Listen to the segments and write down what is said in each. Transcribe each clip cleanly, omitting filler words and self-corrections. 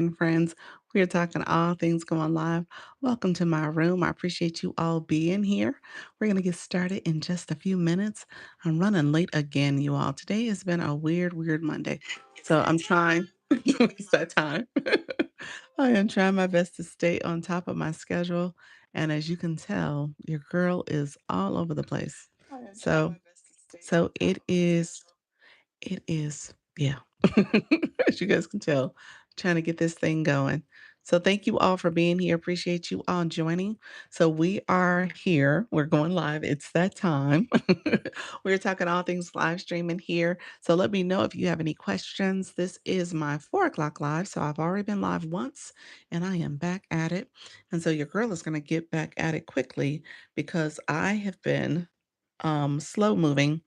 and friends. We are talking all things going live. Welcome to my room. I appreciate you all being here. We're going to get started in just a few minutes. I'm running late again, you all. Today has been a weird Monday. So I'm trying. It's that time. I am trying my best to stay on top of my schedule. And as you can tell, your girl is all over the place. So, so it is, yeah. As you guys can tell, trying to get this thing going. So thank you all for being here. Appreciate you all joining. So we are here. We're going live. It's that time. We're talking all things live streaming here. So let me know if you have any questions. This is my 4 o'clock live. So I've already been live once and I am back at it. And so your girl is going to get back at it quickly because I have been slow moving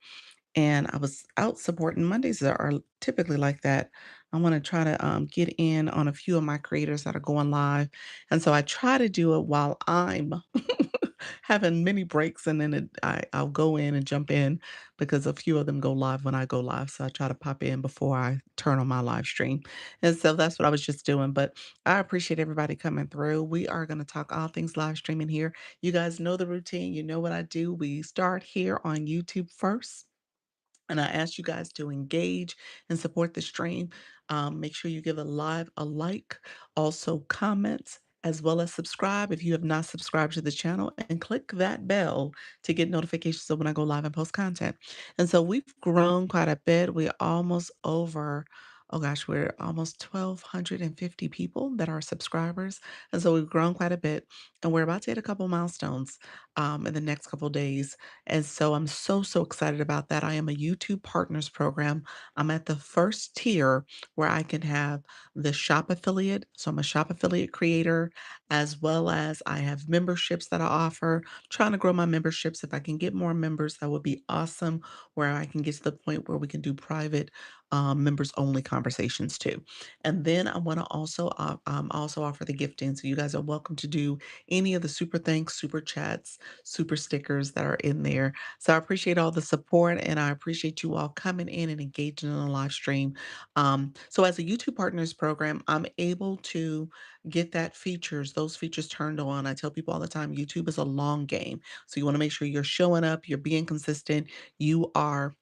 and I was out supporting. Mondays are typically like that. I want to try to get in on a few of my creators that are going live. And so I try to do it while I'm having many breaks, and then I'll go in and jump in because a few of them go live when I go live. So I try to pop in before I turn on my live stream. And so that's what I was just doing. But I appreciate everybody coming through. We are going to talk all things live streaming here. You guys know the routine. You know what I do. We start here on YouTube first. And I ask you guys to engage and support the stream. Make sure you give a like, also comments, as well as subscribe if you have not subscribed to the channel, and click that bell to get notifications of when I go live and post content. And so we've grown quite a bit. We're almost over, oh gosh, we're almost 1,250 people that are subscribers. And so we've grown quite a bit. And we're about to hit a couple milestones in the next couple days. And so I'm so excited about that. I am a YouTube Partners program. I'm at the first tier where I can have the shop affiliate. So I'm a shop affiliate creator, as well as I have memberships that I offer. Trying to grow my memberships. If I can get more members, that would be awesome. Where I can get to the point where we can do private members only conversations too. And then I want to also offer the gifting. So you guys are welcome to do any of the super thanks, super chats, super stickers that are in there. So I appreciate all the support and I appreciate you all coming in and engaging in the live stream. So as a YouTube Partners program, I'm able to get those features turned on. I tell people all the time, YouTube is a long game. So you want to make sure you're showing up, you're being consistent, you are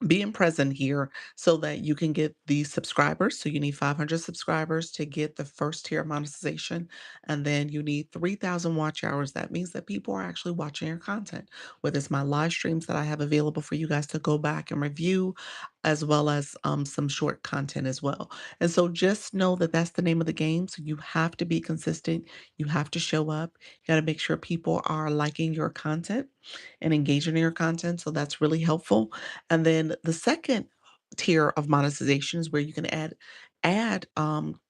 being present here so that you can get these subscribers. So you need 500 subscribers to get the first tier of monetization. And then you need 3,000 watch hours. That means that people are actually watching your content, whether it's my live streams that I have available for you guys to go back and review, as well as some short content as well. And so just know that that's the name of the game. So you have to be consistent. You have to show up. You got to make sure people are liking your content and engaging in your content. So that's really helpful. And then the second tier of monetization is where you can add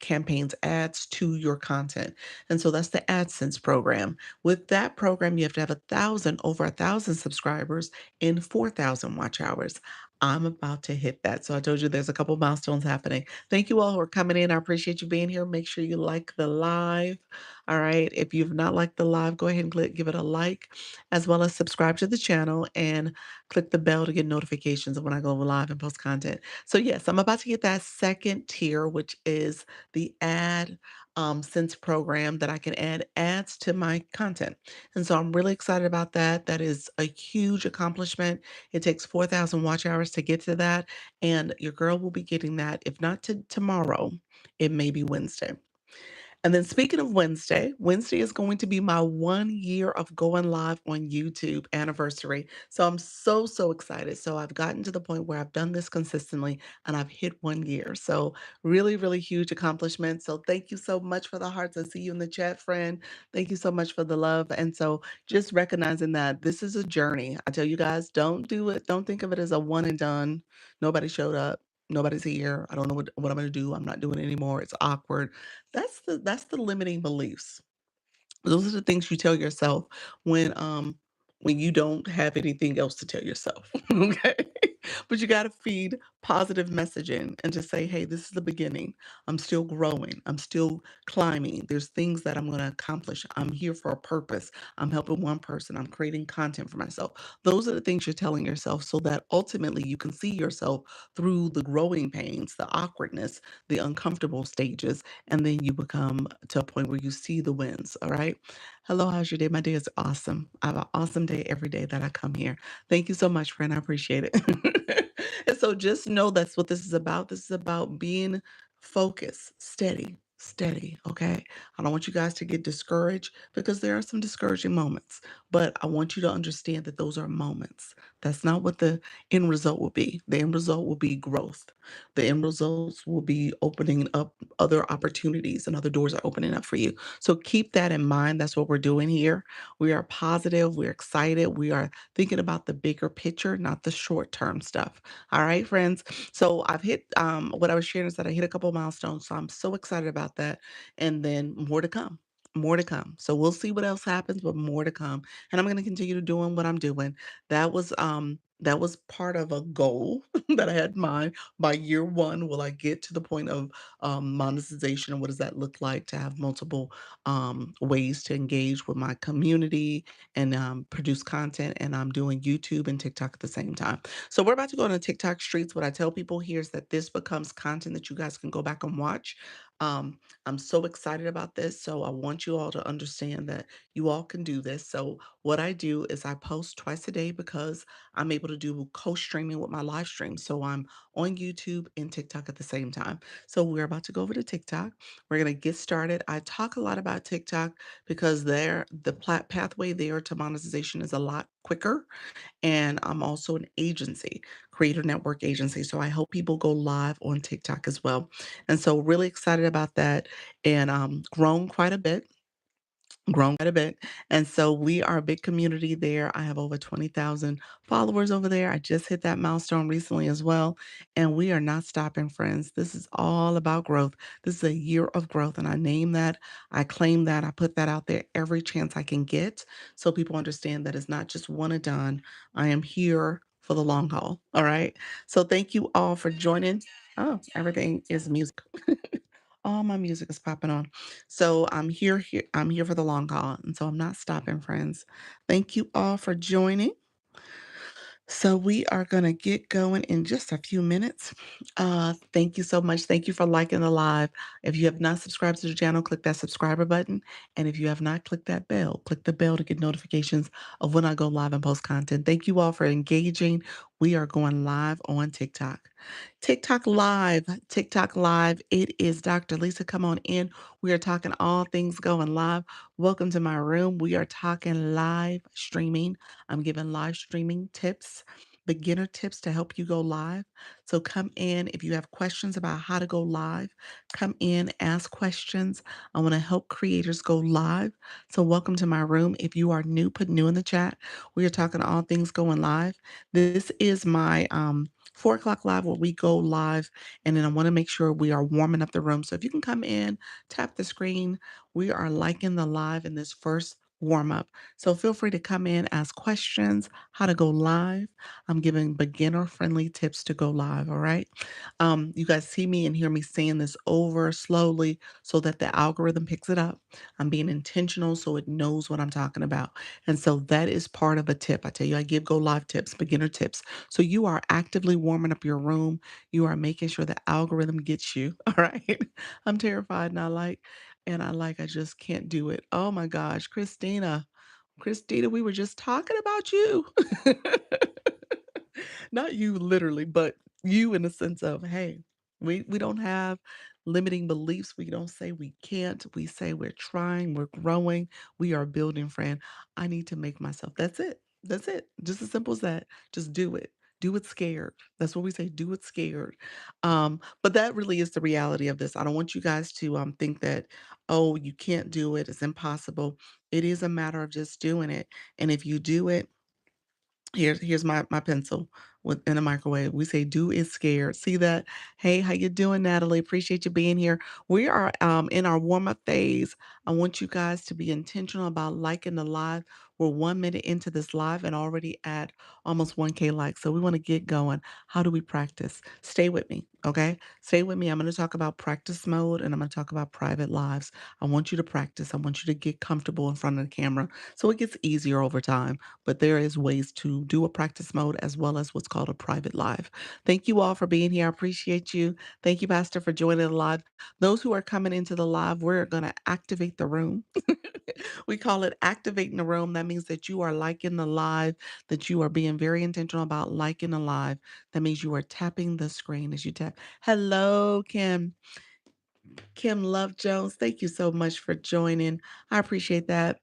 campaigns, ads to your content. And so that's the AdSense program. With that program, you have to have over 1,000 subscribers and 4,000 watch hours. I'm about to hit that. So I told you there's a couple milestones happening. Thank you all who are coming in. I appreciate you being here. Make sure you like the live. All right. If you've not liked the live, go ahead and give it a like, as well as subscribe to the channel and click the bell to get notifications of when I go live and post content. So yes, I'm about to get that second tier, which is the ad sense program that I can add ads to my content. And so I'm really excited about that. That is a huge accomplishment. It takes 4,000 watch hours to get to that. And your girl will be getting that, if not tomorrow, it may be Wednesday. And then speaking of Wednesday, Wednesday is going to be my 1 year of going live on YouTube anniversary. So I'm so excited. So I've gotten to the point where I've done this consistently and I've hit 1 year. So really huge accomplishment. So thank you so much for the hearts. I see you in the chat, friend. Thank you so much for the love. And so just recognizing that this is a journey. I tell you guys, don't do it. Don't think of it as a one and done. Nobody showed up. Nobody's here. I don't know what I'm going to do. I'm not doing it anymore. It's awkward. That's the limiting beliefs. Those are the things you tell yourself when you don't have anything else to tell yourself, okay? But you gotta feed positive messaging and just say, "Hey, this is the beginning. I'm still growing. I'm still climbing. There's things that I'm going to accomplish. I'm here for a purpose. I'm helping one person. I'm creating content for myself." Those are the things you're telling yourself so that ultimately you can see yourself through the growing pains, the awkwardness, the uncomfortable stages, and then you become to a point where you see the wins. All right. Hello, how's your day? My day is awesome. I have an awesome day every day that I come here. Thank you so much, friend. I appreciate it. And so just know that's what this is about. This is about being focused, steady, steady. Okay. I don't want you guys to get discouraged because there are some discouraging moments, but I want you to understand that those are moments. That's not what the end result will be. The end result will be growth. The end results will be opening up other opportunities and other doors are opening up for you. So keep that in mind. That's what we're doing here. We are positive. We're excited. We are thinking about the bigger picture, not the short term stuff. All right, friends. So I've hit what I was sharing is that I hit a couple milestones. So I'm so excited about that. And then more to come. More to come. So we'll see what else happens, but more to come. And I'm going to continue doing what I'm doing. That was part of a goal that I had in mind. By year one, will I get to the point of monetization, and what does that look like to have multiple ways to engage with my community and produce content? And I'm doing YouTube and TikTok at the same time. So we're about to go on the TikTok streets. What I tell people here is that this becomes content that you guys can go back and watch. I'm so excited about this. So I want you all to understand that you all can do this. So what I do is I post twice a day because I'm able to do co-streaming with my live stream. So I'm on YouTube and TikTok at the same time. So we're about to go over to TikTok. We're going to get started. I talk a lot about TikTok because there the pathway there to monetization is a lot quicker, and I'm also an agency, creator network agency. So I help people go live on TikTok as well. And so really excited about that, and grown quite a bit. And so we are a big community there. I have over 20,000 followers over there. I just hit that milestone recently as well. And we are not stopping, friends. This is all about growth. This is a year of growth. And I name that, I claim that, I put that out there every chance I can get so people understand that it's not just one and done. I am here for the long haul. All right. So thank you all for joining. Oh, everything is music. All my music is popping on. So I'm here for the long haul, and so I'm not stopping, friends. Thank you all for joining. So we are gonna get going in just a few minutes. Thank you so much. Thank you for liking the live. If you have not subscribed to the channel, click that subscriber button. And if you have not, click the bell to get notifications of when I go live and post content. Thank you all for engaging. We are going live on TikTok. TikTok live, TikTok live. It is Dr. Lisa. Come on in. We are talking all things going live. Welcome to my room. We are talking live streaming. I'm giving live streaming tips, beginner tips to help you go live. So come in if you have questions about how to go live. Come in, ask questions. I want to help creators go live. So welcome to my room. If you are new, put new in the chat. We are talking all things going live. This is my 4 o'clock live where we go live, and then I want to make sure we are warming up the room. So if you can come in, tap the screen. We are liking the live in this first warm up. So feel free to come in, ask questions, how to go live. I'm giving beginner friendly tips to go live. All right. You guys see me and hear me saying this over slowly so that the algorithm picks it up. I'm being intentional so it knows what I'm talking about. And so that is part of a tip. I tell you, I give go live tips, beginner tips. So you are actively warming up your room. You are making sure the algorithm gets you. All right. I'm terrified and I just can't do it. Oh my gosh, Christina. Christina, we were just talking about you. Not you literally, but you in the sense of, hey, we don't have limiting beliefs. We don't say we can't. We say we're trying, we're growing, we are building, friend. I need to make myself. That's it. That's it. Just as simple as that. Just do it. Do it scared. That's what we say. Do it scared. But that really is the reality of this. I don't want you guys to think that, oh, you can't do it. It's impossible. It is a matter of just doing it. And if you do it, here's my pencil with in a microwave. We say, "Do is scared." See that? Hey, how you doing, Natalie? Appreciate you being here. We are in our warm up phase. I want you guys to be intentional about liking the live. We're 1 minute into this live and already at almost 1K likes. So we want to get going. How do we practice? Stay with me, okay? Stay with me. I'm going to talk about practice mode and I'm going to talk about private lives. I want you to practice. I want you to get comfortable in front of the camera so it gets easier over time. But there is ways to do a practice mode as well as what's called a private live. Thank you all for being here. I appreciate you. Thank you, Pastor, for joining the live. Those who are coming into the live, we're going to activate the room. We call it activating the room. That means that you are liking the live, that you are being very intentional about liking the live. That means you are tapping the screen as you tap. Hello, Kim. Kim Love Jones. Thank you so much for joining. I appreciate that.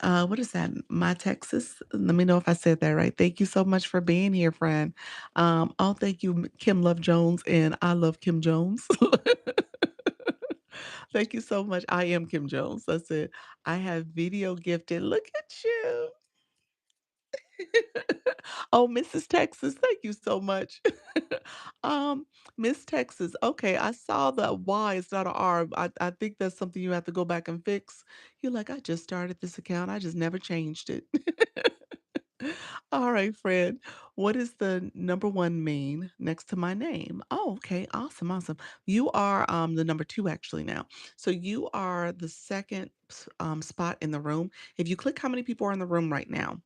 What is that? My Texas. Let me know if I said that right. Thank you so much for being here, friend. Oh, thank you, Kim Love Jones, and I love Kim Jones. Thank you so much. I am Kim Jones. That's it. I have video gifted. Look at you. Oh, Mrs. Texas, thank you so much. Um, Miss Texas, okay, I saw the Y, it's not a R. I think that's something you have to go back and fix. You're like, I just started this account. I just never changed it. All right, Fred. What is the number one mean next to my name? Oh, okay. Awesome. Awesome. You are the number two actually now. So you are the second spot in the room. If you click how many people are in the room right now,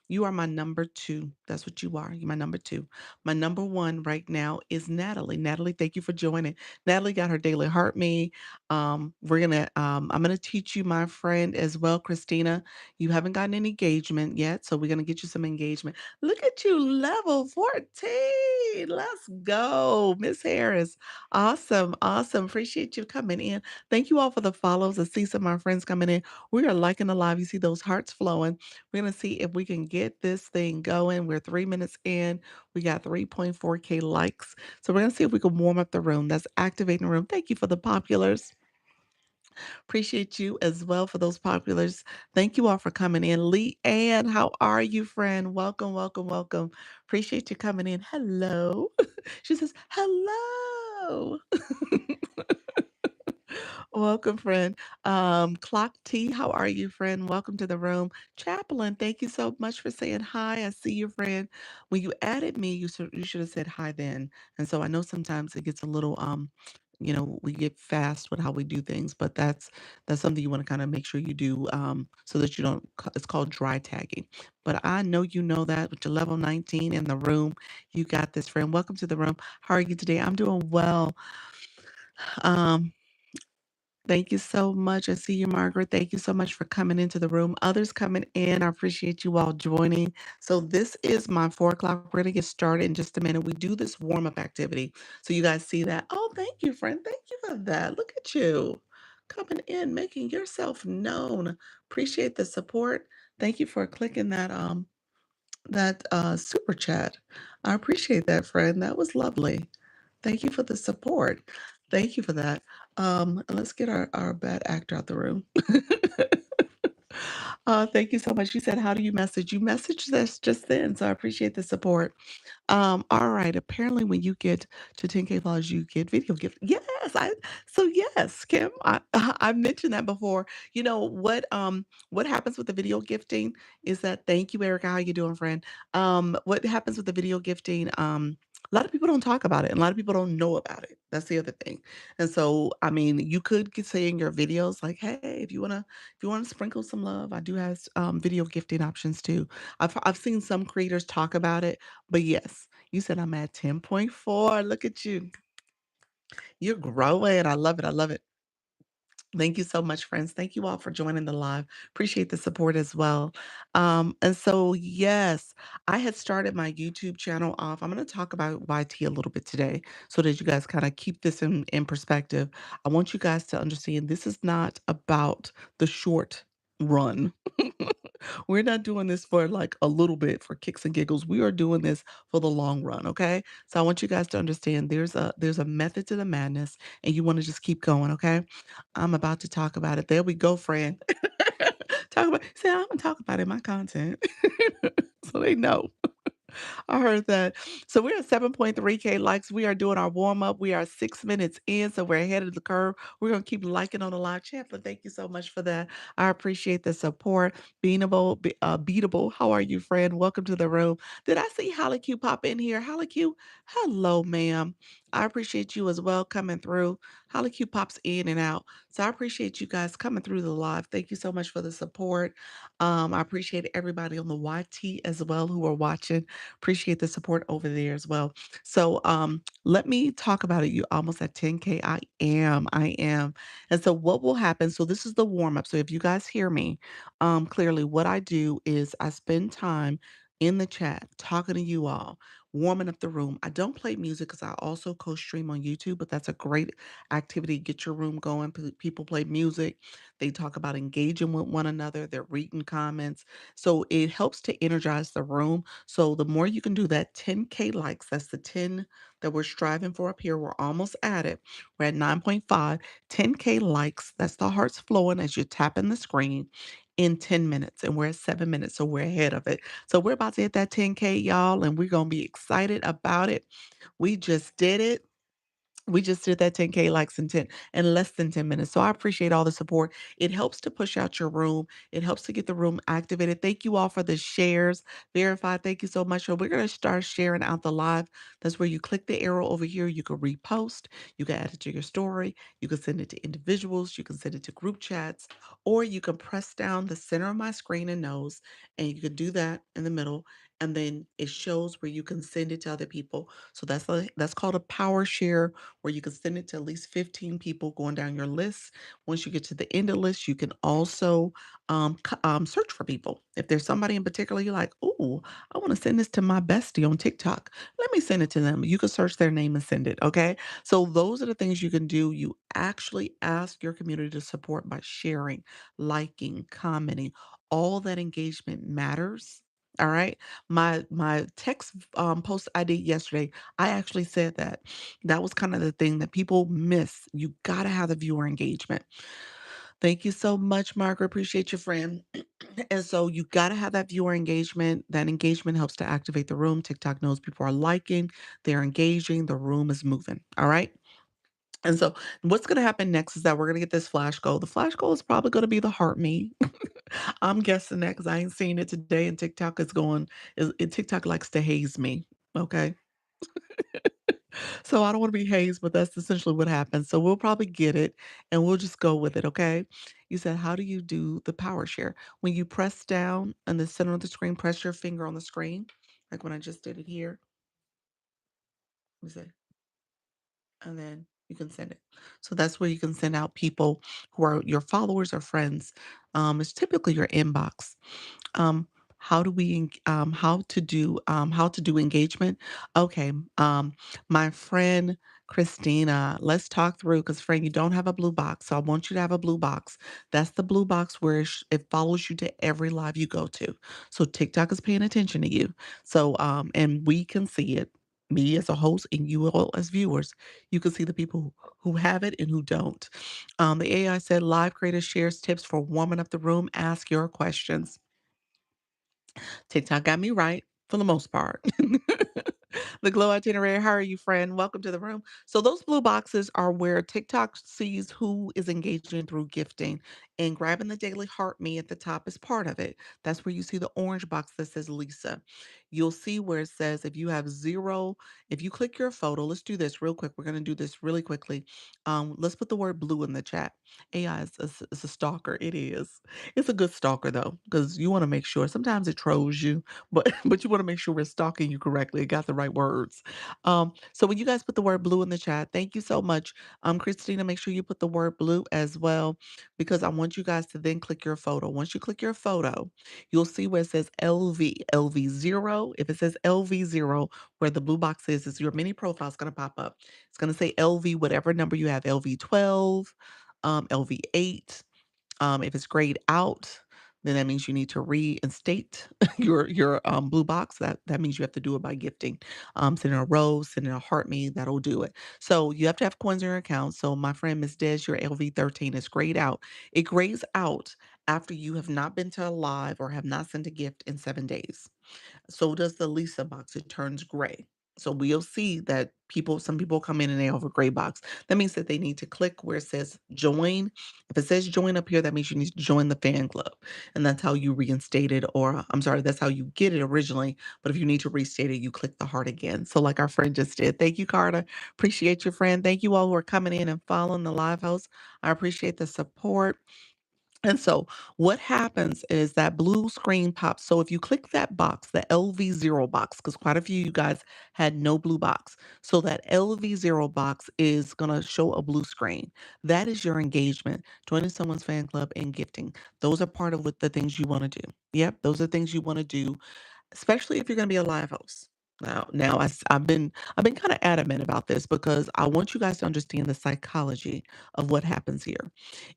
you are my number 2. That's what you are. You're my number 2. My number 1 right now is Natalie. Natalie, thank you for joining. Natalie got her daily heart me. I'm gonna teach you, my friend, as well, Christina. You haven't gotten an engagement yet, so we're gonna get you some engagement. Look at you, level 14. Let's go, Miss Harris. Awesome, awesome. Appreciate you coming in. Thank you all for the follows. I see some of my friends coming in. We are liking the live. You see those hearts flowing. We're gonna see if we can get this thing going. We're 3 minutes in. We got 3.4K likes. So we're gonna see if we can warm up the room. That's activating the room. Thank you for the populars. Appreciate you as well for those populars. Thank you all for coming in. Lee Ann, how are you, friend? Welcome, welcome, welcome. Appreciate you coming in. Hello. She says, hello. Welcome, friend. Clock T, how are you, friend? Welcome to the room. Chaplain, thank you so much for saying hi. I see you, friend. When you added me, you should have said hi then. And so I know sometimes it gets a little we get fast with how we do things, but that's something you want to kind of make sure you do so that you don't it's called dry tagging. But I know you know that with your level 19 in the room. You got this, friend. Welcome to the room. How are you today? I'm doing well. Um Thank you so much. I see you, Margaret. Thank you so much for coming into the room. Others coming in, I appreciate you all joining. So this is my 4 o'clock. We're gonna get started in just a minute. We do this warm-up activity. So you guys see that? Oh, thank you, friend. Thank you for that. Look at you coming in, making yourself known. Appreciate the support. Thank you for clicking that super chat. I appreciate that, friend. That was lovely. Thank you for the support. Thank you for that. Let's get our bad actor out the room. Thank you so much. You said, how do you message? You messaged us just then, so I appreciate the support. All right. Apparently, when you get to 10K followers, you get video gift. Yes, yes, Kim. I mentioned that before. You know what happens with the video gifting is that thank you, Erica. How you doing, friend? What happens with the video gifting? A lot of people don't talk about it, and a lot of people don't know about it. That's the other thing. And so, I mean, you could say in your videos, like, "Hey, if you want to sprinkle some love, I do have video gifting options too." I've seen some creators talk about it, but yes, you said I'm at 10.4. Look at you. You're growing. I love it. I love it. Thank you so much, friends. Thank you all for joining the live. Appreciate the support as well. And so, yes, I had started my YouTube channel off. I'm going to talk about YT a little bit today so that you guys kind of keep this in perspective. I want you guys to understand this is not about the short run. We're not doing this for like a little bit for kicks and giggles. We are doing this for the long run, okay? So I want you guys to understand there's a method to the madness and you want to just keep going, okay? I'm about to talk about it. There we go, friend. Talk about say I'm gonna talk about it in my content. So they know. I heard that. So we're at 7.3K likes. We are doing our warm up. We are 6 minutes in, so we're ahead of the curve. We're gonna keep liking on the live chat, but thank you so much for that. I appreciate the support. Beatable. How are you, friend? Welcome to the room. Did I see Holly Q pop in here? Holly Q, hello, ma'am. I appreciate you as well coming through. Holly Q pops in and out. So I appreciate you guys coming through the live. Thank you so much for the support. I appreciate everybody on the YT as well who are watching. Appreciate the support over there as well. So let me talk about it. You almost at 10K. I am. And so what will happen? So this is the warm up. So if you guys hear me clearly, what I do is I spend time in the chat talking to you all, warming up the room. I don't play music because I also co-stream on YouTube, but that's a great activity. Get your room going. People play music. They talk about engaging with one another. They're reading comments. So it helps to energize the room. So the more you can do that, 10K likes, that's the 10 that we're striving for up here. We're almost at it. We're at 9.5, 10K likes. That's the hearts flowing as you're tapping the screen in 10 minutes. And we're at 7 minutes, so we're ahead of it. So we're about to hit that 10K, y'all, and we're going to be excited about it. We just did it. We just did that 10K likes in less than 10 minutes. So I appreciate all the support. It helps to push out your room. It helps to get the room activated. Thank you all for the shares. Verified. Thank you so much. So we're going to start sharing out the live. That's where you click the arrow over here. You can repost. You can add it to your story. You can send it to individuals. You can send it to group chats, or you can press down the center of my screen and nose, and you can do that in the middle. And then it shows where you can send it to other people. So that's called a power share, where you can send it to at least 15 people going down your list. Once you get to the end of the list, you can also search for people. If there's somebody in particular you're like, "Ooh, I want to send this to my bestie on TikTok. Let me send it to them." You can search their name and send it. Okay. So those are the things you can do. You actually ask your community to support by sharing, liking, commenting. All that engagement matters. All right. My text post I did yesterday, I actually said that. That was kind of the thing that people miss. You gotta have the viewer engagement. Thank you so much, Margaret. Appreciate your friend. And so you gotta have that viewer engagement. That engagement helps to activate the room. TikTok knows people are liking, they're engaging, the room is moving. All right. And so what's gonna happen next is that we're gonna get this flash goal. The flash goal is probably gonna be the heart me. I'm guessing that because I ain't seen it today, and TikTok is going. TikTok likes to haze me. Okay. So I don't wanna be hazed, but that's essentially what happened. So we'll probably get it, and we'll just go with it, okay? You said, "How do you do the power share?" When you press down in the center of the screen, press your finger on the screen, like when I just did it here. Let me see, and then you can send it. So that's where you can send out people who are your followers or friends. It's typically your inbox. Um, how to do engagement? Okay, my friend Christina, let's talk through because friend, you don't have a blue box, so I want you to have a blue box. That's the blue box where it follows you to every live you go to. So TikTok is paying attention to you. So and we can see it. Me as a host and you all as viewers, you can see the people who have it and who don't. The AI said live creator shares tips for warming up the room. Ask your questions. TikTok got me right for the most part. The glow itinerary. How are you, friend? Welcome to the room. So those blue boxes are where TikTok sees who is engaging through gifting, and grabbing the daily heart me at the top is part of it. That's where you see the orange box that says Lisa. You'll see where it says if you have zero, if you click your photo, let's do this real quick. We're going to do this really quickly. Let's put the word blue in the chat. AI is a stalker. It is. It's a good stalker though, because you want to make sure. Sometimes it trolls you, but but you want to make sure we're stalking you correctly. It got the right words. So when you guys put the word blue in the chat, thank you so much. Christina, make sure you put the word blue as well, because I want you guys to then click your photo. Once you click your photo, you'll see where it says LV, LV0. If it says LV0, where the blue box is your mini profile is going to pop up. It's going to say LV, whatever number you have, LV12, LV8. If it's grayed out, then that means you need to reinstate your blue box. That means you have to do it by gifting. Send in a rose, send in a heart me, that'll do it. So you have to have coins in your account. So my friend Miss Des, your LV13 is grayed out. It grays out after you have not been to a live or have not sent a gift in 7 days. So does the Lisa box. It turns gray. So we'll see that some people come in and they have a gray box. That means that they need to click where it says join. If it says join up here, that means you need to join the fan club. And that's how you reinstate it, or I'm sorry, that's how you get it originally. But if you need to restate it, you click the heart again. So like our friend just did. Thank you, Carter. Appreciate your friend. Thank you all who are coming in and following the live host. I appreciate the support. And so what happens is that blue screen pops. So if you click that box, the LV0 box, because quite a few of you guys had no blue box. So that LV0 box is going to show a blue screen. That is your engagement, joining someone's fan club and gifting. Those are part of what the things you want to do. Yep, those are things you want to do, especially if you're gonna be a live host. Now I've been kinda adamant about this because I want you guys to understand the psychology of what happens here.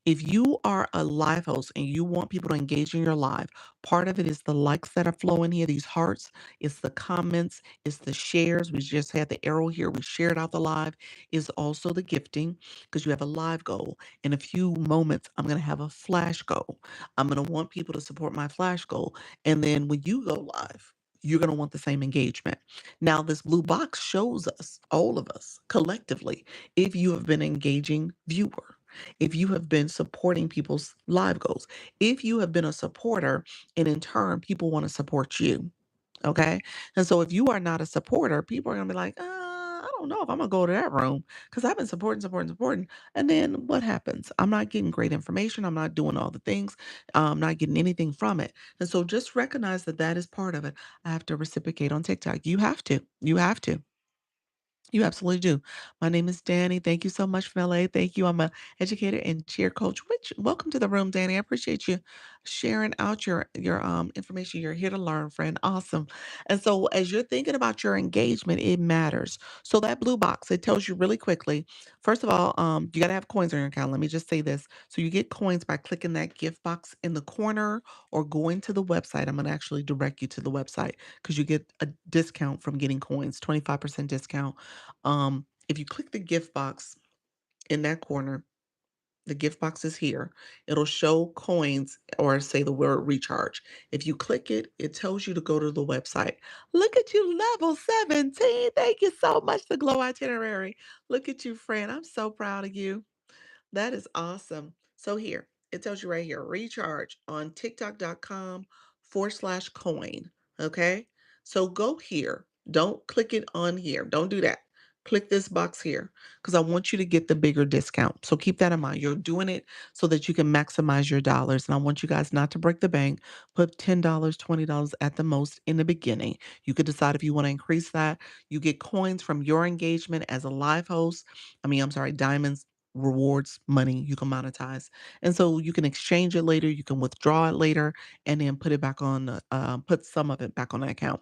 If you are a live host and you want people to engage in your live, part of it is the likes that are flowing here, these hearts, it's the comments, it's the shares. We just had the arrow here, we shared out the live, is also the gifting because you have a live goal. In a few moments, I'm gonna have a flash goal. I'm gonna want people to support my flash goal. And then when you go live, you're going to want the same engagement. Now, this blue box shows us, all of us collectively, if you have been engaging viewer, if you have been supporting people's live goals, if you have been a supporter, and in turn, people want to support you. Okay. And so if you are not a supporter, people are going to be like, I don't know if I'm going to go to that room because I've been supporting. And then what happens? I'm not getting great information. I'm not doing all the things. I'm not getting anything from it. And so just recognize that that is part of it. I have to reciprocate on TikTok. You have to. You have to. You absolutely do. My name is Danny. Thank you so much from LA. Thank you. I'm a educator and cheer coach. Which welcome to the room, Danny. I appreciate you sharing out your information. You're here to learn, friend. Awesome. And so as you're thinking about your engagement, it matters. So that blue box, it tells you really quickly. First of all, you got to have coins on your account. Let me just say this. So you get coins by clicking that gift box in the corner or going to the website. I'm going to actually direct you to the website because you get a discount from getting coins, 25% discount. If you click the gift box in that corner, the gift box is here. It'll show coins or say the word recharge. If you click it, it tells you to go to the website. Look at you, level 17. Thank you so much, the Glow Itinerary. Look at you, friend. I'm so proud of you. That is awesome. So here, it tells you right here, recharge on tiktok.com/coin. Okay. So go here. Don't click it on here. Don't do that. Click this box here because I want you to get the bigger discount. So keep that in mind. You're doing it so that you can maximize your dollars. And I want you guys not to break the bank. Put $10, $20 at the most in the beginning. You could decide if you want to increase that. You get coins from your engagement as a live host. I'm sorry, diamonds, rewards, money you can monetize. And so you can exchange it later, you can withdraw it later, and then put it back on put some of it back on the account.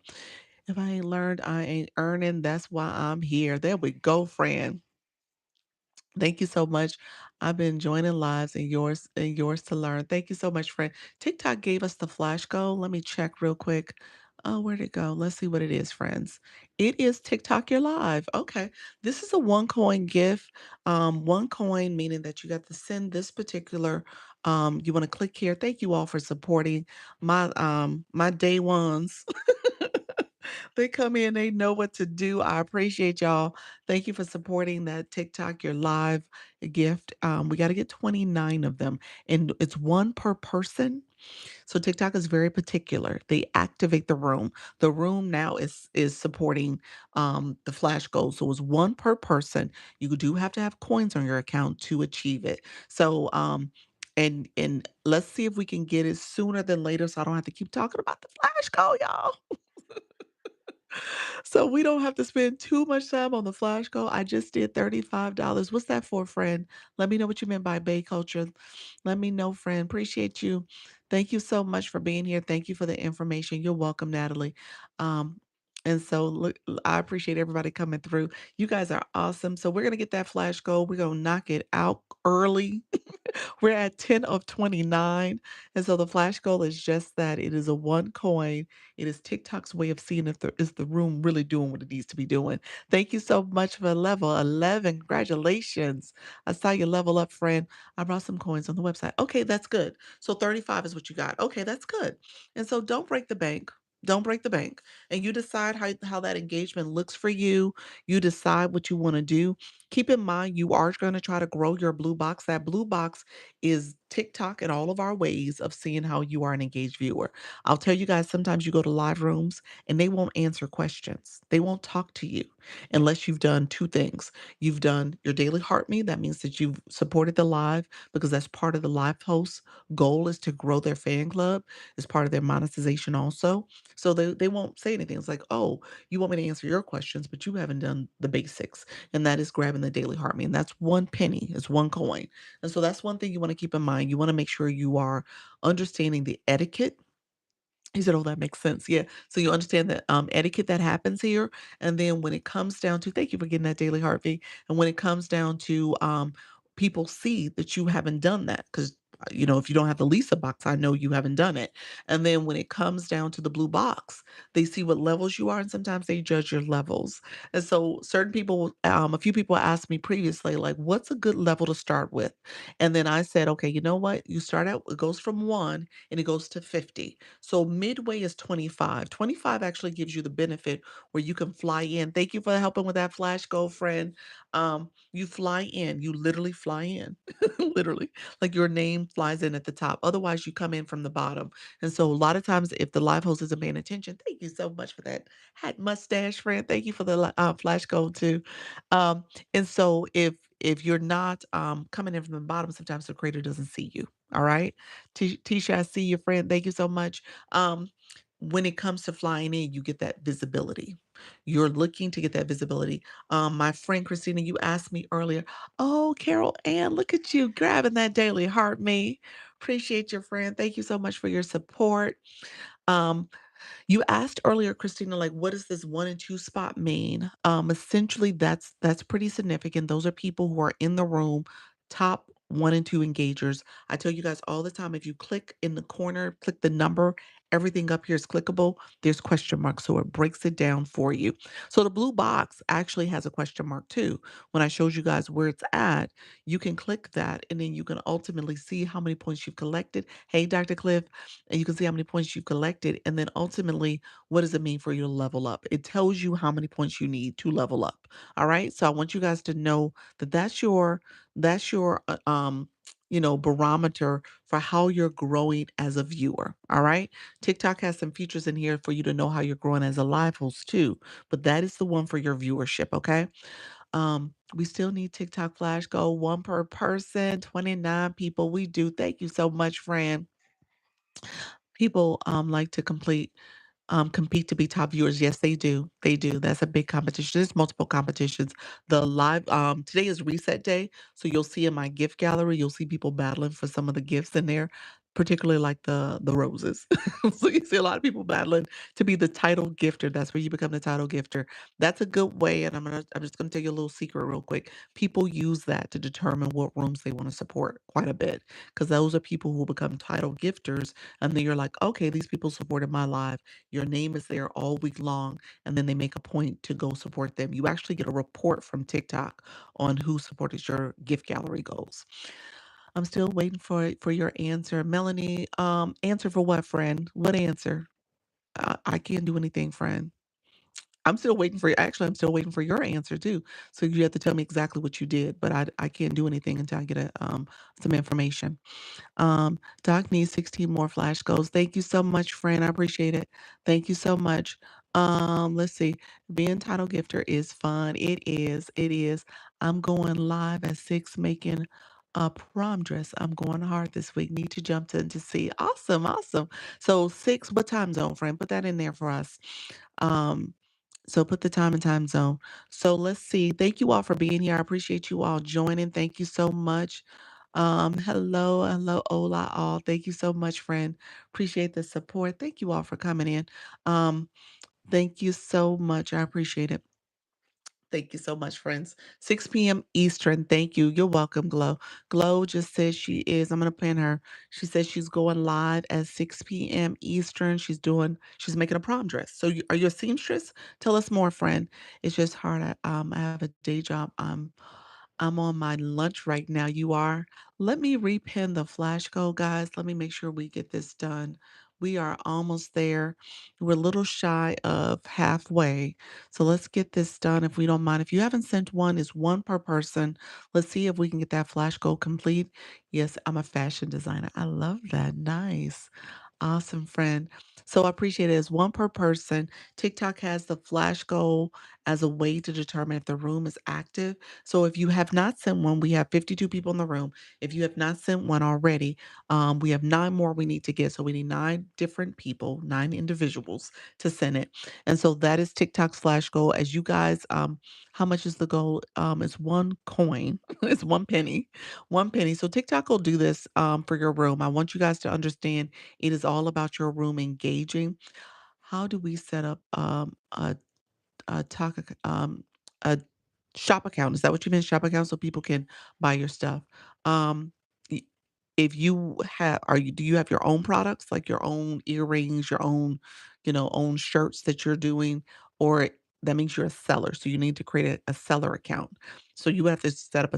If I ain't learned, I ain't earning. That's why I'm here. There we go, friend. Thank you so much. I've been joining lives and yours to learn. Thank you so much, friend. TikTok gave us the flash goal. Let me check real quick. Oh, where'd it go? Let's see what it is, friends. It is TikTok Your Live. Okay. This is a one coin gift. One coin, meaning that you got to send this particular you want to click here. Thank you all for supporting my day ones. They come in, they know what to do. I appreciate y'all. Thank you for supporting that TikTok, your live gift. We got to get 29 of them, and it's one per person. So TikTok is very particular. They activate the room. The room now is supporting the flash goals. So it's one per person. You do have to have coins on your account to achieve it. So and let's see if we can get it sooner than later so I don't have to keep talking about the flash goal, y'all. So we don't have to spend too much time on the flash code. I just did $35. What's that for, friend? Let me know what you meant by Bay culture. Let me know, friend. Appreciate you. Thank you so much for being here. Thank you for the information. You're welcome, Natalie. Um, And so look, I appreciate everybody coming through. You guys are awesome. So we're gonna get that flash goal. We're gonna knock it out early. We're at 10 of 29. And so the flash goal is just that it is a one coin. It is TikTok's way of seeing if there is the room really doing what it needs to be doing. Thank you so much for level 11. Congratulations. I saw you level up, friend. I brought some coins on the website. Okay, that's good. So 35 is what you got. Okay, that's good. And so don't break the bank. Don't break the bank. And you decide how that engagement looks for you. You decide what you want to do. Keep in mind, you are going to try to grow your blue box. That blue box is TikTok and all of our ways of seeing how you are an engaged viewer. I'll tell you guys, sometimes you go to live rooms and they won't answer questions. They won't talk to you unless you've done two things. You've done your daily heart me. That means that you've supported the live because that's part of the live host goal is to grow their fan club. It's part of their monetization also. So they won't say anything. It's like, oh, you want me to answer your questions, but you haven't done the basics. And that is grabbing the daily heart me. And that's one penny, it's one coin. And so that's one thing you want to keep in mind. You want to make sure you are understanding the etiquette. He said, "Oh, that makes sense." Yeah. So you understand the etiquette that happens here. And then when it comes down to, thank you for getting that daily heartbeat. And when it comes down to people see that you haven't done that, because if you don't have the Lisa box, I know you haven't done it. And then when it comes down to the blue box, they see what levels you are, and sometimes they judge your levels. And so certain people, a few people asked me previously, like, what's a good level to start with? And then I said, okay, you know what? You start out, it goes from 1 and it goes to 50. So midway is 25. 25 actually gives you the benefit where you can fly in. Thank you for helping with that flash, girlfriend. You fly in, you literally fly in, literally, like your name flies in at the top. Otherwise, you come in from the bottom. And so a lot of times, if the live host isn't paying attention, thank you so much for that hat mustache, friend. Thank you for the flash code too. Um, and so if you're not coming in from the bottom, sometimes the creator doesn't see you. All right. Tisha, I see your friend. Thank you so much. Um, when it comes to flying in, you get that visibility. You're looking to get that visibility. My friend Christina, you asked me earlier, oh, Carol Ann, look at you grabbing that daily heart me. Appreciate your friend. Thank you so much for your support. Um, you asked earlier, Christina, like, what does this 1 and 2 spot mean? Essentially, that's pretty significant. Those are people who are in the room, top 1 and 2 engagers. I tell you guys all the time, if you click in the corner, click the number, everything up here is clickable. There's question marks, so it breaks it down for you. So the blue box actually has a question mark too. When I showed you guys where it's at, you can click that, and then you can ultimately see how many points you've collected. Hey, Dr. Cliff, and you can see how many points you've collected. And then ultimately, what does it mean for you to level up? It tells you how many points you need to level up. All right. So I want you guys to know that that's your barometer for how you're growing as a viewer. All right. TikTok has some features in here for you to know how you're growing as a live host too. But that is the one for your viewership. Okay. We still need TikTok flash goal, one per person, 29 people. We do. Thank you so much, friend. People, like to compete to be top viewers. Yes, they do. They do. That's a big competition. There's multiple competitions. The live today is reset day, so you'll see in my gift gallery, you'll see people battling for some of the gifts in there, particularly like the roses. So you see a lot of people battling to be the title gifter. That's where you become the title gifter. That's a good way, and I'm just gonna tell you a little secret real quick. People use that to determine what rooms they want to support quite a bit, because those are people who will become title gifters, and then you're like, okay, these people supported my live. Your name is there all week long, and then they make a point to go support them. You actually get a report from TikTok on who supported your gift gallery goals. I'm still waiting for your answer. Melanie, answer for what, friend? What answer? I can't do anything, friend. I'm still waiting for actually, I'm still waiting for your answer too. So you have to tell me exactly what you did, but I can't do anything until I get some information. Doc needs 16 more flash goals. Thank you so much, friend. I appreciate it. Thank you so much. Let's see. Being title gifter is fun. It is. It is. I'm going live at 6 making a prom dress. I'm going hard this week. Need to jump to see. Awesome. Awesome. So 6, what time zone, friend? Put that in there for us. Um, so put the time and time zone. So let's see. Thank you all for being here. I appreciate you all joining. Thank you so much. Hello, hola, all. Thank you so much, friend. Appreciate the support. Thank you all for coming in. Um, Thank you so much. I appreciate it. Thank you so much, friends. 6 p.m. Eastern. Thank you. You're welcome, Glow. Glow just says I'm going to pin her. She says she's going live at 6 p.m. Eastern. She's making a prom dress. So, are you a seamstress? Tell us more, friend. It's just hard. I have a day job. I'm on my lunch right now. You are? Let me repin the flash code, guys. Let me make sure we get this done. We are almost there. We're a little shy of halfway. So let's get this done if we don't mind. If you haven't sent one, it's one per person. Let's see if we can get that flash code complete. Yes, I'm a fashion designer. I love that. Nice. Awesome, friend. So I appreciate it. It's one per person. TikTok has the flash goal as a way to determine if the room is active. So if you have not sent one, we have 52 people in the room. If you have not sent one already, we have nine more we need to get. So we need nine different people, nine individuals to send it. And so that is TikTok's flash goal. As you guys, how much is the goal? It's one coin. It's one penny. One penny. So TikTok will do this for your room. I want you guys to understand it is all about your room engaging. How do we set up a talk ac a shop account? Is that what you meant, shop account, so people can buy your stuff? Um, y if you have are you do you have your own products, like your own earrings, your own, own shirts that you're doing, or that means you're a seller, so you need to create a seller account. So you have to set up a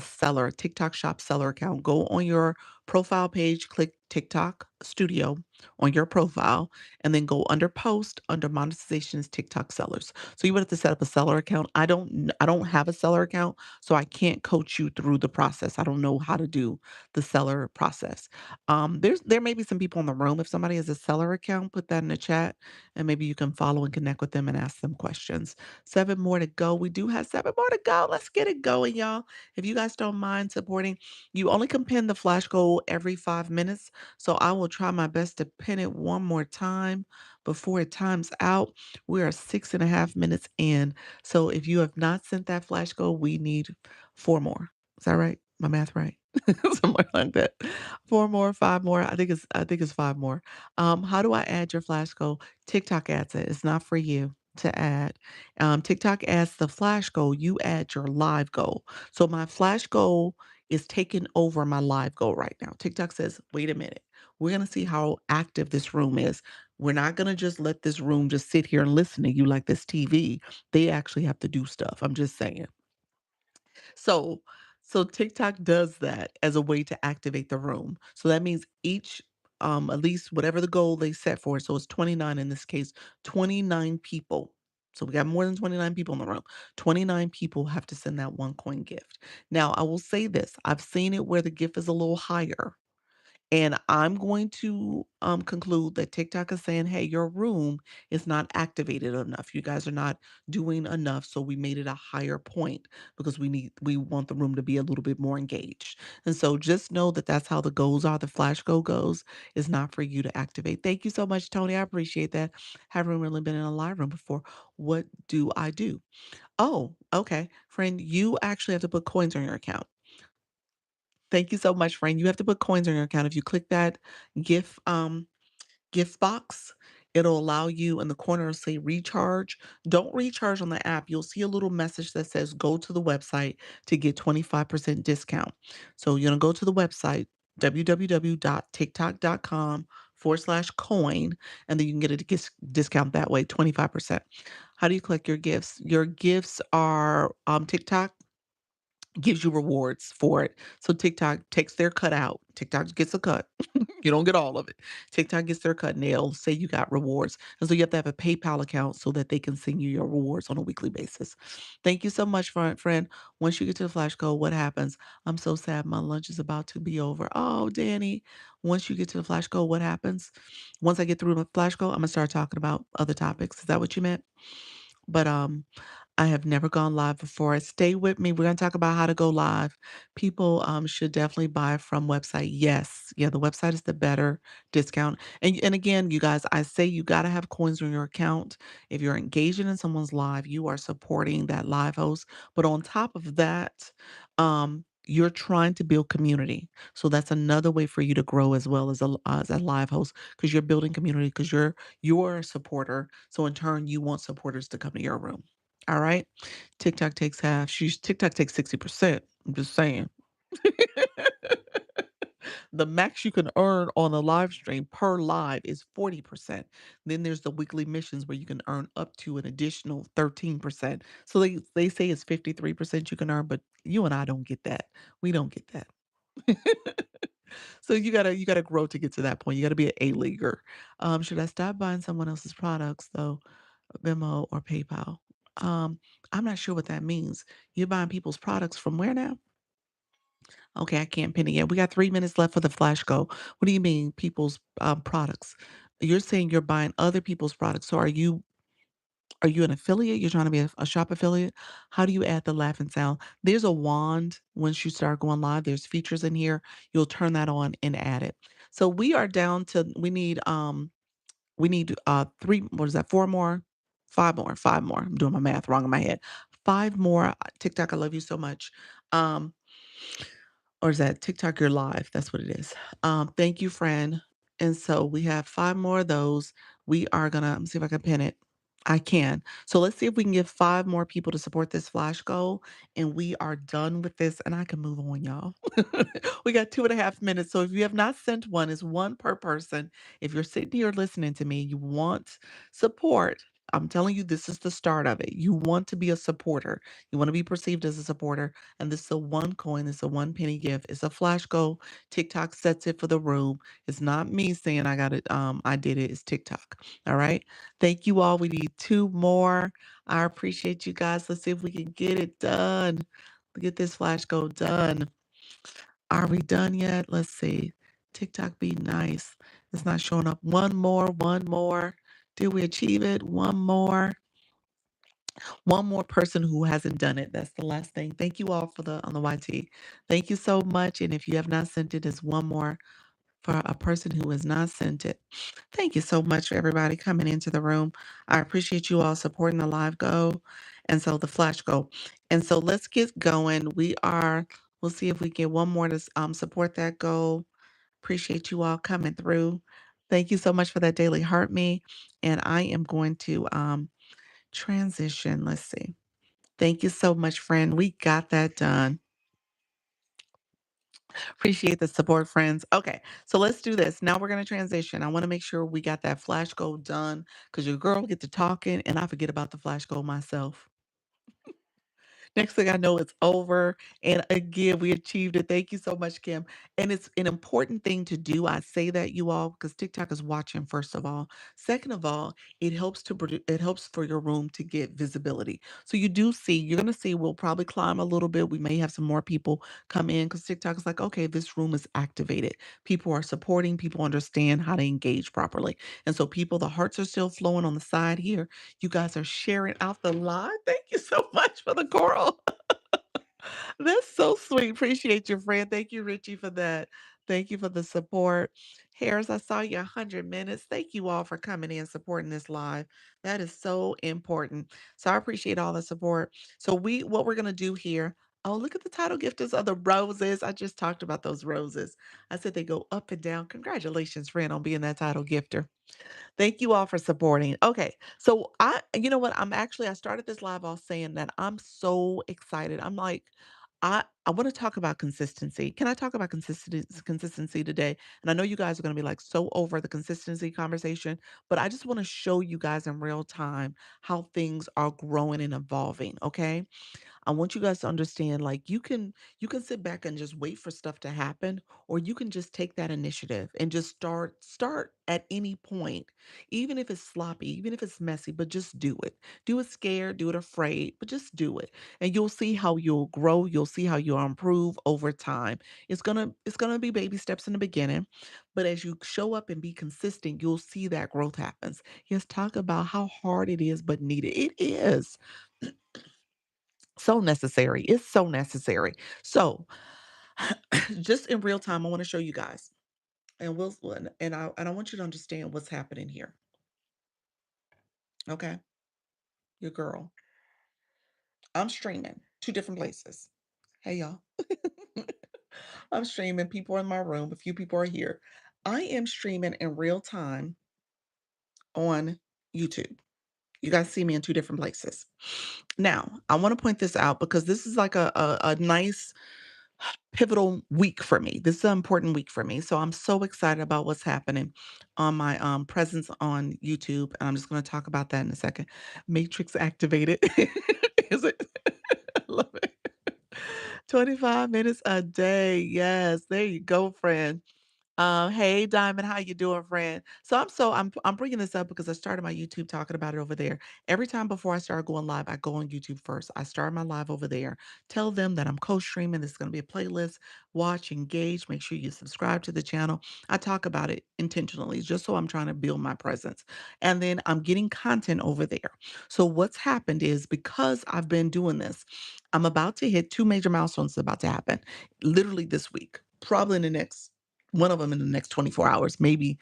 TikTok shop seller account. Go on your profile page, click TikTok Studio on your profile, and then go under post, under monetization is TikTok sellers. So you would have to set up a seller account. I don't have a seller account, so I can't coach you through the process. I don't know how to do the seller process. There may be some people in the room. If somebody has a seller account, put that in the chat, and maybe you can follow and connect with them and ask them questions. 7 more to go. We do have 7 more to go. Let's get it going, y'all. If you guys don't mind supporting, you only can pin the flash goal every 5 minutes. So I will try my best to pin it one more time before it times out. We are 6.5 minutes in. So if you have not sent that flash goal, we need 4 more. Is that right? My math right? Something like that. 4 more, 5 more. I think it's 5 more. How do I add your flash goal? TikTok adds it. It's not for you to add. TikTok adds the flash goal. You add your live goal. So my flash goal is taking over my live goal right now. TikTok says, wait a minute. We're going to see how active this room is. We're not going to just let this room just sit here and listen to you like this TV. They actually have to do stuff. I'm just saying. So so TikTok does that as a way to activate the room. So that means each at least whatever the goal they set for it. So it's 29 in this case, 29 people. So we got more than 29 people in the room. 29 people have to send that one coin gift. Now, I will say this. I've seen it where the gift is a little higher. And I'm going to conclude that TikTok is saying, hey, your room is not activated enough. You guys are not doing enough. So we made it a higher point because we want the room to be a little bit more engaged. And so just know that that's how the goals are. The flash goal goes is not for you to activate. Thank you so much, Tony. I appreciate that. Haven't really been in a live room before. What do I do? Oh, okay. Friend, you actually have to put coins on your account. Thank you so much, friend. You have to put coins on your account. If you click that gift gift box, it'll allow you in the corner it'll say recharge. Don't recharge on the app. You'll see a little message that says go to the website to get 25% discount. So you're gonna go to the website www.tiktok.com/coin, and then you can get a discount that way, 25%. How do you collect your gifts? Your gifts are TikTok gives you rewards for it. So TikTok takes their cut out. TikTok gets a cut. You don't get all of it. TikTok gets their cut and they'll say you got rewards. And so you have to have a PayPal account so that they can send you your rewards on a weekly basis. Thank you so much, friend. Once you get to the flash code, what happens? I'm so sad my lunch is about to be over. Oh, Danny. Once you get to the flash code, what happens? Once I get through the flash code, I'm gonna start talking about other topics. Is that what you meant? But I have never gone live before. Stay with me. We're going to talk about how to go live. People should definitely buy from website. Yes. Yeah, the website is the better discount. And again, you guys, I say you got to have coins on your account. If you're engaging in someone's live, you are supporting that live host. But on top of that, you're trying to build community. So that's another way for you to grow as well as a live host because you're building community because you're a supporter. So in turn, you want supporters to come to your room. All right. TikTok takes half. TikTok takes 60%. I'm just saying. The max you can earn on a live stream per live is 40%. Then there's the weekly missions where you can earn up to an additional 13%. So they say it's 53% you can earn, but you and I don't get that. We don't get that. So you gotta grow to get to that point. You gotta be an A-leaguer. Should I stop buying someone else's products though? Venmo or PayPal? I'm not sure what that means. You're buying people's products from where now? Okay, I can't pin it yet. We got 3 minutes left for the flash go. What do you mean people's, products? You're saying you're buying other people's products. So are you an affiliate? You're trying to be a shop affiliate? How do you add the laughing sound? There's a wand once you start going live. There's features in here. You'll turn that on and add it. So we are down to we need 3 what is that? 4 more? 5 more, 5 more. I'm doing my math wrong in my head. 5 more. TikTok, I love you so much. Um or is that TikTok You're Live? That's what it is. Thank you, friend. And so we have 5 more of those. We are gonna let me see if I can pin it. I can. So let's see if we can get 5 more people to support this flash goal, and we are done with this, and I can move on, y'all. We got 2.5 minutes. So if you have not sent one, it's one per person. If you're sitting here listening to me, you want support. I'm telling you, this is the start of it. You want to be a supporter. You want to be perceived as a supporter. And this is a one coin, it's a one penny gift. It's a flash goal. TikTok sets it for the room. It's not me saying I got it, I did it. It's TikTok. All right. Thank you all. We need 2 more. I appreciate you guys. Let's see if we can get it done. Get this flash goal done. Are we done yet? Let's see. TikTok be nice. It's not showing up. One more, one more. Did we achieve it? One more. One more person who hasn't done it. That's the last thing. Thank you all for the on the YT. Thank you so much. And if you have not sent it, it's one more for a person who has not sent it. Thank you so much for everybody coming into the room. I appreciate you all supporting the live go and so the flash go. And so let's get going. We'll see if we get one more to support that goal. Appreciate you all coming through. Thank you so much for that daily heart me. And I am going to transition. Let's see. Thank you so much, friend. We got that done. Appreciate the support, friends. Okay, so let's do this. Now we're going to transition. I want to make sure we got that flash goal done because your girl get to talking and I forget about the flash goal myself. Next thing I know, it's over. And again, we achieved it. Thank you so much, Kim. And it's an important thing to do. I say that you all because TikTok is watching, first of all. Second of all, it helps for your room to get visibility. So you're gonna see we'll probably climb a little bit. We may have some more people come in because TikTok is like, okay, this room is activated. People are supporting, people understand how to engage properly. And so the hearts are still flowing on the side here. You guys are sharing out the live. Thank you so much for the coral. That's so sweet. Appreciate you, friend. Thank you, Richie, for that. Thank you for the support. Harris, I saw you 100 minutes. Thank you all for coming in supporting this live. That is so important. So I appreciate all the support. So what we're gonna do here. Oh, look at the title gifters of the roses. I just talked about those roses. I said they go up and down. Congratulations, friend, on being that title gifter. Thank you all for supporting. Okay. So you know what? I started this live off saying that I'm so excited. I'm like, I want to talk about consistency. Can I talk about consistency today? And I know you guys are going to be like so over the consistency conversation, but I just want to show you guys in real time how things are growing and evolving. Okay. I want you guys to understand like you can sit back and just wait for stuff to happen or you can just take that initiative and just start at any point. Even if it's sloppy, even if it's messy, but just do it. Do it scared, do it afraid, but just do it. And you'll see how you'll grow, you'll see how you'll improve over time. It's going to be baby steps in the beginning, but as you show up and be consistent, you'll see that growth happens. Yes, talk about how hard it is but needed. It is. So necessary. It's so necessary. So, just in real time, I want to show you guys, and I want you to understand what's happening here. Okay, your girl. I'm streaming two different places. Hey, y'all. I'm streaming. People are in my room. A few people are here. I am streaming in real time on YouTube. You guys see me in two different places. Now, I want to point this out because this is like a nice pivotal week for me. This is an important week for me. So I'm so excited about what's happening on my presence on YouTube. And I'm just going to talk about that in a second. Matrix activated. Is it? I love it. 25 minutes a day. Yes, there you go, friend. Hey Diamond, how you doing, friend? So I'm bringing this up because I started my YouTube talking about it over there. Every time before I start going live, I go on YouTube first. I start my live over there. Tell them that I'm co-streaming. This is going to be a playlist. Watch, engage. Make sure you subscribe to the channel. I talk about it intentionally, just so I'm trying to build my presence. And then I'm getting content over there. So what's happened is because I've been doing this, I'm about to hit two major milestones about to happen, literally this week, probably in the next one of them in the next 24 hours, maybe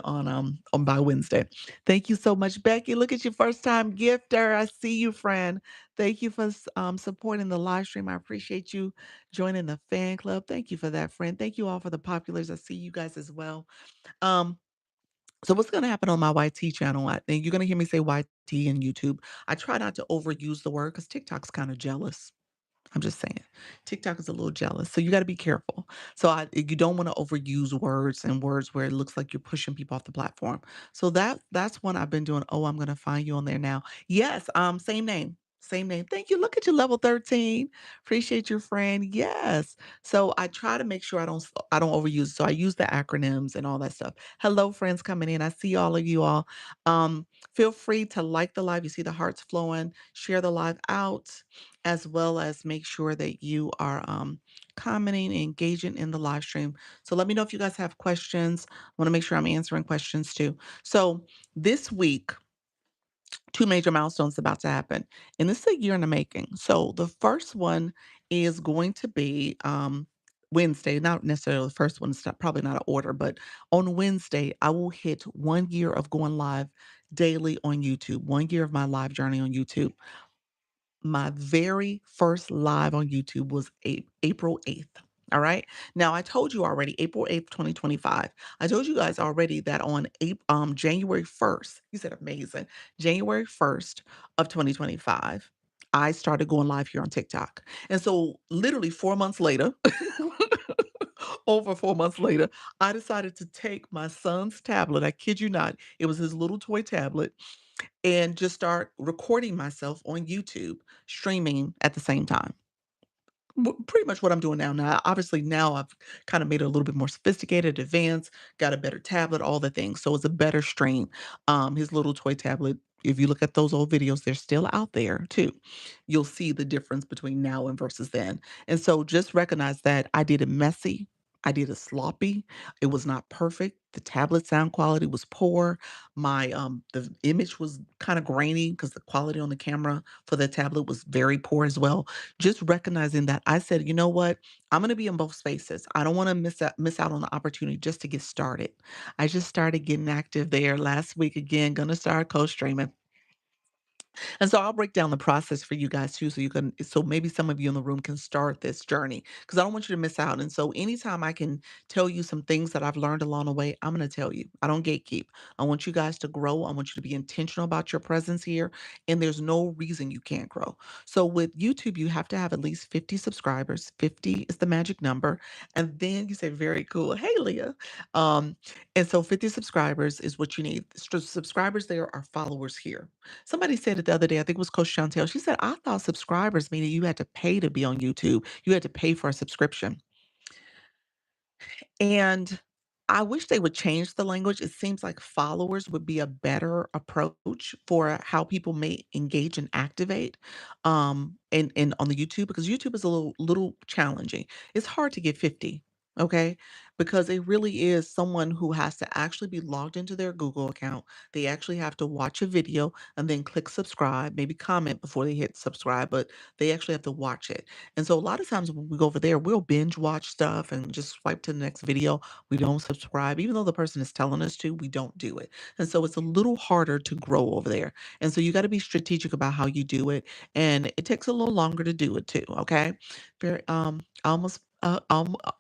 on by Wednesday. Thank you so much, Becky. Look at you, first time gifter. I see you, friend. Thank you for supporting the live stream. I appreciate you joining the fan club. Thank you for that, friend. Thank you all for the populars. I see you guys as well. Um, so what's going to happen on my YT channel? And you're going to hear me say YT and YouTube. I try not to overuse the word because TikTok's kind of jealous. I'm just saying. TikTok is a little jealous, so you gotta be careful. You don't wanna overuse words and words where it looks like you're pushing people off the platform. So that's one I've been doing. Oh, I'm gonna find you on there now. Yes, same name. Same name. Thank you. Look at you, level 13. Appreciate your friend. Yes. So I try to make sure I don't overuse it. So I use the acronyms and all that stuff. Hello, friends coming in. I see all of you all. Feel free to like the live. You see the hearts flowing. Share the live out as well as make sure that you are commenting and engaging in the live stream. So let me know if you guys have questions. I want to make sure I'm answering questions too. So this week, two major milestones about to happen, and this is a year in the making. So the first one is going to be Wednesday, not necessarily the first one, it's not, probably not an order, but on Wednesday, I will hit 1 year of going live daily on YouTube, 1 year of my live journey on YouTube. My very first live on YouTube was April 8th. All right. Now I told you already, April 8th, 2025. I told you guys already that on January 1st, you said amazing. January 1st of 2025, I started going live here on TikTok. And so literally 4 months later, over 4 months later, I decided to take my son's tablet. I kid you not, it was his little toy tablet and just start recording myself on YouTube, streaming at the same time. Pretty much what I'm doing now. Now, obviously, now I've kind of made it a little bit more sophisticated, advanced, got a better tablet, all the things. So it's a better stream. His little toy tablet, if you look at those old videos, they're still out there too. You'll see the difference between now and versus then. And so just recognize that I did it messy. I did it sloppy. It was not perfect. The tablet sound quality was poor. The image was kind of grainy because the quality on the camera for the tablet was very poor as well. Just recognizing that I said, you know what? I'm going to be in both spaces. I don't want to miss out on the opportunity just to get started. I just started getting active there last week again, going to start co-streaming. And so I'll break down the process for you guys too, so maybe some of you in the room can start this journey because I don't want you to miss out. And so anytime I can tell you some things that I've learned along the way, I'm going to tell you. I don't gatekeep. I want you guys to grow. I want you to be intentional about your presence here. And there's no reason you can't grow. So with YouTube, you have to have at least 50 subscribers. 50 is the magic number. And then you say, very cool. Hey, Leah. Um, and so 50 subscribers is what you need. Subscribers there are followers here. Somebody said it the other day, I think it was Coach Chantel. She said, I thought subscribers meaning you had to pay to be on YouTube. You had to pay for a subscription. And I wish they would change the language. It seems like followers would be a better approach for how people may engage and activate and on the YouTube because YouTube is a little challenging. It's hard to get 50. okay? Because it really is someone who has to actually be logged into their Google account. They actually have to watch a video and then click subscribe, maybe comment before they hit subscribe, but they actually have to watch it. And so a lot of times when we go over there, we'll binge watch stuff and just swipe to the next video. We don't subscribe. Even though the person is telling us to, we don't do it. And so it's a little harder to grow over there. And so you got to be strategic about how you do it. And it takes a little longer to do it too. Okay. Very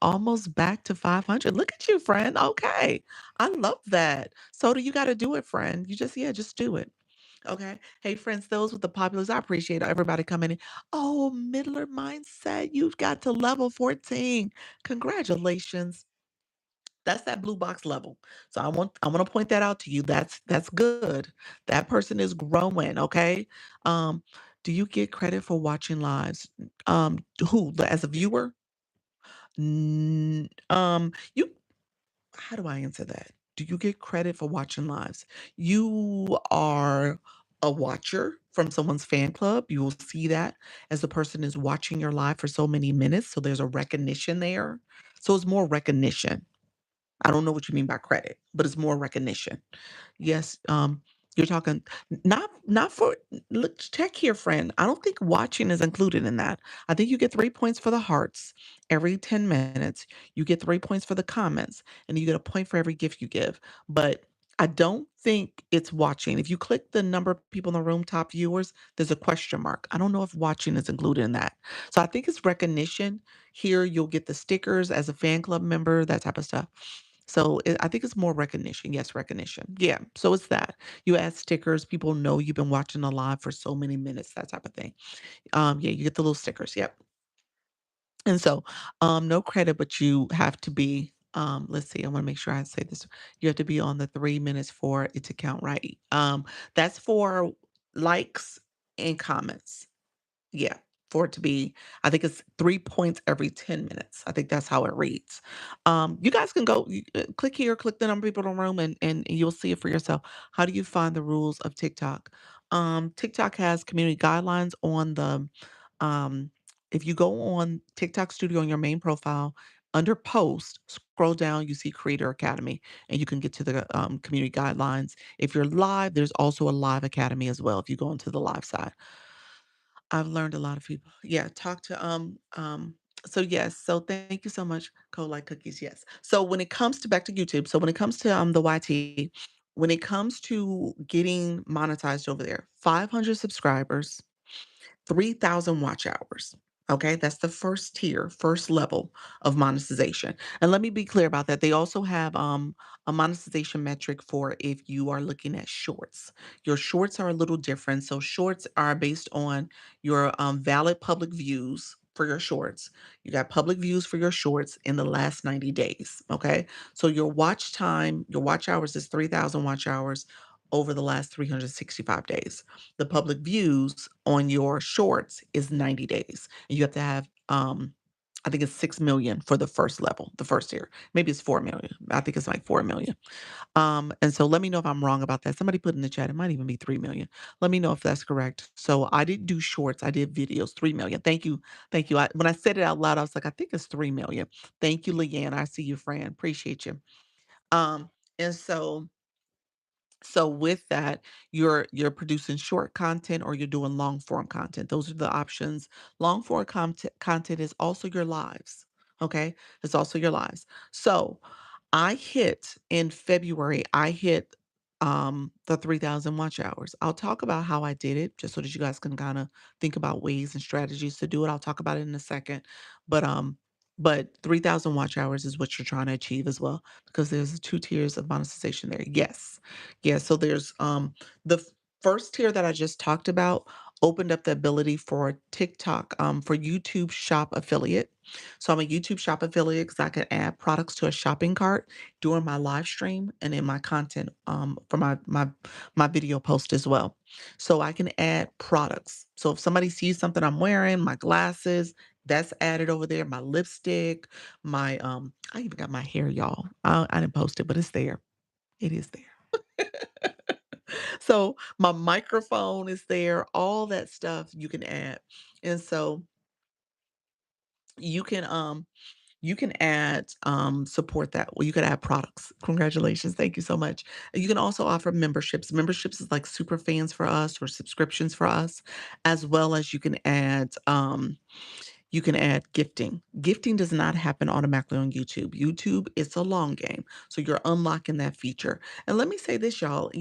almost back to 500. Look at you, friend. Okay. I love that. So do you got to do it, friend. You just, yeah, just do it. Okay. Hey, friends, those with the populace, I appreciate everybody coming in. Oh, Middler Mindset, you've got to level 14. Congratulations. That's that blue box level. So I want to point that out to you. That's good. That person is growing, okay? Um, do you get credit for watching lives? Who, as a viewer? You how do I answer that? Do you get credit for watching lives? You are a watcher from someone's fan club. You will see that as the person is watching your live for so many minutes. So there's a recognition there. So it's more recognition. I don't know what you mean by credit, but it's more recognition. Yes, you're talking not for look, check here, friend. I don't think watching is included in that. I think you get 3 points for the hearts every 10 minutes. You get 3 points for the comments, and you get a point for every gift you give. But I don't think it's watching. If you click the number of people in the room, top viewers, there's a question mark. I don't know if watching is included in that. So I think it's recognition. Here, you'll get the stickers as a fan club member, that type of stuff. So I think it's more recognition. Yes, recognition. Yeah. So it's that. You add stickers. People know you've been watching a live for so many minutes, that type of thing. Yeah, you get the little stickers. Yep. And so, no credit, but you have to be, let's see, I want to make sure I say this. You have to be on the 3 minutes for it to count, right? That's for likes and comments. Yeah, for it to be I think it's 3 points every 10 minutes. I think that's how it reads. You guys can go click here, click the number of people in the room, and you'll see it for yourself. How do you find the rules of TikTok? TikTok has community guidelines on the um, if you go on TikTok Studio on your main profile, under post, scroll down, you see Creator Academy, and you can get to the community guidelines. If you're live, there's also a live academy as well if you go into the live side. I've learned a lot of people. Yeah, talk to so yes, so thank you so much, Cold Like Cookies. Yes. So when it comes to back to YouTube, so when it comes to the YT, when it comes to getting monetized over there, 500 subscribers, 3,000 watch hours. Okay, that's the first tier, first level of monetization. And let me be clear about that. They also have a monetization metric for if you are looking at shorts. Your shorts are a little different. So shorts are based on your valid public views for your shorts. You got public views for your shorts in the last 90 days. Okay, so your watch time, your watch hours is 3,000 watch hours over the last 365 days. The public views on your shorts is 90 days. And you have to have I think it's 6 million for the first level, the first tier. Maybe it's 4 million. I think it's like 4 million. And so let me know if I'm wrong about that. Somebody put in the chat, it might even be 3 million. Let me know if that's correct. So I didn't do shorts, I did videos, 3 million. Thank you. Thank you. When I said it out loud, I was like, I think it's 3 million. Thank you, Leanne. I see you, friend. Appreciate you. Um, and so with that, you're producing short content or you're doing long form content. Those are the options. Long form content is also your lives. Okay? It's also your lives. So I hit in February, I hit the 3,000 watch hours. I'll talk about how I did it just so that you guys can kind of think about ways and strategies to do it. I'll talk about it in a second. But 3,000 watch hours is what you're trying to achieve as well because there's two tiers of monetization there. Yes. Yeah, so there's the first tier that I just talked about opened up the ability for TikTok for YouTube shop affiliate. So I'm a YouTube shop affiliate because I can add products to a shopping cart during my live stream and in my content for my video post as well. So I can add products. So if somebody sees something I'm wearing, my glasses, that's added over there, my lipstick, my I even got my hair, y'all. I didn't post it, but it's there. It is there. So my microphone is there, all that stuff you can add. And so you can You can add, support that well, you could add products. Congratulations, thank you so much. You can also offer memberships. Memberships is like super fans for us or subscriptions for us, as well as you can add gifting. Gifting does not happen automatically on YouTube. YouTube, it's a long game. So you're unlocking that feature. And let me say this, y'all,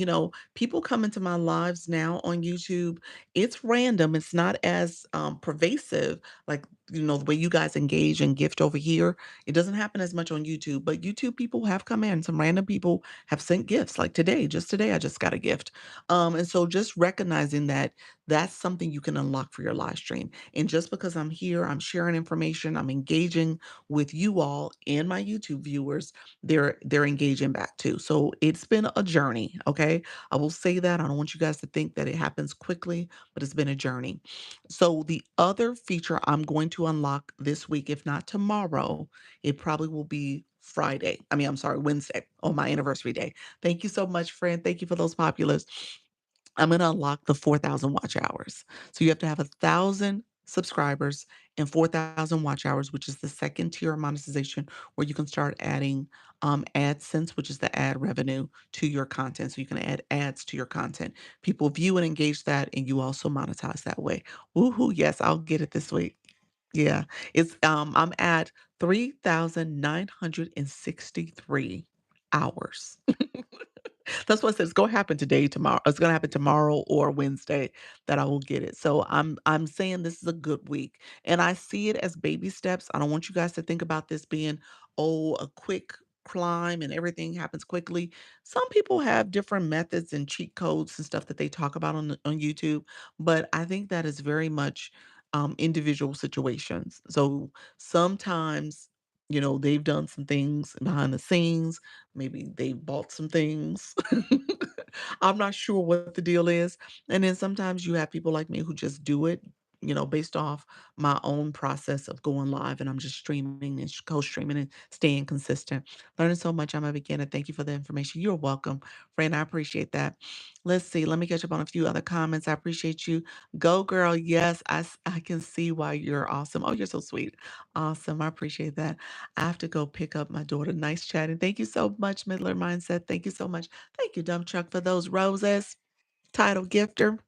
people come into my lives now on YouTube. It's random. It's not as pervasive, like, the way you guys engage and gift over here. It doesn't happen as much on YouTube, but YouTube people have come in. Some random people have sent gifts. Like just today, I just got a gift. And so just recognizing that that's something you can unlock for your live stream. And just because I'm here, I'm sharing information, I'm engaging with you all and my YouTube viewers, they're engaging back too. So it's been a journey, okay? I will say that. I don't want you guys to think that it happens quickly, but it's been a journey. So the other feature I'm going to unlock this week, if not tomorrow, it probably will be Friday. I mean, I'm sorry, Wednesday on my anniversary day. Thank you so much, friend. Thank you for those populars. I'm gonna unlock the 4,000 watch hours. So you have to have 1,000 subscribers and 4,000 watch hours, which is the second tier of monetization, where you can start adding AdSense, which is the ad revenue to your content. So you can add ads to your content. People view and engage that, and you also monetize that way. Woohoo! Yes, I'll get it this week. Yeah, I'm at 3,963 hours. That's what I said, it's gonna happen today, tomorrow. It's gonna happen tomorrow or Wednesday that I will get it. So I'm saying this is a good week. And I see it as baby steps. I don't want you guys to think about this being, oh, a quick climb and everything happens quickly. Some people have different methods and cheat codes and stuff that they talk about on YouTube, but I think that is very much individual situations. So sometimes, they've done some things behind the scenes. Maybe they bought some things. I'm not sure what the deal is. And then sometimes you have people like me who just do it, based off my own process of going live, and I'm just streaming and co-streaming and staying consistent. Learning so much. I'm a beginner. Thank you for the information. You're welcome, friend. I appreciate that. Let's see. Let me catch up on a few other comments. I appreciate you. Go, girl. Yes, I can see why you're awesome. Oh, you're so sweet. Awesome. I appreciate that. I have to go pick up my daughter. Nice chatting. Thank you so much, Midler Mindset. Thank you so much. Thank you, Dump Truck, for those roses. Title gifter.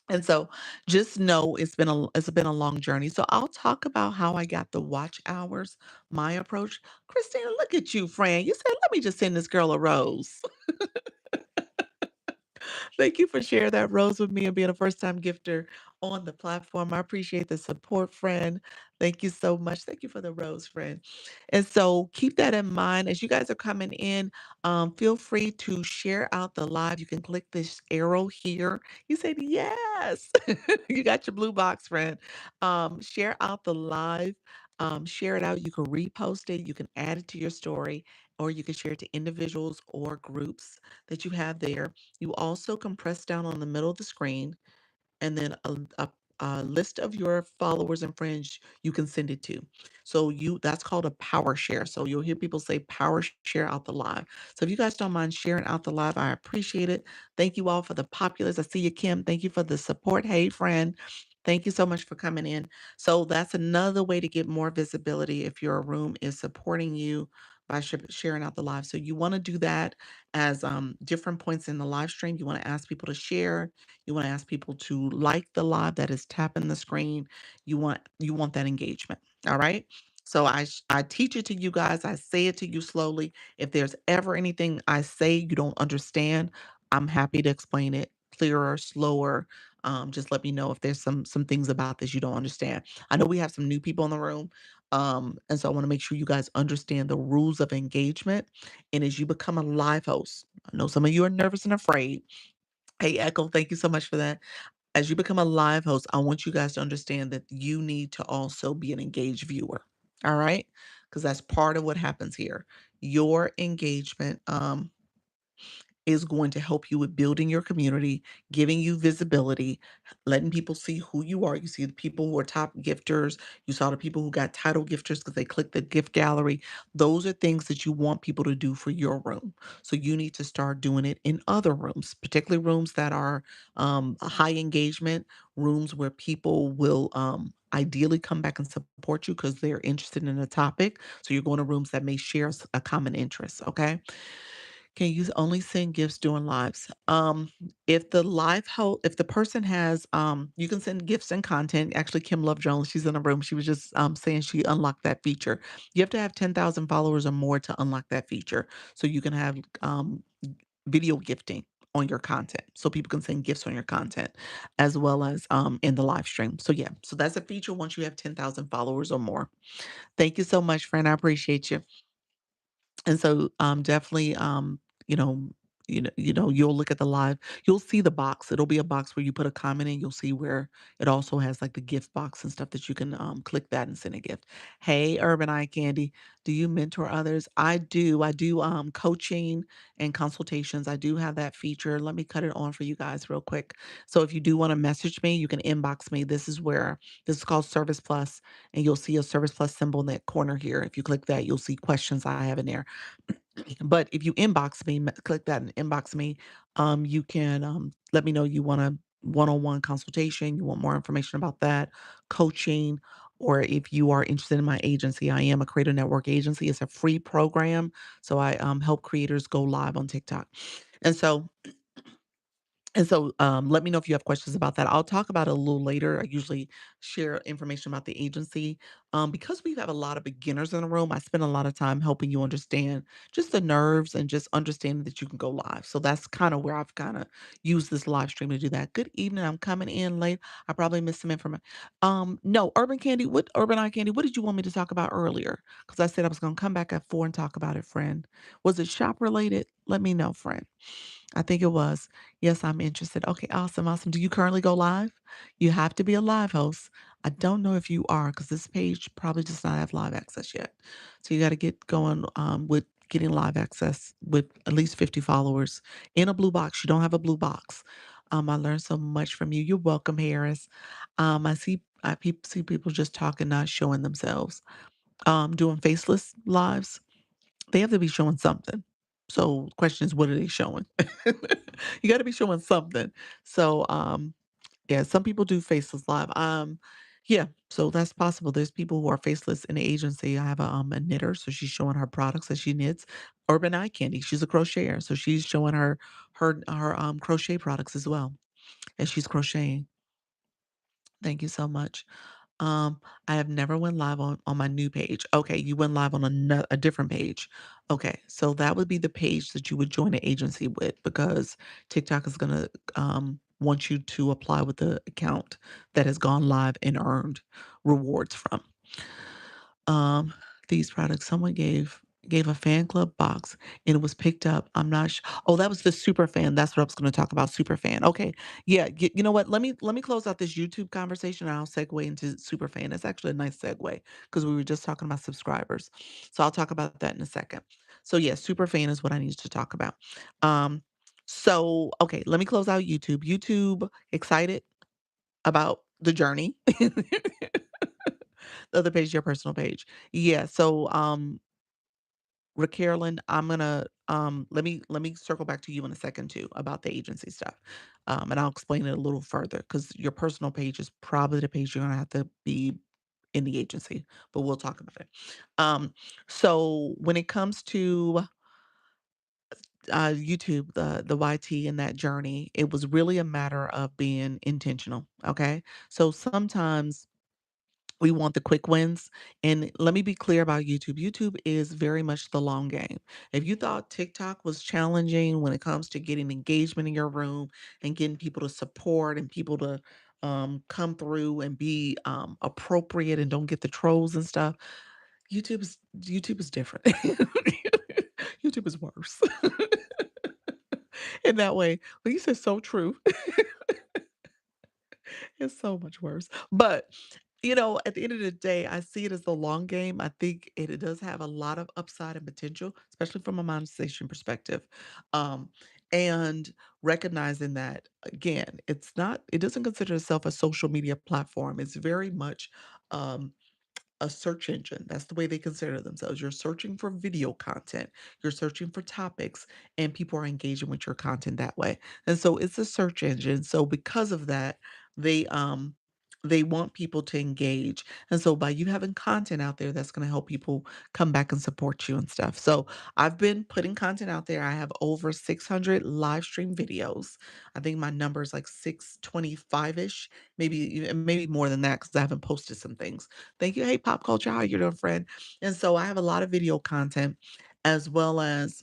And so just know it's been a long journey. So I'll talk about how I got the watch hours, my approach. Christina, look at you, friend. You said, let me just send this girl a rose. Thank you for sharing that rose with me and being a first time gifter on the platform. I appreciate the support, friend. Thank you so much. Thank you for the rose, friend. And so keep that in mind as you guys are coming in. Feel free to share out the live. You can click this arrow here. You said yes. You got your blue box, friend. Share out the live. Share it out. You can repost it. You can add it to your story, or you can share it to individuals or groups that you have there. You also can press down on the middle of the screen, and then a list of your followers and friends you can send it to. So that's called a power share. So you'll hear people say power share out the live. So if you guys don't mind sharing out the live, I appreciate it. Thank you all for the populars. I see you, Kim. Thank you for the support. Hey, friend. Thank you so much for coming in. So that's another way to get more visibility if your room is supporting you by sharing out the live. So you want to do that as different points in the live stream. You want to ask people to share. You want to ask people to like the live that is tapping the screen. You want that engagement. All right. So I teach it to you guys. I say it to you slowly. If there's ever anything I say you don't understand, I'm happy to explain it clearer, slower. Just let me know if there's some things about this you don't understand. I know we have some new people in the room. And so I want to make sure you guys understand the rules of engagement. And as you become a live host, I know some of you are nervous and afraid. Hey, Echo, thank you so much for that. As you become a live host, I want you guys to understand that you need to also be an engaged viewer. All right? Because that's part of what happens here. Your engagement is going to help you with building your community, giving you visibility, letting people see who you are. You see the people who are top gifters. You saw the people who got title gifters because they clicked the gift gallery. Those are things that you want people to do for your room. So you need to start doing it in other rooms, particularly rooms that are high engagement, rooms where people will ideally come back and support you because they're interested in a topic. So you're going to rooms that may share a common interest. Okay. Can you only send gifts during lives? If the if the person has, you can send gifts and content. Actually, Kim Love Jones, she's in the room. She was just saying she unlocked that feature. You have to have 10,000 followers or more to unlock that feature. So you can have video gifting on your content. So people can send gifts on your content as well as in the live stream. So yeah, so that's a feature once you have 10,000 followers or more. Thank you so much, friend. I appreciate you. And so, definitely, you'll look at the live, you'll see the box. It'll be a box where you put a comment in. You'll see where it also has like the gift box and stuff that you can click that and send a gift. Hey, Urban Eye Candy, do you mentor others? I do. I do coaching and consultations. I do have that feature. Let me cut it on for you guys real quick. So if you do want to message me, you can inbox me. This is called Service Plus, and you'll see a Service Plus symbol in that corner here. If you click that, you'll see questions I have in there. But if you inbox me, click that and inbox me, you can let me know you want a one-on-one consultation, you want more information about that, coaching, or if you are interested in my agency, I am a creator network agency. It's a free program. So I help creators go live on TikTok. And so let me know if you have questions about that. I'll talk about it a little later. I usually share information about the agency. Because we have a lot of beginners in the room, I spend a lot of time helping you understand just the nerves and just understanding that you can go live. So that's kind of where I've kind of used this live stream to do that. Good evening. I'm coming in late. I probably missed some information. No, Urban Eye Candy, what did you want me to talk about earlier? Because I said I was going to come back at 4 and talk about it, friend. Was it shop related? Let me know, friend. I think it was. Yes, I'm interested. Okay, awesome, awesome. Do you currently go live? You have to be a live host. I don't know if you are because this page probably does not have live access yet. So you got to get going with getting live access with at least 50 followers in a blue box. You don't have a blue box. I learned so much from you. You're welcome, Harris. I see people just talking, not showing themselves. Doing faceless lives. They have to be showing something. So, question is, what are they showing? You gotta be showing something. So, yeah, some people do faceless live. Yeah, so that's possible. There's people who are faceless in the agency. I have a knitter, so she's showing her products that she knits. Urban Eye Candy, she's a crocheter, so she's showing her crochet products as well as she's crocheting. Thank you so much. I have never went live on my new page. Okay, you went live on a different page. Okay, so that would be the page that you would join the agency with because TikTok is gonna want you to apply with the account that has gone live and earned rewards from. Um, these products, someone gave a fan club box and it was picked up. I'm not sure. Oh, that was the super fan. That's what I was going to talk about. Super fan. Okay. Yeah. You know what? Let me close out this YouTube conversation and I'll segue into super fan. That's actually a nice segue because we were just talking about subscribers. So I'll talk about that in a second. So yeah, super fan is what I need to talk about. Um, so okay, let me close out YouTube. YouTube excited about the journey. The other page, your personal page. Yeah. So, Carolyn, I'm gonna let me circle back to you in a second too about the agency stuff, and I'll explain it a little further because your personal page is probably the page you're gonna have to be in the agency, but we'll talk about it. So when it comes to YouTube, the YT and that journey, it was really a matter of being intentional. Okay, so sometimes we want the quick wins. And let me be clear about YouTube. YouTube is very much the long game. If you thought TikTok was challenging when it comes to getting engagement in your room and getting people to support and people to come through and be appropriate and don't get the trolls and stuff, YouTube is different. YouTube is worse. In that way, well, you said so true. It's so much worse. But, at the end of the day, I see it as the long game. I think it does have a lot of upside and potential, especially from a monetization perspective. Um, and recognizing that, again, it doesn't consider itself a social media platform. It's very much um, a search engine. That's the way they consider themselves. You're searching for video content, you're searching for topics, and people are engaging with your content that way. And so it's a search engine. So because of that, they they want people to engage. And so by you having content out there, that's going to help people come back and support you and stuff. So I've been putting content out there. I have over 600 live stream videos. I think my number is like 625-ish, maybe more than that because I haven't posted some things. Thank you. Hey, Pop Culture, how you doing, friend? And so I have a lot of video content as well as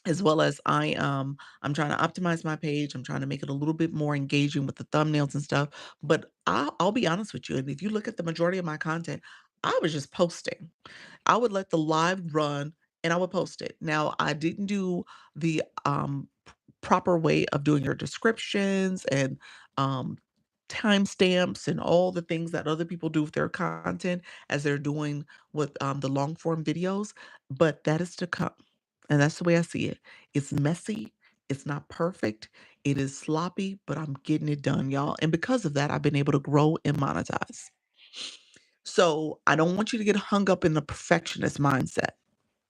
I'm trying to optimize my page. I'm trying to make it a little bit more engaging with the thumbnails and stuff. But I'll be honest with you, and if you look at the majority of my content, I was just posting. I would let the live run and I would post it. Now, I didn't do the proper way of doing your descriptions and um timestamps and all the things that other people do with their content as they're doing with the long form videos, but that is to come. And that's the way I see it. It's messy, it's not perfect, it is sloppy, but I'm getting it done, y'all. And because of that, I've been able to grow and monetize. So I don't want you to get hung up in the perfectionist mindset.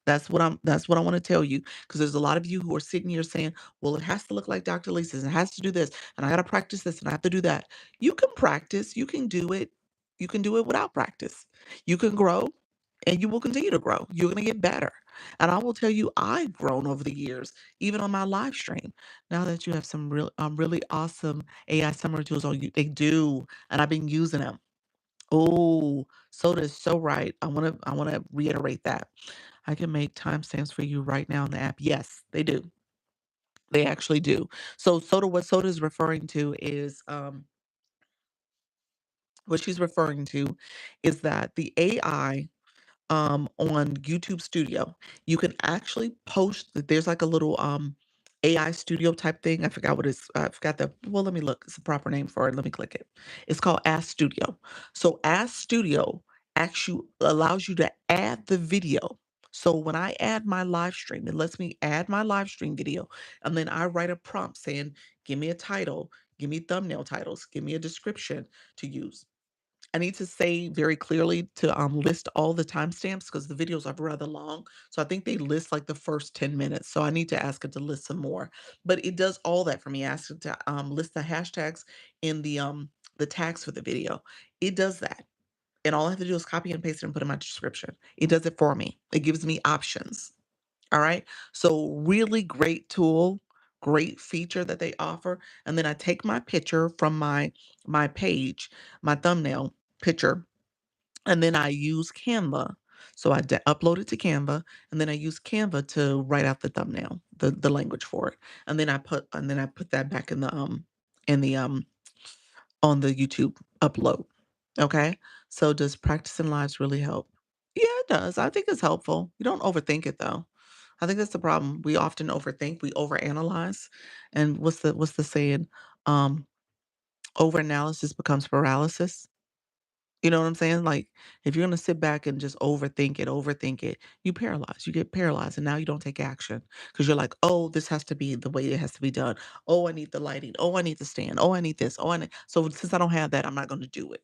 That's what I wanna tell you, because there's a lot of you who are sitting here saying, "Well, it has to look like Dr. Lisa's, and it has to do this, and I gotta practice this, and I have to do that." You can practice, you can do it without practice. You can grow, and you will continue to grow. You're gonna get better. And I will tell you, I've grown over the years, even on my live stream. Now that you have some really awesome AI summary tools on you, they do, and I've been using them. Oh, Soda is so right. I wanna reiterate that. I can make timestamps for you right now in the app. Yes, they do. They actually do. So what Soda is referring to is what she's referring to is that the AI on YouTube Studio. You can actually post there's like a little AI studio type thing. I forgot the well, let me look. It's a proper name for it. Let me click it. It's called Ask Studio. So Ask Studio actually allows you to add the video. So when I add my live stream, it lets me add my live stream video, and then I write a prompt saying, give me a title, give me thumbnail titles, give me a description to use. I need to say very clearly to list all the timestamps because the videos are rather long. So I think they list like the first 10 minutes. So I need to ask it to list some more. But it does all that for me. Ask it to list the hashtags in the tags for the video. It does that. And all I have to do is copy and paste it and put in my description. It does it for me. It gives me options. All right. So really great tool, great feature that they offer. And then I take my picture from my page, my thumbnail picture, and then I use Canva. So I upload it to Canva, and then I use Canva to write out the thumbnail, the language for it. And then I put that back in the on the YouTube upload. Okay? So does practicing lives really help? Yeah, it does. I think it's helpful. You don't overthink it though. I think that's the problem. We often overthink, we overanalyze. And what's the saying? Um, Overanalysis becomes paralysis. You know what I'm saying? Like, if you're gonna sit back and just overthink it, you paralyze. You get paralyzed, and now you don't take action because you're like, "Oh, this has to be the way it has to be done. Oh, I need the lighting. Oh, I need the stand. Oh, I need this. Oh, I need." So since I don't have that, I'm not gonna do it.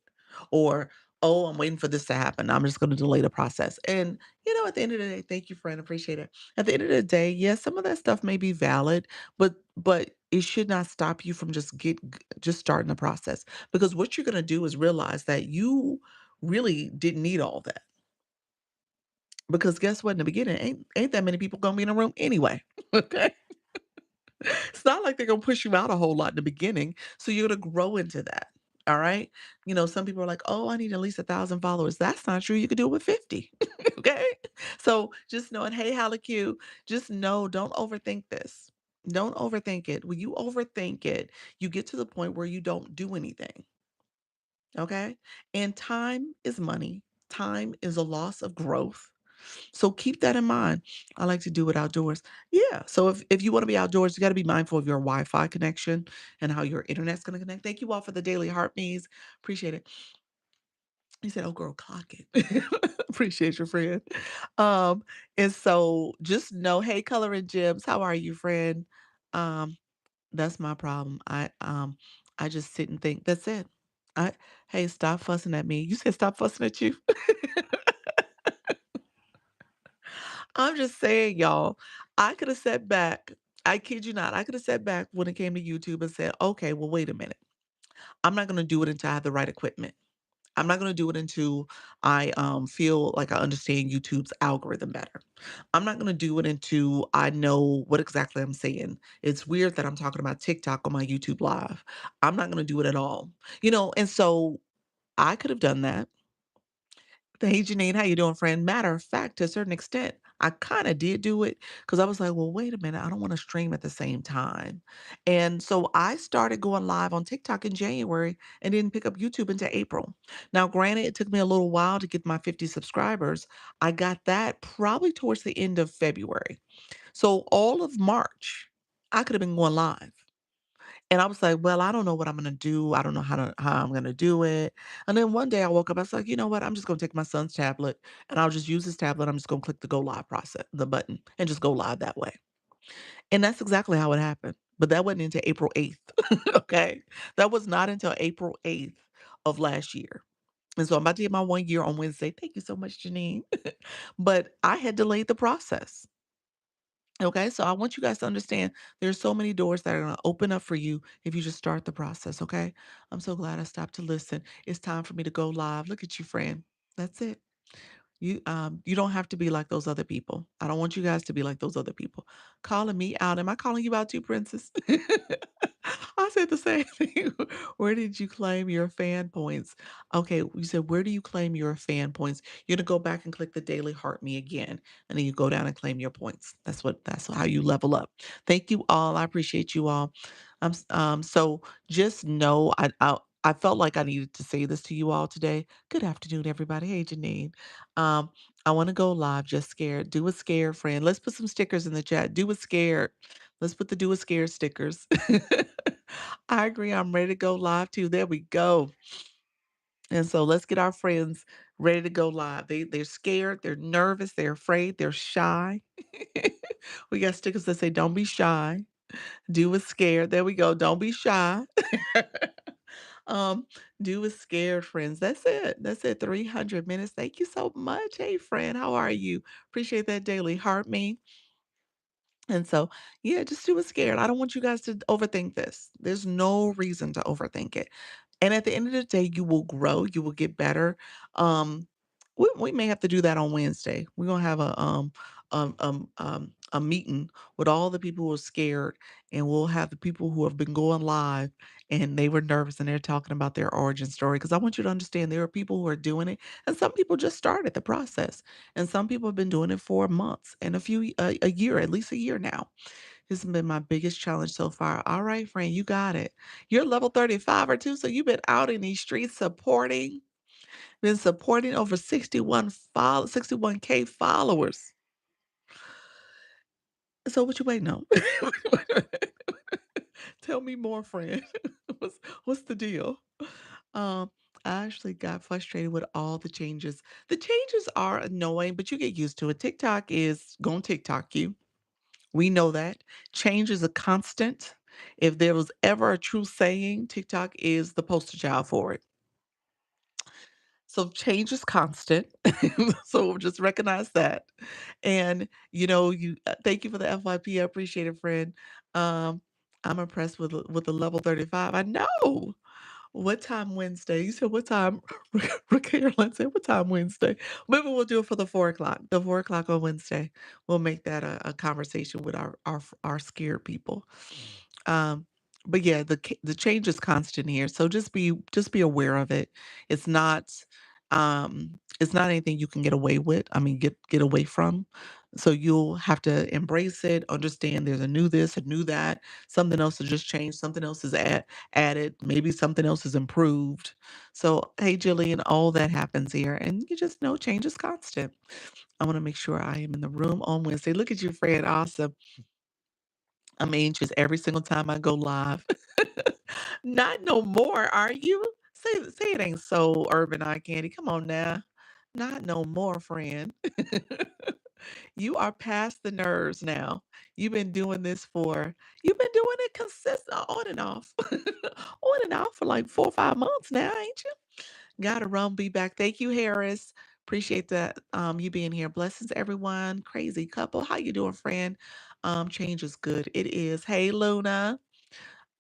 Or, "Oh, I'm waiting for this to happen. I'm just gonna delay the process." And at the end of the day, thank you, friend. Appreciate it. At the end of the day, yes, some of that stuff may be valid, but it should not stop you from just starting the process. Because what you're gonna do is realize that you really didn't need all that. Because guess what? In the beginning, ain't that many people gonna be in a room anyway. Okay. It's not like they're gonna push you out a whole lot in the beginning. So you're gonna grow into that. All right. Some people are like, oh, I need at least 1,000 followers. That's not true. You could do it with 50. Okay. So just knowing, hey, Q, just know don't overthink this. Don't overthink it. When you overthink it, you get to the point where you don't do anything. Okay. And time is money. Time is a loss of growth. So keep that in mind. I like to do it outdoors. Yeah. So if you want to be outdoors, you got to be mindful of your Wi-Fi connection and how your internet's going to connect. Thank you all for the daily heart me's. Appreciate it. He said, "Oh, girl, clock it." Appreciate your friend. And so just know, hey, Color and Gems, how are you, friend? Um, that's my problem. I just sit and think. That's it. I Hey, stop fussing at me. You said stop fussing at you. I'm just saying, y'all, I could have sat back. I kid you not. I could have sat back when it came to YouTube and said, okay, well, wait a minute. I'm not gonna do it until I have the right equipment. I'm not gonna do it until I, feel like I understand YouTube's algorithm better. I'm not gonna do it until I know what exactly I'm saying. It's weird that I'm talking about TikTok on my YouTube Live. I'm not gonna do it at all. And so I could have done that. Hey, Janine, how you doing, friend? Matter of fact, to a certain extent, I kind of did do it because I was like, well, wait a minute, I don't want to stream at the same time. And so I started going live on TikTok in January and didn't pick up YouTube until April. Now, granted, it took me a little while to get my 50 subscribers. I got that probably towards the end of February. So all of March, I could have been going live. And I was like, "Well, I don't know what I'm gonna do. I don't know how I'm gonna do it." And then one day I woke up, I was like, "You know what? I'm just gonna take my son's tablet and I'll just use his tablet. I'm just gonna click the go live process, the button, and just go live that way." And that's exactly how it happened. But that wasn't until April 8th. Okay. That was not until April 8th of last year. And so I'm about to get my 1 year on Wednesday. Thank you so much, Janine. But I had delayed the process. Okay, so I want you guys to understand there's so many doors that are going to open up for you if you just start the process. Okay, I'm so glad I stopped to listen. It's time for me to go live. Look at you, friend. That's it. You don't have to be like those other people. I don't want you guys to be like those other people. Calling me out. Am I calling you out too, princess? I said the same thing. Where did you claim your fan points? Okay, you said where do you claim your fan points? You're gonna go back and click the daily heart me again, and then you go down and claim your points. That's how you level up. Thank you all. I appreciate you all. So just know I felt like I needed to say this to you all today. Good afternoon, everybody. Hey, Janine. Um, I want to go live, just scared. Do a scare, friend. Let's put some stickers in the chat. Do a scared. Let's put the do a scared stickers. I agree. I'm ready to go live too. There we go. And so let's get our friends ready to go live. They're scared, they're nervous, they're afraid, they're shy. We got stickers that say, "Don't be shy." Do a scared. There we go. Don't be shy. Um, do a scared, friends. That's it. That's it. 300 minutes. Thank you so much. Hey, friend, how are you? Appreciate that daily heart me. And so, yeah, just do it scared. I don't want you guys to overthink this. There's no reason to overthink it. And at the end of the day, you will grow, you will get better. Um, we may have to do that on Wednesday. We're gonna have a meeting with all the people who are scared, and we'll have the people who have been going live and they were nervous and they're talking about their origin story. Because I want you to understand there are people who are doing it, and some people just started the process. And some people have been doing it for months and a year, at least a year now. This has been my biggest challenge so far. All right, friend, you got it. You're level 35 or 2, so you've been out in these streets been supporting over 61K followers. So what you waiting on? Tell me more, friend. What's the deal? Um, I actually got frustrated with all the changes. The changes are annoying, but you get used to it. TikTok is going to TikTok you. We know that. Change is a constant. If there was ever a true saying, TikTok is the poster child for it. So change is constant. So just recognize that. And you thank you for the FYP. I appreciate it, friend. Um, I'm impressed with the level 35. I know. What time Wednesday? You said what time? Carolyn said, what time Wednesday? Maybe we'll do it for the 4 o'clock. The 4 o'clock on Wednesday. We'll make that a conversation with our scared people. Um, but yeah, the change is constant here. So just be aware of it. It's not it's not anything you can get away with. I mean get away from. So you'll have to embrace it, understand there's a new this, a new that, something else has just changed, something else is added, maybe something else is improved. So, hey, Jillian, all that happens here, and you just know change is constant. I want to make sure I am in the room on Wednesday. Look at you, Fred. Awesome. I'm anxious every single time I go live. Not no more, are you? Say it ain't so, Urban Eye Candy. Come on now. Not no more, friend. You are past the nerves now. You've been doing it consistent on and off. On and off for like 4 or 5 months now, ain't you? Gotta run, be back. Thank you, Harris. Appreciate that, you being here. Blessings, everyone. Crazy couple. How you doing, friend? Change is good. It is. Hey, Luna.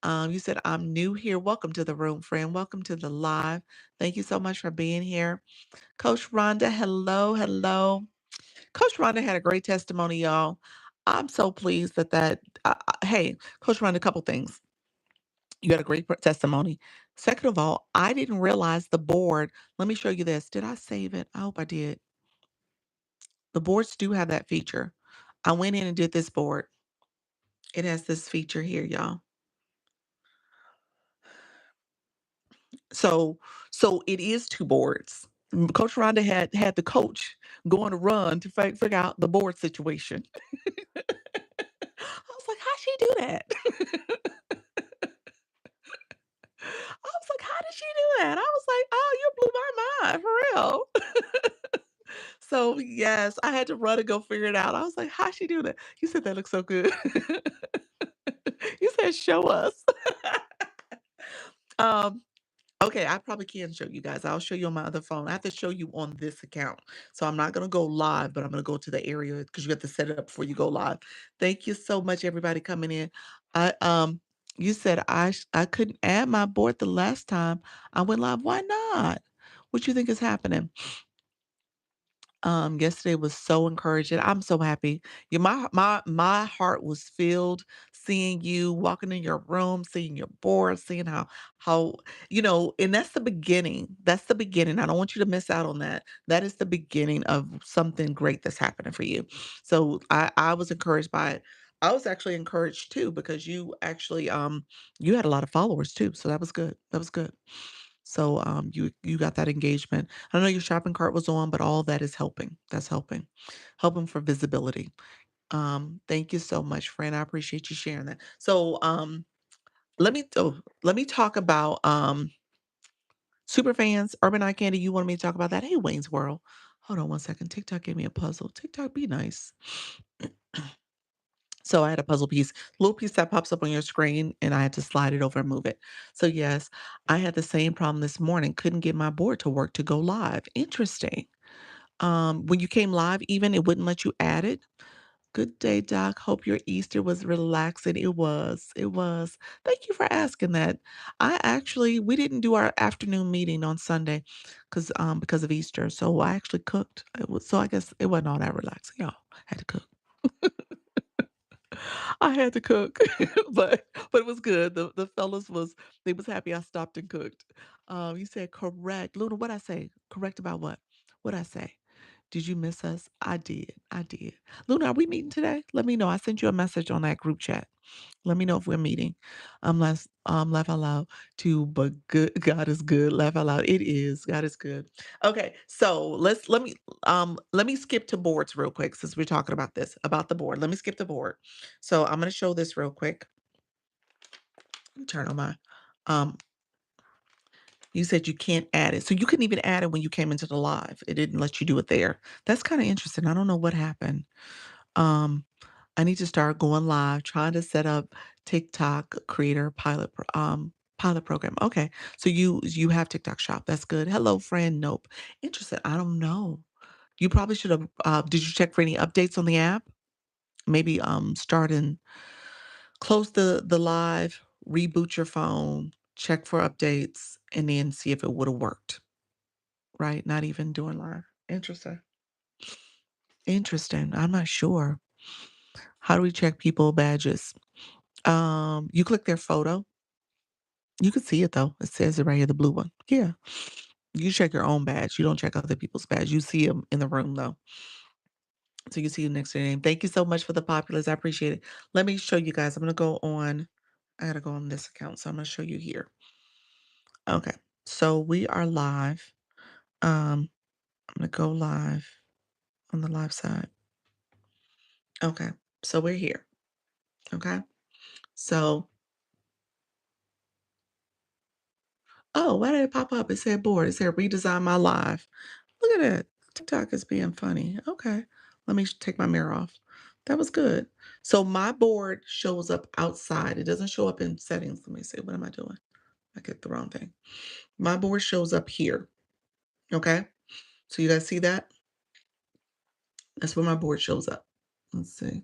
You said, I'm new here. Welcome to the room, friend. Welcome to the live. Thank you so much for being here. Coach Rhonda, hello, hello. Coach Rhonda had a great testimony, y'all. I'm so pleased hey, Coach Rhonda, a couple things. You had a great testimony. Second of all, I didn't realize the board. Let me show you this. Did I save it? I hope I did. The boards do have that feature. I went in and did this board. It has this feature here, y'all. So so it is 2 boards. Coach Rhonda had the coach go on a run to figure out the board situation. I was like, "How'd she do that?" I was like, "How did she do that?" I was like, "Oh, you blew my mind, for real." So, yes, I had to run and go figure it out. I was like, "How'd she do that?" You said, "That looks so good." You said, "Show us." Um, okay, I probably can show you guys. I'll show you on my other phone. I have to show you on this account. So I'm not gonna go live, but I'm gonna go to the area because you have to set it up before you go live. Thank you so much, everybody coming in. I you said I couldn't add my board the last time I went live. Why not? What you think is happening? Yesterday was so encouraging. I'm so happy. My heart was filled seeing you walking in your room, seeing your board, seeing how and that's the beginning. That's the beginning. I don't want you to miss out on that. That is the beginning of something great that's happening for you. So I was encouraged by it. I was actually encouraged too because you had a lot of followers too. So that was good. That was good. So, you got that engagement. I know your shopping cart was on, but all that is helping. That's helping. Helping for visibility. Thank you so much, friend. I appreciate you sharing that. So, let me talk about, super fans, Urban Eye Candy. You wanted me to talk about that? Hey, Wayne's World. Hold on one second. TikTok gave me a puzzle. TikTok, be nice. So I had a puzzle piece, little piece that pops up on your screen, and I had to slide it over and move it. So yes, I had the same problem this morning. Couldn't get my board to work to go live. Interesting. When you came live, even it wouldn't let you add it. Good day, Doc. Hope your Easter was relaxing. It was. It was. Thank you for asking that. We didn't do our afternoon meeting on Sunday because of Easter. So I actually cooked. So I guess it wasn't all that relaxing, y'all. Had to cook. I had to cook, but it was good. The fellas they was happy I stopped and cooked. You said correct. Luna, what I say? Correct about what? What I say? Did you miss us? I did. I did. Luna, are we meeting today? Let me know. I sent you a message on that group chat. Let me know if we're meeting. Let's laugh out loud too, but good God is good. Laugh out loud. It is. God is good. Okay, so let me skip to boards real quick since we're talking about this, about the board. Let me skip the board. So I'm gonna show this real quick. Let me turn on my um you said you can't add it. So you couldn't even add it when you came into the live. It didn't let you do it there. That's kind of interesting. I don't know what happened. Um, I need to start going live, trying to set up TikTok creator pilot program. Okay. So you have TikTok shop. That's good. Hello, friend. Nope. Interesting. I don't know. You probably should have did you check for any updates on the app? Maybe start and close the live, reboot your phone, check for updates, and then see if it would have worked. Right? Not even doing live. Interesting. Interesting. I'm not sure. How do we check people badges? You click their photo. You can see it though. It says it right here, the blue one. Yeah. You check your own badge. You don't check other people's badge. You see them in the room though. So you see it next to your name. Thank you so much for the populace. I appreciate it. Let me show you guys. I'm gonna go on. I gotta go on this account. So I'm gonna show you here. Okay. So we are live. I'm gonna go live on the live side. Okay. So we're here. Okay. So oh, why did it pop up? It said board. It said redesign my live. Look at that. TikTok is being funny. Okay. Let me take my mirror off. That was good. So my board shows up outside. It doesn't show up in settings. Let me see. What am I doing? I clicked the wrong thing. My board shows up here. Okay. So you guys see that? That's where my board shows up. Let's see.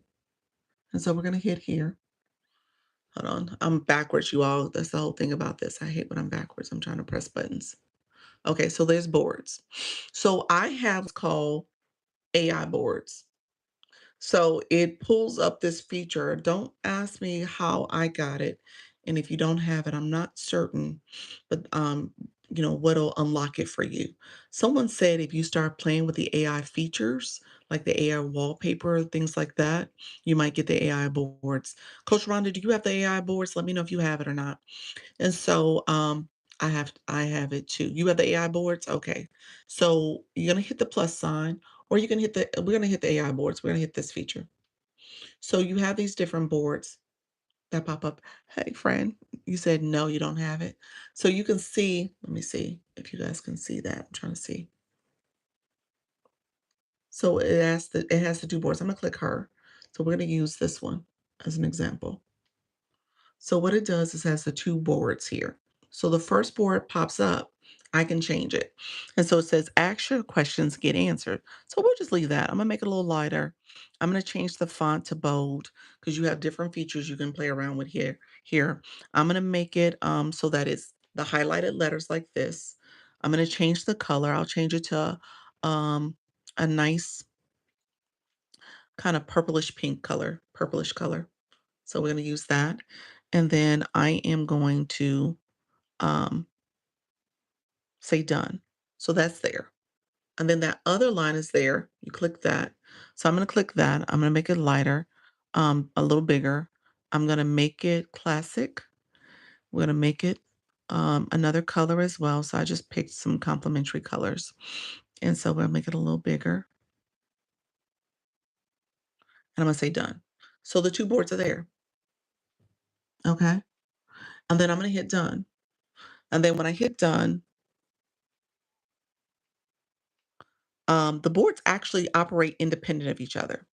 And so we're going to hit here. Hold on. I'm backwards, you all. That's the whole thing about this. I hate when I'm backwards. I'm trying to press buttons. Okay, so there's boards. So I have what's called AI boards. So it pulls up this feature. Don't ask me how I got it. And if you don't have it, I'm not certain, but what'll unlock it for you. Someone said if you start playing with the AI features, like the AI wallpaper, things like that, you might get the AI boards. Coach Rhonda, do you have the AI boards? Let me know if you have it or not. And so I have it too. You have the AI boards? Okay. So you're gonna hit the plus sign, or you can hit the we're gonna hit the AI boards. We're gonna hit this feature. So you have these different boards that pop up. Hey friend, you said no, you don't have it. So you can see, let me see if you guys can see that. I'm trying to see. So it has the two boards. I'm gonna click her. So we're gonna use this one as an example. So what it does is has the two boards here. So the first board pops up, I can change it. And so it says, ask your questions, get answered. So we'll just leave that. I'm gonna make it a little lighter. I'm gonna change the font to bold because you have different features you can play around with here. I'm gonna make it so that it's the highlighted letters like this. I'm gonna change the color. I'll change it to um, a nice kind of purplish color. So we're going to use that. And then I am going to um, say done. So that's there. And then that other line is there. You click that. So I'm going to click that. I'm going to make it lighter, a little bigger. I'm going to make it classic. We're going to make it another color as well. So I just picked some complementary colors. And so we'll make it a little bigger. And I'm going to say done. So the two boards are there. Okay. And then I'm going to hit done. And then when I hit done, the boards actually operate independent of each other.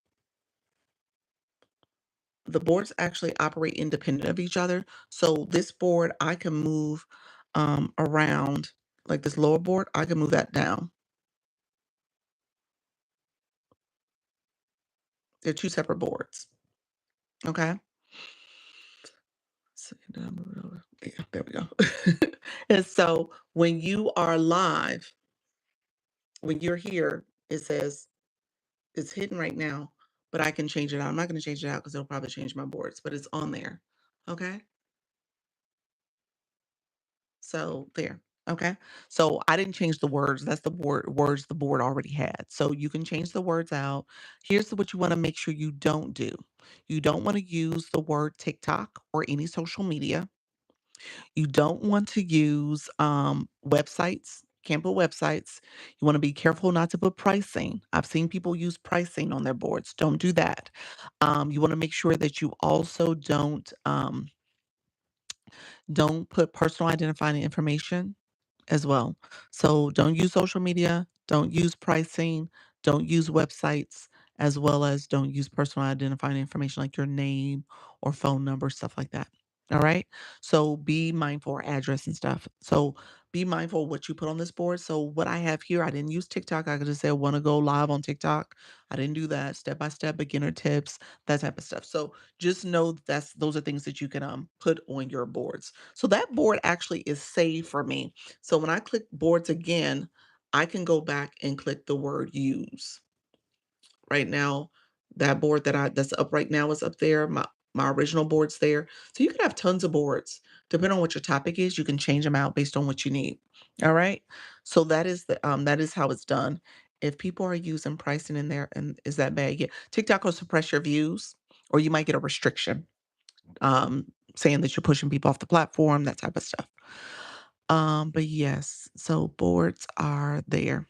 The boards actually operate independent of each other. So this board, I can move around, like this lower board, I can move that down. They're two separate boards. Okay. So did I move it over? Yeah, there we go. And so when you are live, when you're here, it says it's hidden right now, but I can change it out. I'm not going to change it out because it'll probably change my boards, but it's on there. Okay. So there. Okay. So I didn't change the words. That's the words the board already had. So you can change the words out. Here's what you want to make sure you don't do. You don't want to use the word TikTok or any social media. You don't want to use websites. Can't put websites. You want to be careful not to put pricing. I've seen people use pricing on their boards. Don't do that. You want to make sure that you also don't put personal identifying information as well. So don't use social media, don't use pricing, don't use websites, as well as don't use personal identifying information like your name or phone number, stuff like that. All right. So be mindful, or address and stuff. So be mindful of what you put on this board. So what I have here, I didn't use TikTok. I could just say I want to go live on TikTok. I didn't do that. Step by step beginner tips, that type of stuff. So just know those are things that you can put on your boards. So that board actually is saved for me. So when I click boards again, I can go back and click the word use. Right now, that board that's up right now is up there. My original board's there. So you can have tons of boards. Depending on what your topic is, you can change them out based on what you need. All right. So that is how it's done. If people are using pricing in there, and is that bad? Yeah. TikTok will suppress your views, or you might get a restriction saying that you're pushing people off the platform, that type of stuff. But yes, so boards are there.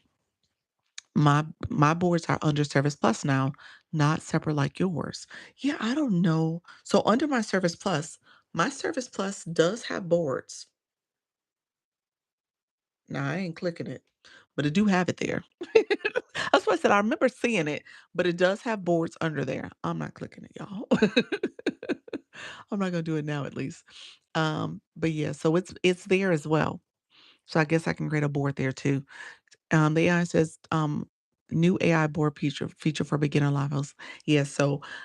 My boards are under Service Plus now, not separate like yours. Yeah, I don't know. So under my Service Plus does have boards. Now I ain't clicking it, but I do have it there. That's why I said I remember seeing it, but it does have boards under there. I'm not clicking it, y'all. I'm not gonna do it now at least. But yeah, so it's there as well. So I guess I can create a board there too. The AI says, new AI board feature for beginner levels. Yes,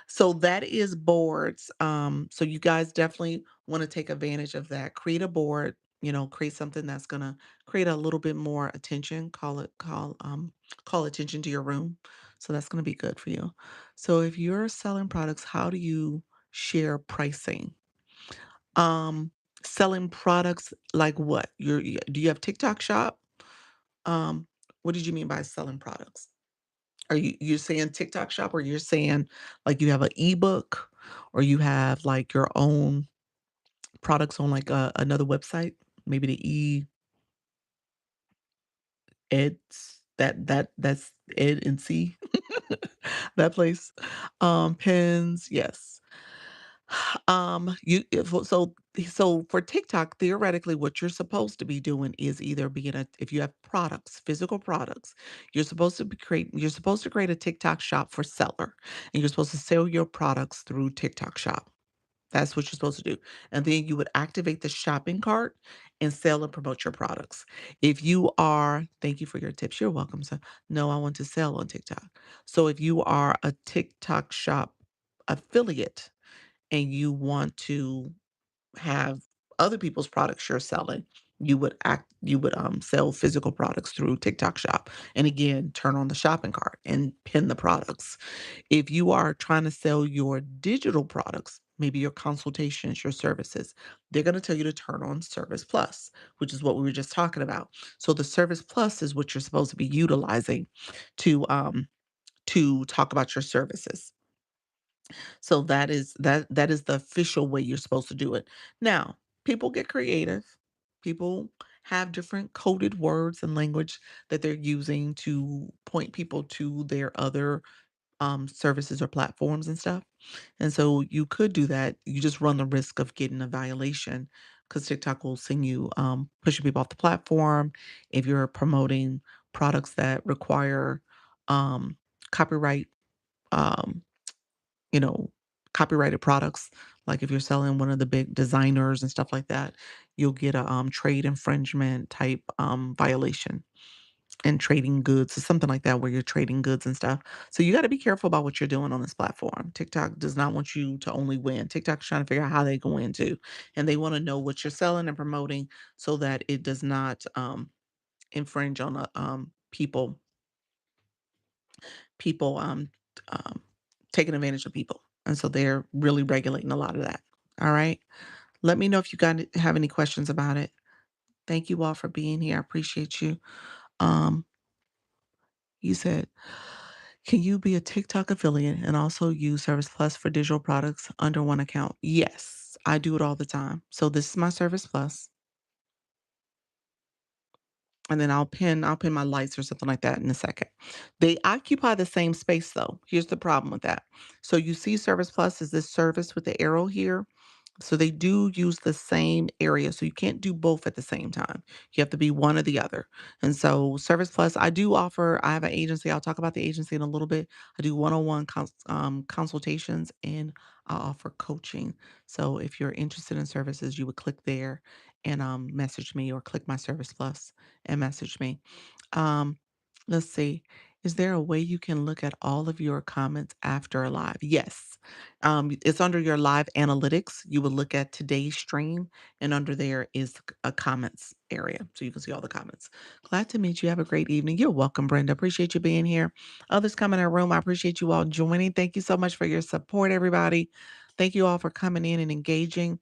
so that is boards. So you guys definitely want to take advantage of that. Create a board, create something that's gonna create a little bit more attention. Call attention to your room. So that's gonna be good for you. So if you're selling products, how do you share pricing? Um, Selling products like what? Do you have TikTok shop? Um, what did you mean by selling products? Are you're saying TikTok shop, or you're saying like you have an ebook, or you have like your own products on like another website, maybe the eds that's ed and c that place. Pins, yes. You if so for TikTok, theoretically, what you're supposed to be doing is either being a if you have products, physical products, you're supposed to create a TikTok shop for seller, and you're supposed to sell your products through TikTok shop. That's what you're supposed to do. And then you would activate the shopping cart and sell and promote your products. If you are, thank you for your tips. You're welcome. So, no, I want to sell on TikTok. So, if you are a TikTok shop affiliate, and you want to have other people's products you're selling, you would sell physical products through TikTok shop. And again, turn on the shopping cart and pin the products. If you are trying to sell your digital products, maybe your consultations, your services, they're going to tell you to turn on Service Plus, which is what we were just talking about. So the Service Plus is what you're supposed to be utilizing to talk about your services. So that is the official way you're supposed to do it. Now, people get creative. People have different coded words and language that they're using to point people to their other services or platforms and stuff. And so you could do that. You just run the risk of getting a violation because TikTok will send you pushing people off the platform if you're promoting products that require um, copyright. Um, you know, Copyrighted products. Like if you're selling one of the big designers and stuff like that, you'll get a trade infringement type violation, and trading goods or something like that where you're trading goods and stuff. So you got to be careful about what you're doing on this platform. TikTok does not want you to only win. TikTok's trying to figure out how they go into, and they want to know what you're selling and promoting so that it does not infringe on people um, taking advantage of people. And so they're really regulating a lot of that. All right. Let me know if you have any questions about it. Thank you all for being here. I appreciate you. Um, you said, can you be a TikTok affiliate and also use Service Plus for digital products under one account? Yes, I do it all the time. So this is my Service Plus, and then I'll pin my lights or something like that in a second. They occupy the same space though. Here's the problem with that. So you see Service Plus is this service with the arrow here. So they do use the same area. So you can't do both at the same time. You have to be one or the other. And so Service Plus, I have an agency. I'll talk about the agency in a little bit. I do one-on-one consultations, and I offer coaching. So if you're interested in services, you would click there and message me, or click my Service Plus and message me. Um, let's see. Is there a way you can look at all of your comments after a live? Yes. It's under your live analytics. You would look at today's stream, and under there is a comments area. So you can see all the comments. Glad to meet you. Have a great evening. You're welcome, Brenda. Appreciate you being here. Others coming in our room. I appreciate you all joining. Thank you so much for your support, everybody. Thank you all for coming in and engaging.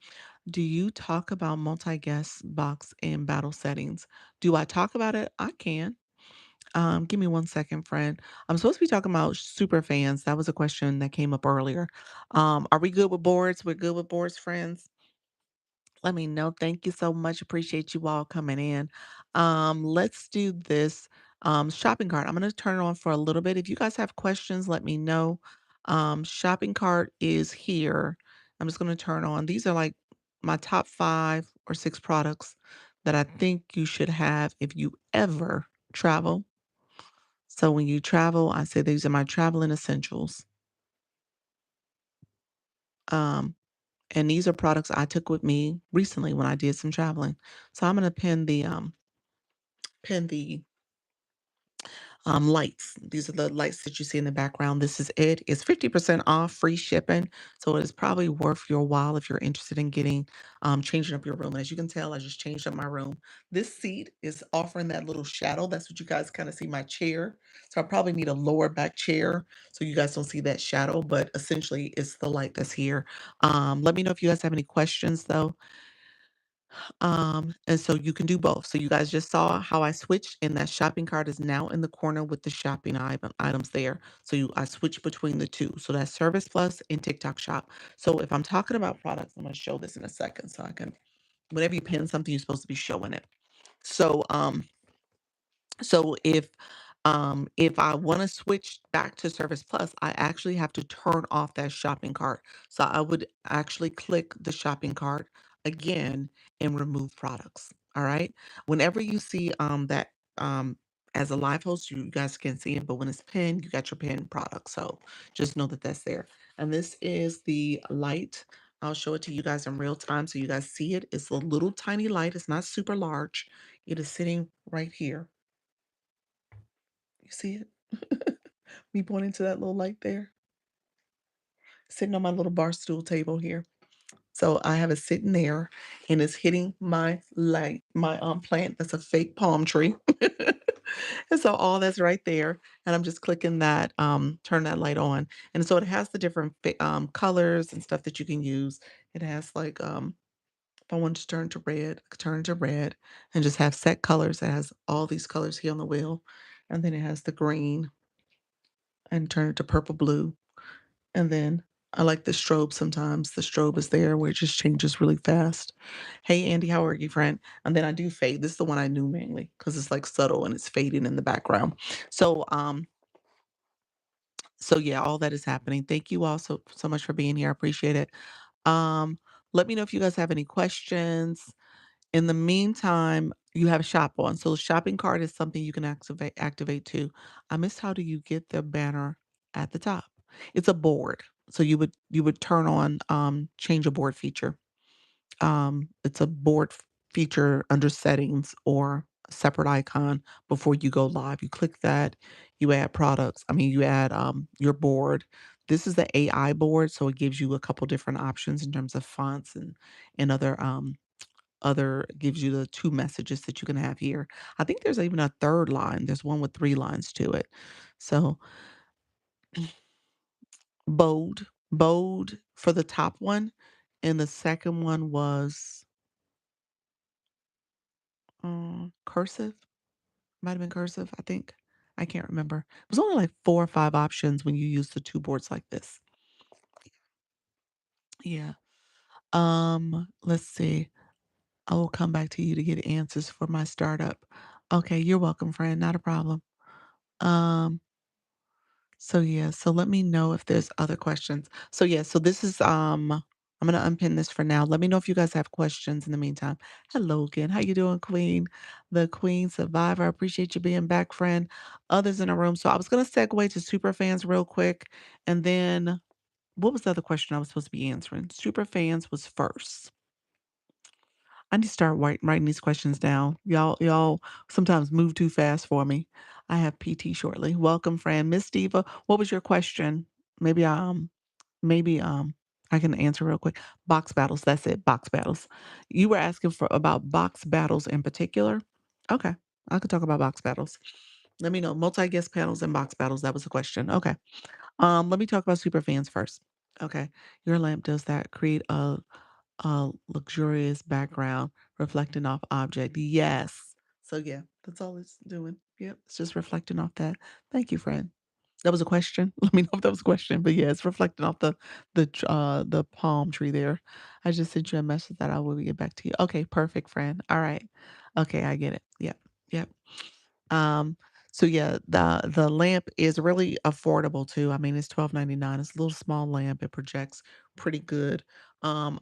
Do you talk about multi-guest box in battle settings? Do I talk about it? I can. Give me one second, friend. I'm supposed to be talking about super fans. That was a question that came up earlier. Are we good with boards? We're good with boards, friends. Let me know. Thank you so much. Appreciate you all coming in. Let's do this shopping cart. I'm going to turn it on for a little bit. If you guys have questions, let me know. Shopping cart is here. I'm just going to turn on. These are like my top 5 or 6 products that I think you should have if you ever travel. So when you travel, I say these are my traveling essentials. Um, and these are products I took with me recently when I did some traveling. So I'm gonna pin the lights. These are the lights that you see in the background. This is it. It's 50% off, free shipping. So it is probably worth your while if you're interested in getting changing up your room. And as you can tell, I just changed up my room. This seat is offering that little shadow. That's what you guys kind of see my chair. So I probably need a lower back chair so you guys don't see that shadow, but essentially it's the light that's here. Let me know if you guys have any questions though. And so you can do both. So you guys just saw how I switched, and that shopping cart is now in the corner with the shopping items there. So I switch between the two. So that's Service Plus and TikTok Shop. So if I'm talking about products, I'm going to show this in a second. So I can, whenever you pin something, you're supposed to be showing it. So if I want to switch back to Service Plus, I actually have to turn off that shopping cart. So I would actually click the shopping cart again and remove products. All right. Whenever you see that um as a live host, you guys can see it, but when it's pinned, you got your pinned product. So just know that that's there. And this is the light. I'll show it to you guys in real time so you guys see it. It's a little tiny light. It's not super large. It is sitting right here. You see it? Me pointing to that little light there, sitting on my little bar stool table here. So I have it sitting there and it's hitting my light, my plant that's a fake palm tree. And so all that's right there. And I'm just clicking that, turn that light on. And so it has the different colors and stuff that you can use. It has like if I wanted to turn to red, I could turn to red and just have set colors. It has all these colors here on the wheel. And then it has the green and turn it to purple blue. And then I like the strobe sometimes. The strobe is there where it just changes really fast. Hey, Andy, how are you, friend? And then I do fade. This is the one I knew mainly because it's like subtle and it's fading in the background. So, so yeah, all that is happening. Thank you all so much for being here. I appreciate it. Um, Let me know if you guys have any questions. In the meantime, you have shop on. So the shopping cart is something you can activate too. I missed how do you get the banner at the top? It's a board. So you would turn on change a board feature. It's a board feature under settings or a separate icon before you go live. You click that, you add products. I mean, you add your board. This is the AI board, so it gives you a couple different options in terms of fonts and other gives you the 2 messages that you can have here. I think there's even a 3rd line. There's one with 3 lines to it. So, bold for the top one, and the second one was, cursive? Might have been cursive, I think. I can't remember. It was only like 4 or 5 options when you use the 2 boards like this. Yeah. Let's see. I will come back to you to get answers for my startup. Okay, you're welcome, friend, not a problem. Um So yeah, so let me know if there's other questions. So yeah, so this is I'm gonna unpin this for now. Let me know if you guys have questions in the meantime. Hello again. How you doing, Queen? The Queen Survivor. I appreciate you being back, friend. Others in the room. So I was gonna segue to super fans real quick. And then what was the other question I was supposed to be answering? Super fans was first. I need to start writing these questions down. Y'all sometimes move too fast for me. I have PT shortly. Welcome, friend. Miss Diva, what was your question? Maybe, I can answer real quick. Box battles, that's it, box battles. You were asking for about box battles in particular? Okay, I could talk about box battles. Let me know. Multi-guest panels and box battles, that was the question. Okay. Let me talk about super fans first. Okay. Your lamp does that. Create a luxurious background reflecting off object. Yes. So yeah, that's all it's doing. Yep, it's just reflecting off that. Thank you, friend. That was a question. Let me know if that was a question. But yeah, it's reflecting off the palm tree there. I just sent you a message that I will get back to you. Okay, perfect, friend. All right. Okay, I get it. Yep. Yep. Um, so yeah, the lamp is really affordable too. I mean, it's 12.99. It's a little small lamp. It projects pretty good. I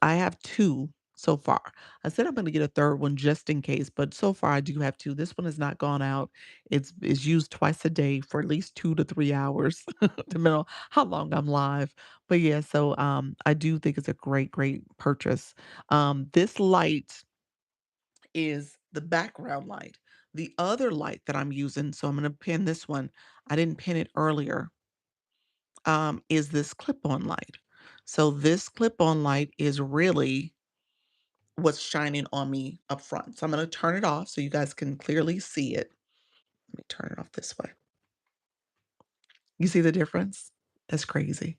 have 2 so far. I said I'm gonna get a 3rd one just in case, but so far I do have 2. This one has not gone out. It's used twice a day for at least 2 to 3 hours, depending on how long I'm live. But yeah, so I do think it's a great purchase. This light is the background light. The other light that I'm using, so I'm gonna pin this one, I didn't pin it earlier, is this clip-on light. So this clip-on light is really what's shining on me up front. So I'm gonna turn it off so you guys can clearly see it. Let me turn it off this way. You see the difference? That's crazy.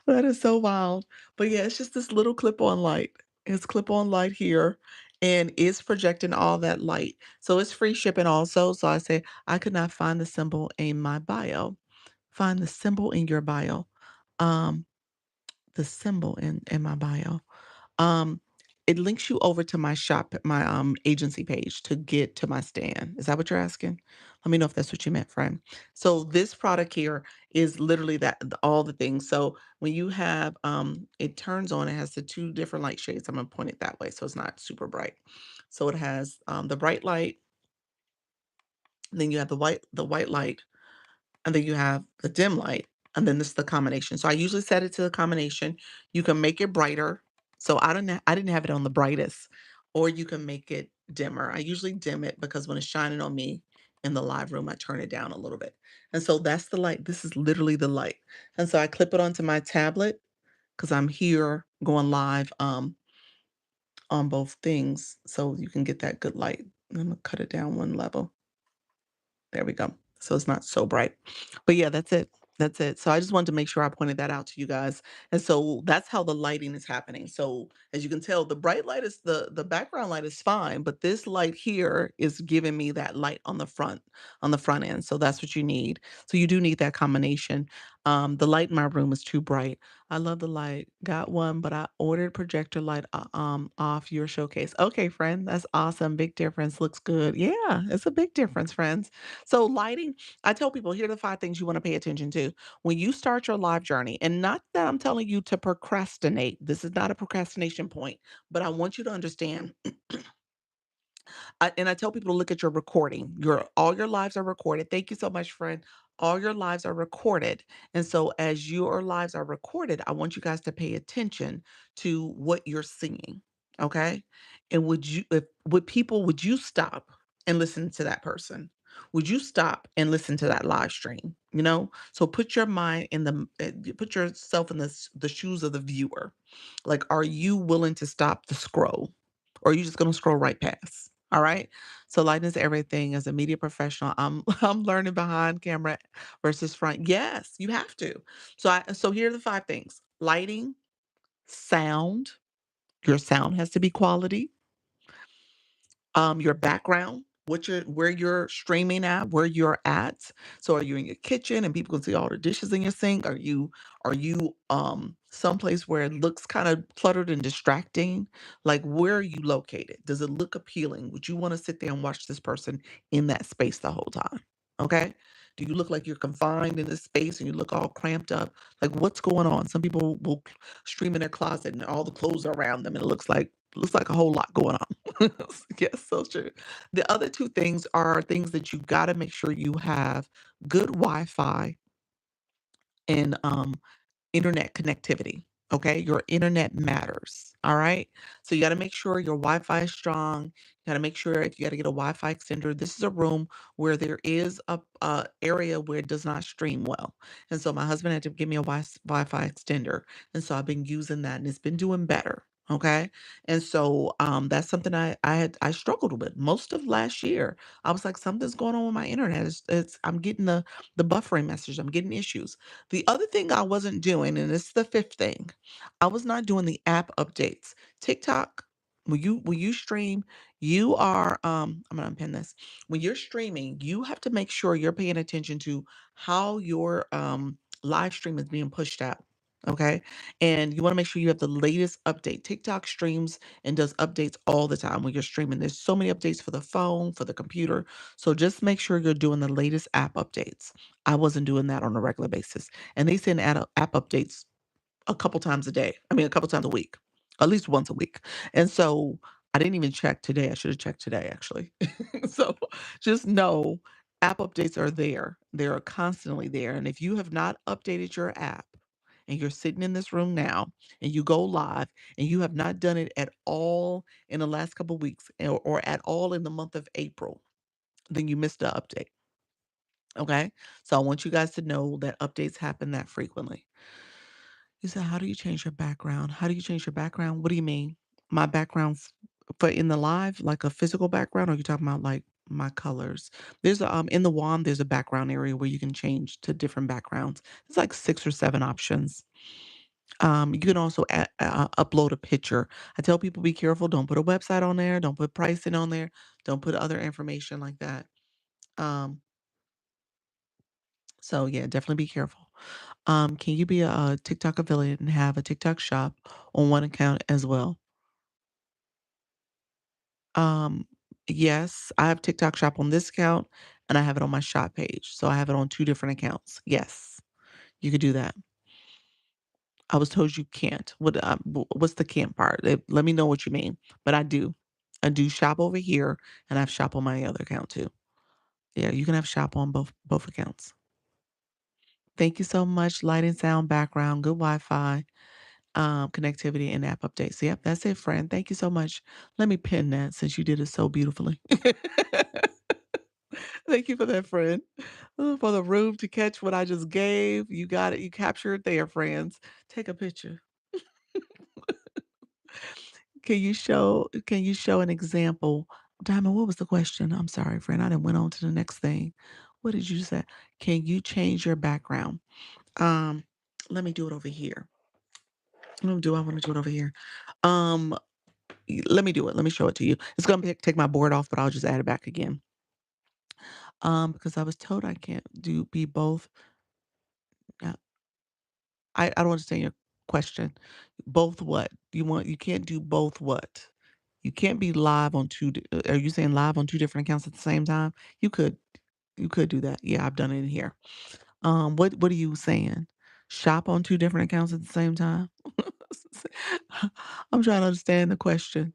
That is so wild. But yeah, it's just this little clip-on light. It's clip-on light here, and it's projecting all that light. So it's free shipping also. So I say, I could not find the symbol in my bio. Find the symbol in your bio. Um, the symbol in my bio. Um, it links you over to my shop, my agency page to get to my stand. Is that what you're asking? Let me know if that's what you meant, friend. So this product here is literally that all the things. So when you have it turns on, it has the two different light shades. I'm gonna point it that way so it's not super bright. So it has the bright light, then you have the white light, and then you have the dim light, and then this is the combination. So I usually set it to the combination. You can make it brighter. So I didn't have it on the brightest, or you can make it dimmer. I usually dim it because when it's shining on me in the live room, I turn it down a little bit. And so that's the light. This is literally the light. And so I clip it onto my tablet because I'm here going live on both things. So you can get that good light. I'm gonna cut it down one level. There we go. So it's not so bright. But yeah, that's it. That's it. So I just wanted to make sure I pointed that out to you guys. And so that's how the lighting is happening. So as you can tell, the bright light is the background light is fine, but this light here is giving me that light on the front end. So that's what you need. So you do need that combination. The light in my room is too bright. I love the light. Got one, but I ordered projector light off your showcase. Okay, friend, that's awesome. Big difference. Looks good. Yeah, it's a big difference, friends. So lighting, I tell people here are the 5 things you want to pay attention to when you start your live journey. And not that I'm telling you to procrastinate. This is not a procrastination point, but I want you to understand and I tell people to look at your recording. Your all your lives are recorded. Thank you so much, friend. All your lives are recorded. And so as your lives are recorded, I want you guys to pay attention to what you're seeing. Okay? And would you stop and listen to that person? Would you stop and listen to that live stream? You know? So put your mind in put yourself in the shoes of the viewer. Like, are you willing to stop the scroll? Or are you just gonna scroll right past? All right. So lighting is everything. As a media professional, I'm I'm learning behind camera versus front. Yes, you have to. So here are the 5 things. Lighting, sound. Your sound has to be quality. Your background, where you're streaming at, where you're at. So are you in your kitchen and people can see all the dishes in your sink? Are you someplace where it looks kind of cluttered and distracting? Like where are you located? Does it look appealing? Would you want to sit there and watch this person in that space the whole time? Okay. Do you look like you're confined in this space and you look all cramped up? Like what's going on? Some people will stream in their closet and all the clothes are around them and it looks like a whole lot going on. Yes, so true. The other 2 things are things that you gotta make sure you have good Wi-Fi and, internet connectivity, okay? Your internet matters, all right? So you gotta make sure your Wi-Fi is strong. You gotta make sure if you gotta get a Wi-Fi extender, this is a room where there is a area where it does not stream well. And so my husband had to give me a Wi-Fi extender, and so I've been using that, and it's been doing better, okay? And so, that's something I struggled with most of last year. I was like, "Something's going on with my internet. It's I'm getting the buffering message. I'm getting issues." The other thing I wasn't doing, and it's the 5th thing, I was not doing the app updates. TikTok, when you stream, you are, I'm gonna unpin this. When you're streaming, you have to make sure you're paying attention to how your, live stream is being pushed out, okay? And you wanna make sure you have the latest update. TikTok streams and does updates all the time when you're streaming. There's so many updates for the phone, for the computer, so just make sure you're doing the latest app updates. I wasn't doing that on a regular basis. And they send app updates a couple times a day. I mean, a couple times a week, at least once a week. And so I didn't even check today. I should have checked today, actually. So just know app updates are there. They are constantly there. And if you have not updated your app and you're sitting in this room now and you go live and you have not done it at all in the last couple weeks or at all in the month of April, then you missed the update. Okay. So I want you guys to know that updates happen that frequently. You said, how do you change your background? How do you change your background? What do you mean? My background for in the live, like a physical background, or you talking about like my colors? There's a in the wand, there's a background area where you can change to different backgrounds. It's like 6 or 7 options. You can also upload a picture. I tell people be careful. Don't put a website on there. Don't put pricing on there. Don't put other information like that. Um, so yeah, definitely be careful. Can you be a TikTok affiliate and have a TikTok shop on one account as well? Um, yes, I have TikTok shop on this account and I have it on my shop page. So I have it on 2 different accounts. Yes, you could do that. I was told you can't. What's the can't part? Let me know what you mean. But I do. I do shop over here and I have shop on my other account too. Yeah, you can have shop on both accounts. Thank you so much. Light and sound background, good Wi-Fi, connectivity and app updates. Yep, that's it, friend. Thank you so much. Let me pin that since you did it so beautifully. Thank you for that, friend. For the room to catch what I just gave. You got it. You captured it there, friends. Take a picture. Can you show an example? Diamond, what was the question? I'm sorry, friend. I done went on to the next thing. What did you say? Can you change your background? Um, Let me do it over here. I want to do it over here? Um, Let me do it. Let me show it to you. It's gonna take my board off, but I'll just add it back again. Because I was told I can't be both. uh, I don't understand your question. Both what? You can't do both what? You can't be live on are you saying live on 2 different accounts at the same time? You could you could do that. Yeah, I've done it in here. What are you saying? Shop on 2 different accounts at the same time? I'm trying to understand the question.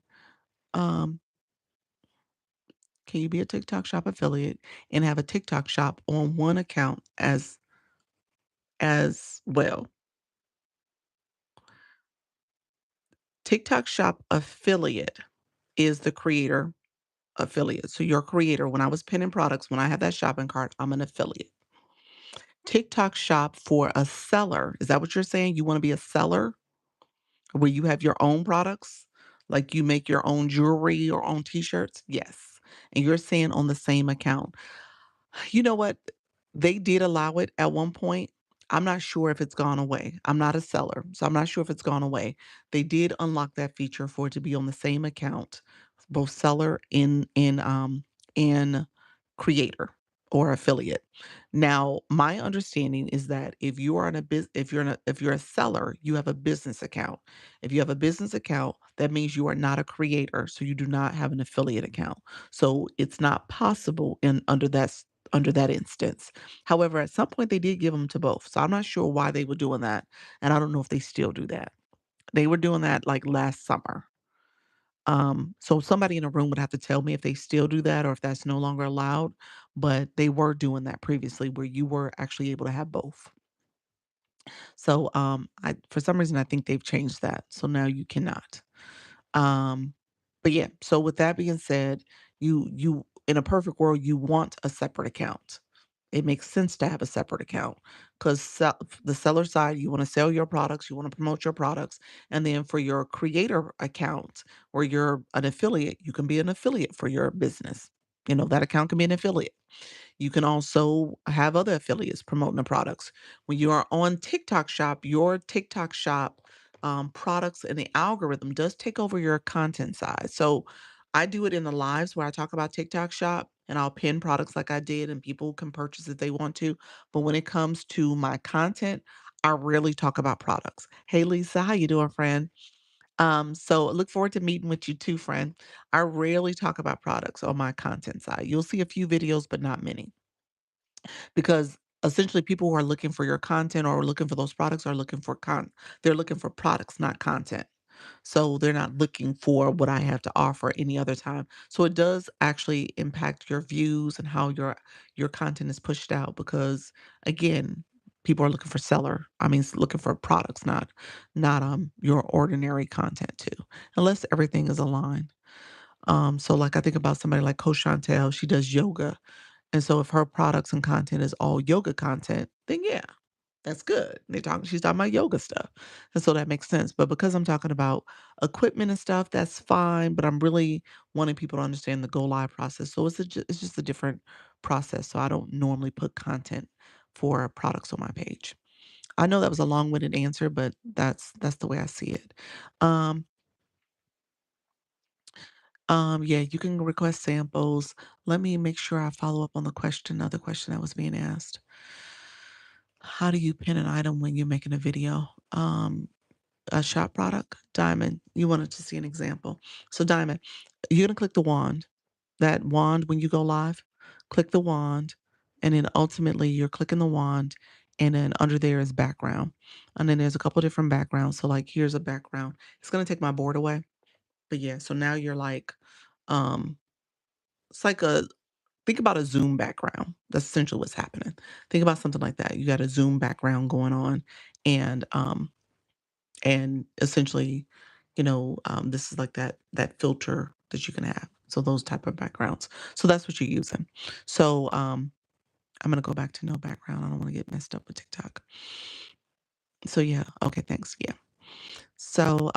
Um, can you be a TikTok shop affiliate and have a TikTok shop on one account as well? TikTok shop affiliate is the creator affiliate. So your creator, when I was pinning products, when I have that shopping cart, I'm an affiliate. TikTok shop for a seller. Is that what you're saying? You want to be a seller where you have your own products? Like you make your own jewelry or own t-shirts? Yes. And you're saying on the same account. You know what? They did allow it at one point. I'm not sure if it's gone away. I'm not a seller, so I'm not sure if it's gone away. They did unlock that feature for it to be on the same account, both seller and creator or affiliate. Now, my understanding is that if you are in a if you're a seller, you have a business account. If you have a business account, that means you are not a creator, so you do not have an affiliate account. So it's not possible in under that instance. However, at some point they did give them to both. So I'm not sure why they were doing that. And I don't know if they still do that. They were doing that like last summer. So somebody in a room would have to tell me if they still do that or if that's no longer allowed. But they were doing that previously where you were actually able to have both. So I for some reason I think they've changed that. So now you cannot. Um, but yeah, so with that being said, you in a perfect world, you want a separate account. It makes sense to have a separate account because the seller side, you want to sell your products, you want to promote your products, and then for your creator account where you're an affiliate, you can be an affiliate for your business. You know, that account can be an affiliate. You can also have other affiliates promoting the products. When you are on TikTok Shop, your TikTok Shop products and the algorithm does take over your content side. So I do it in the lives where I talk about TikTok Shop and I'll pin products like I did and people can purchase if they want to. But when it comes to my content, I rarely talk about products. Hey Lisa, how you doing, friend? So look forward to meeting with you too, friend. I rarely talk about products on my content side. You'll see a few videos, but not many because essentially people who are looking for your content or looking for those products are looking for they're looking for products, not content. So they're not looking for what I have to offer any other time. So it does actually impact your views and how your content is pushed out because again, People are looking for looking for products, not your ordinary content too, unless everything is aligned. So like I think about somebody like Coach Chantel, she does yoga. And so if her products and content is all yoga content, then yeah, that's good. She's talking about yoga stuff. And so that makes sense. But because I'm talking about equipment and stuff, that's fine. But I'm really wanting people to understand the go live process. So it's just a different process. So I don't normally put content for products on my page. I know that was a long-winded answer, but that's the way I see it. Um, yeah, you can request samples. Let me make sure I follow up on the other question that was being asked. How do you pin an item when you're making a video? A shop product, Diamond, you wanted to see an example. So Diamond, you're gonna click the wand. That wand when you go live, click the wand, and then ultimately you're clicking the wand, and then under there is background. And then there's a couple different backgrounds. So like here's a background. It's gonna take my board away. But yeah, so now you're like, um, it's like a think about a Zoom background. That's essentially what's happening. Think about something like that. You got a Zoom background going on, and essentially, this is like that filter that you can have. So those type of backgrounds. So that's what you're using. So I'm gonna go back to no background. I don't want to get messed up with TikTok. So yeah, okay, thanks. Yeah. So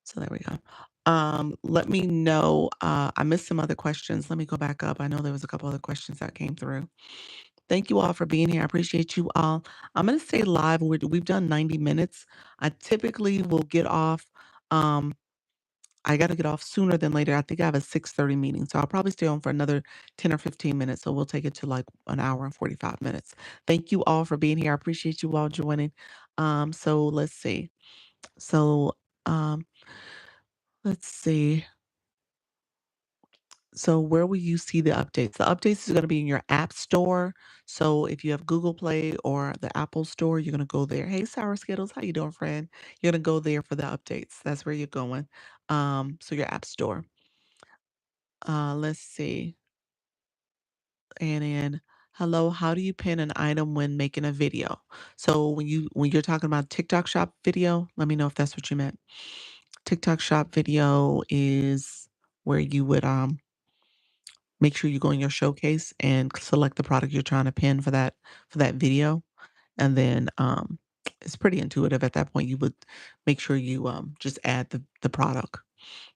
so there we go. Let me know. I missed some other questions. Let me go back up. I know there was a couple other questions that came through. Thank you all for being here. I appreciate you all. I'm going to stay live. We've done 90 minutes. I typically will get off. Um, I got to get off sooner than later. I think I have a 6:30 meeting, so I'll probably stay on for another 10 or 15 minutes. So we'll take it to like an hour and 45 minutes. Thank you all for being here. I appreciate you all joining. So let's see. So um, let's see. So where will you see the updates? The updates is going to be in your app store. So if you have Google Play or the Apple Store, you're going to go there. Hey, Sour Skittles, how you doing, friend? You're going to go there for the updates. That's where you're going. So your app store. Let's see. And then, hello, how do you pin an item when making a video? So when you're talking about TikTok Shop video, let me know if that's what you meant. TikTok Shop video is where you would make sure you go in your showcase and select the product you're trying to pin for that video. And then it's pretty intuitive at that point. You would make sure you just add the product.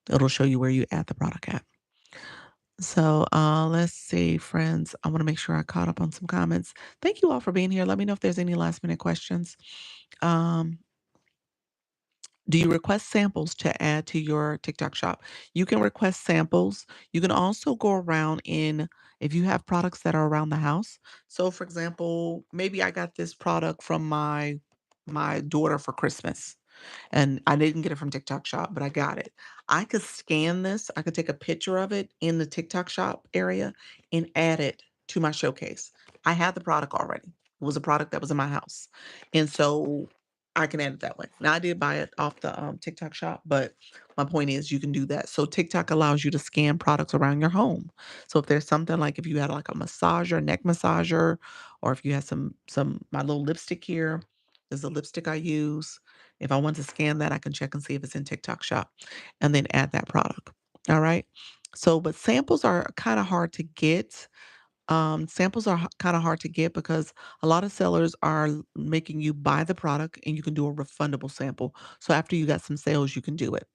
It'll show you where you add the product at. So let's see, friends. I want to make sure I caught up on some comments. Thank you all for being here. Let me know if there's any last minute questions. Um, Do you request samples to add to your TikTok shop? You can request samples. You can also go around if you have products that are around the house. So for example, maybe I got this product from my daughter for Christmas and I didn't get it from TikTok shop, but I got it. I could scan this. I could take a picture of it in the TikTok shop area and add it to my showcase. I had the product already. It was a product that was in my house. And so I can add it that way. Now I did buy it off the TikTok shop, but my point is you can do that. So TikTok allows you to scan products around your home. So if there's something like if you had like a massager, neck massager, or if you had some my little lipstick here, is the lipstick I use. If I want to scan that, I can check and see if it's in TikTok shop and then add that product. All right. So, but samples are kind of hard to get. Samples are kind of hard to get because a lot of sellers are making you buy the product and you can do a refundable sample. So after you got some sales, you can do it.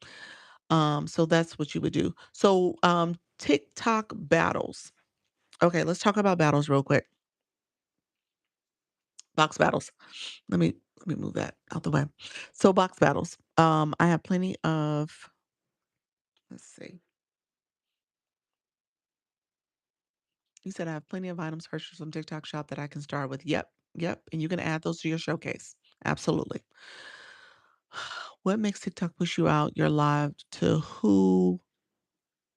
So that's what you would do. So TikTok battles. Okay, let's talk about battles real quick. Box battles. Let me move that out the way. So box battles. I have plenty of. Let's see. You said I have plenty of items purchased from TikTok Shop that I can start with. Yep, yep, and you can add those to your showcase. Absolutely. What makes TikTok push you out your live to who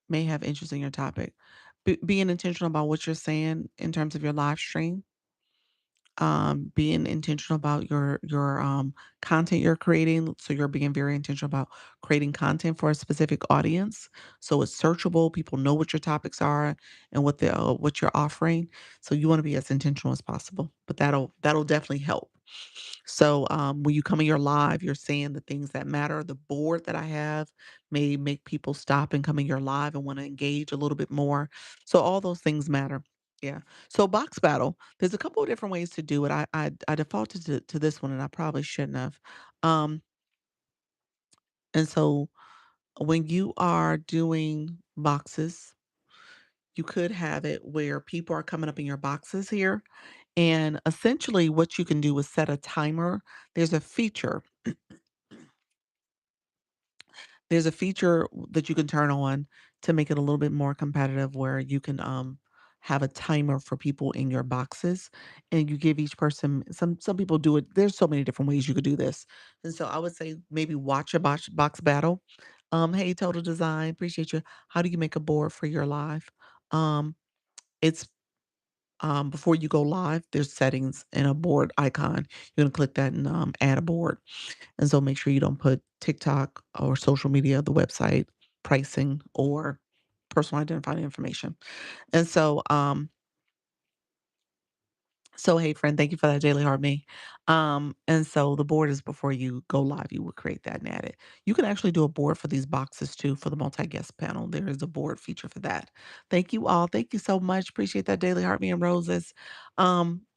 may have interest in your topic? Being intentional about what you're saying in terms of your live stream. being intentional about your content you're creating. So you're being very intentional about creating content for a specific audience. So it's searchable. People know what your topics are and what you're offering. So you want to be as intentional as possible. But that'll definitely help. So when you come in your live, you're saying the things that matter. The board that I have may make people stop and come in your live and want to engage a little bit more. So all those things matter. Yeah. So box battle, there's a couple of different ways to do it. I defaulted to this one and I probably shouldn't have. Um, and so when you are doing boxes, you could have it where people are coming up in your boxes here. And essentially what you can do is set a timer. There's a feature There's a feature that you can turn on to make it a little bit more competitive where you can have a timer for people in your boxes and you give each person some people do it. There's so many different ways you could do this. And so I would say maybe watch a box battle. Hey, Total Design, appreciate you. How do you make a board for your live? Um, it's before you go live, there's settings and a board icon. You're gonna click that and add a board. And so make sure you don't put TikTok or social media, the website, pricing, or personal identifying information. And so, hey, friend, thank you for that daily heart me. And so the board is before you go live, you would create that and add it. You can actually do a board for these boxes too for the multi-guest panel. There is a board feature for that. Thank you all. Thank you so much. Appreciate that daily heart me and roses.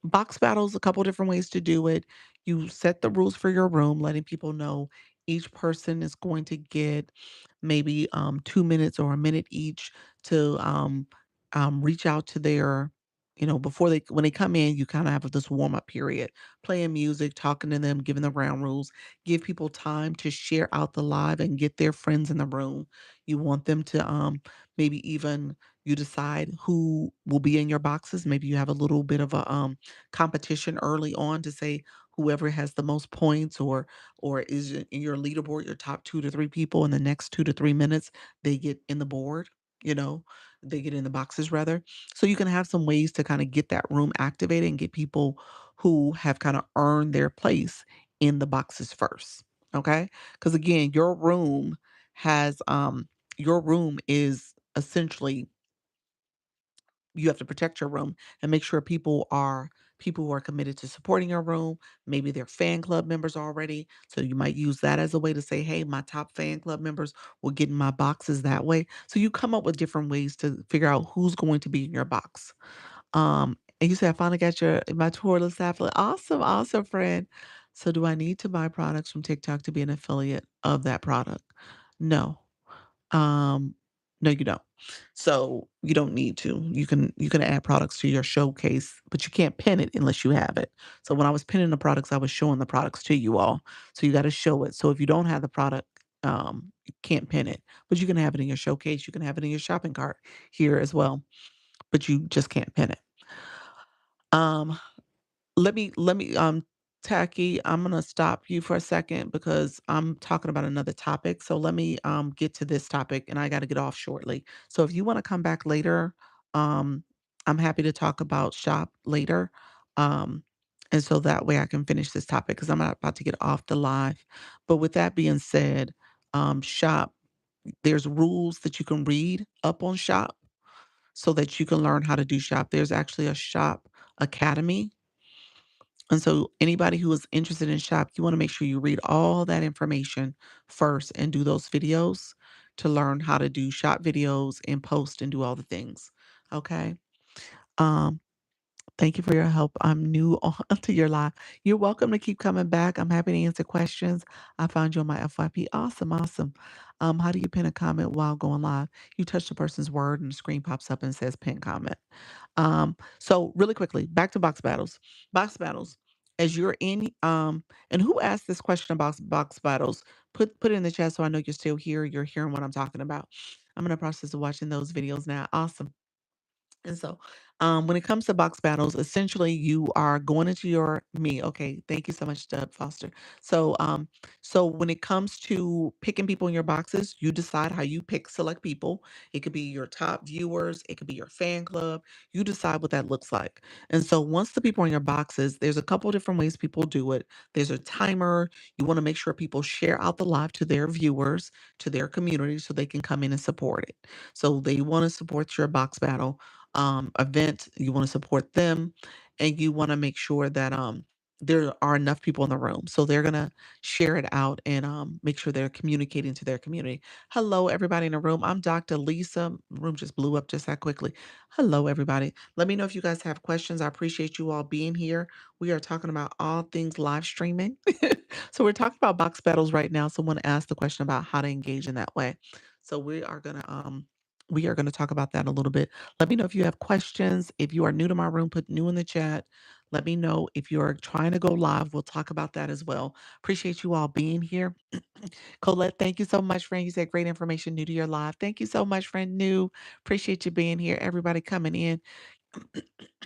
Box battles, a couple different ways to do it. You set the rules for your room, letting people know each person is going to get maybe 2 minutes or a minute each to reach out to their before they when they come in, you kind of have this warm up period, playing music, talking to them, giving them ground rules, give people time to share out the live and get their friends in the room. You want them to maybe even you decide who will be in your boxes. Maybe you have a little bit of a competition early on to say whoever has the most points or is in your leaderboard, your top 2 to 3 people in the next 2 to 3 minutes, they get in the board, you know, they get in the boxes rather. So you can have some ways to kind of get that room activated and get people who have kind of earned their place in the boxes first. Okay? Because again, your room is essentially you have to protect your room and make sure people who are committed to supporting your room. Maybe they're fan club members already. So you might use that as a way to say, hey, my top fan club members will get in my boxes that way. So you come up with different ways to figure out who's going to be in your box. And you said, I finally got my tour sapling. Awesome, awesome, friend. So do I need to buy products from TikTok to be an affiliate of that product? No. Um, no, you don't. So you don't need to. You can add products to your showcase, but you can't pin it unless you have it. So when I was pinning the products, I was showing the products to you all. So you got to show it. So if you don't have the product, you can't pin it, but you can have it in your showcase. You can have it in your shopping cart here as well, but you just can't pin it. Um, let me, Tacky, I'm gonna stop you for a second because I'm talking about another topic. So let me get to this topic and I gotta get off shortly. So if you want to come back later, um, I'm happy to talk about shop later. Um, and so that way I can finish this topic because I'm not about to get off the live. But with that being said, shop, there's rules that you can read up on shop so that you can learn how to do shop. There's actually a shop academy, and so anybody who is interested in shop, you want to make sure you read all that information first and do those videos to learn how to do shop videos and post and do all the things. Okay. Um, Thank you for your help. I'm new on to your live. You're welcome to keep coming back. I'm happy to answer questions. I found you on my FYP. Awesome, awesome. How do you pin a comment while going live? You touch the person's word and the screen pops up and says pin comment. So really quickly, back to box battles. Box battles. As you're in, and who asked this question about box battles? Put it in the chat so I know you're still here. You're hearing what I'm talking about. I'm in the process of watching those videos now. Awesome. And so When it comes to box battles, essentially you are going into your me. Okay, thank you so much, Deb Foster. So, so when it comes to picking people in your boxes, you decide how you pick select people. It could be your top viewers, it could be your fan club. You decide what that looks like. And so once the people are in your boxes, there's a couple different ways people do it. There's a timer. You want to make sure people share out the live to their viewers, to their community, so they can come in and support it. So they want to support your box battle event. You want to support them, and you want to make sure that there are enough people in the room. So they're gonna share it out and make sure they're communicating to their community. Hello, everybody in the room. I'm Dr. Lisa. Room just blew up just that quickly. Hello, everybody. Let me know if you guys have questions. I appreciate you all being here. We are talking about all things live streaming. So we're talking about box battles right now. Someone asked the question about how to engage in that way. So we are gonna talk about that a little bit. Let me know if you have questions. If you are new to my room, put new in the chat. Let me know if you're trying to go live. We'll talk about that as well. Appreciate you all being here. Colette, thank you so much, friend. You said great information new to your live. Thank you so much, friend. New. Appreciate you being here. Everybody coming in.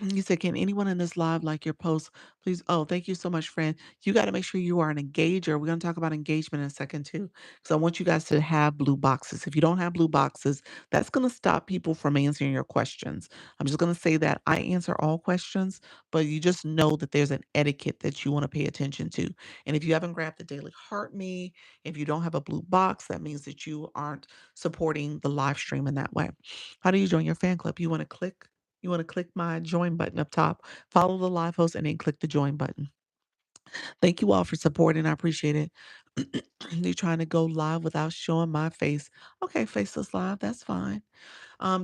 You said, can anyone in this live like your post? Please. Oh, thank you so much, friend. You got to make sure you are an engager. We're going to talk about engagement in a second, too. So I want you guys to have blue boxes. If you don't have blue boxes, that's going to stop people from answering your questions. I'm just going to say that I answer all questions, but you just know that there's an etiquette that you want to pay attention to. And if you haven't grabbed the Daily Heart Me, if you don't have a blue box, that means that you aren't supporting the live stream in that way. How do you join your fan club? You want to click my join button up top, follow the live host, and then click the join button. Thank you all for supporting. I appreciate it. You're trying to go live without showing my face. Okay, faceless live, that's fine.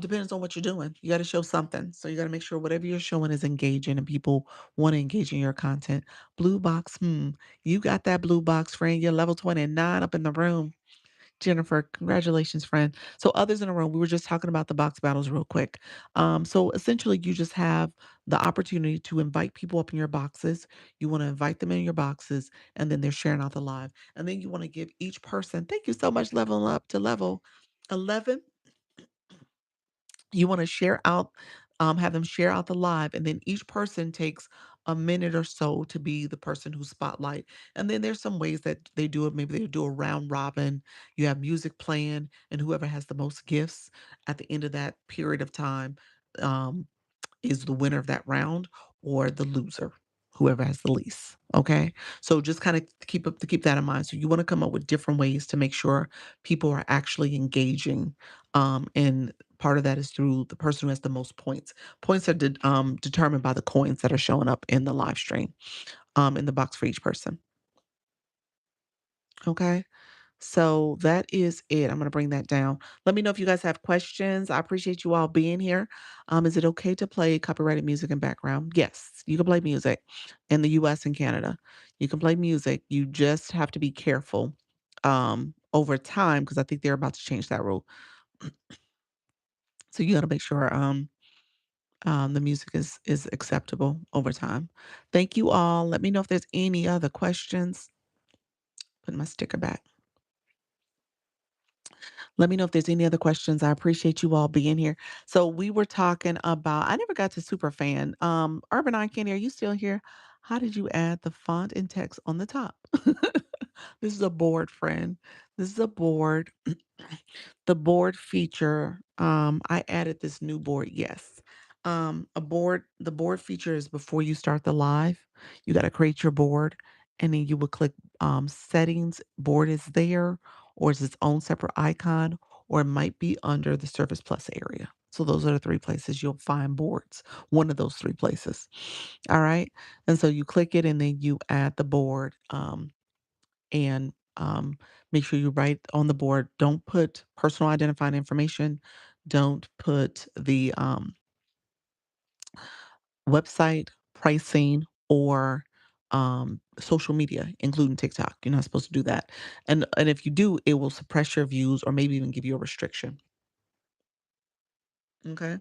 Depends on what you're doing. You got to show something. So you got to make sure whatever you're showing is engaging and people want to engage in your content. Blue box, you got that blue box, friend. You're level 29 up in the room. Jennifer, congratulations, friend. So others in the room, we were just talking about the box battles real quick. So essentially, you just have the opportunity to invite people up in your boxes. You want to invite them in your boxes, and then they're sharing out the live. And then you want to give each person, thank you so much, level up to level 11. You want to share out, have them share out the live, and then each person takes a minute or so to be the person who spotlight. And then there's some ways that they do it. Maybe they do a round robin. You have music playing, and whoever has the most gifts at the end of that period of time, um, is the winner of that round or the loser, whoever has the least. Okay. So just kind of keep that in mind. So you want to come up with different ways to make sure people are actually engaging. And part of that is through the person who has the most points. Points are determined by the coins that are showing up in the live stream, in the box for each person. Okay. So that is it. I'm going to bring that down. Let me know if you guys have questions. I appreciate you all being here. Is it okay to play copyrighted music in background? Yes, you can play music in the US and Canada. You can play music. You just have to be careful over time because I think they're about to change that rule. So you got to make sure the music is acceptable over time. Thank you all. Let me know if there's any other questions. Put my sticker back. Let me know if there's any other questions. I appreciate you all being here. So we were talking about, I never got to super fan. Urban Eye Candy, are you still here? How did you add the font and text on the top? This is a board, friend. This is a board. The board feature, I added this new board, yes. The board feature is before you start the live. You got to create your board and then you would click settings. Board is there, or it's its own separate icon, or it might be under the Surface Plus area. So those are the three places you'll find boards. One of those three places. All right. And so you click it and then you add the board. And make sure you write on the board. Don't put personal identifying information. Don't put the website, pricing, or social media, including TikTok. You're not supposed to do that. And if you do, it will suppress your views or maybe even give you a restriction. Okay.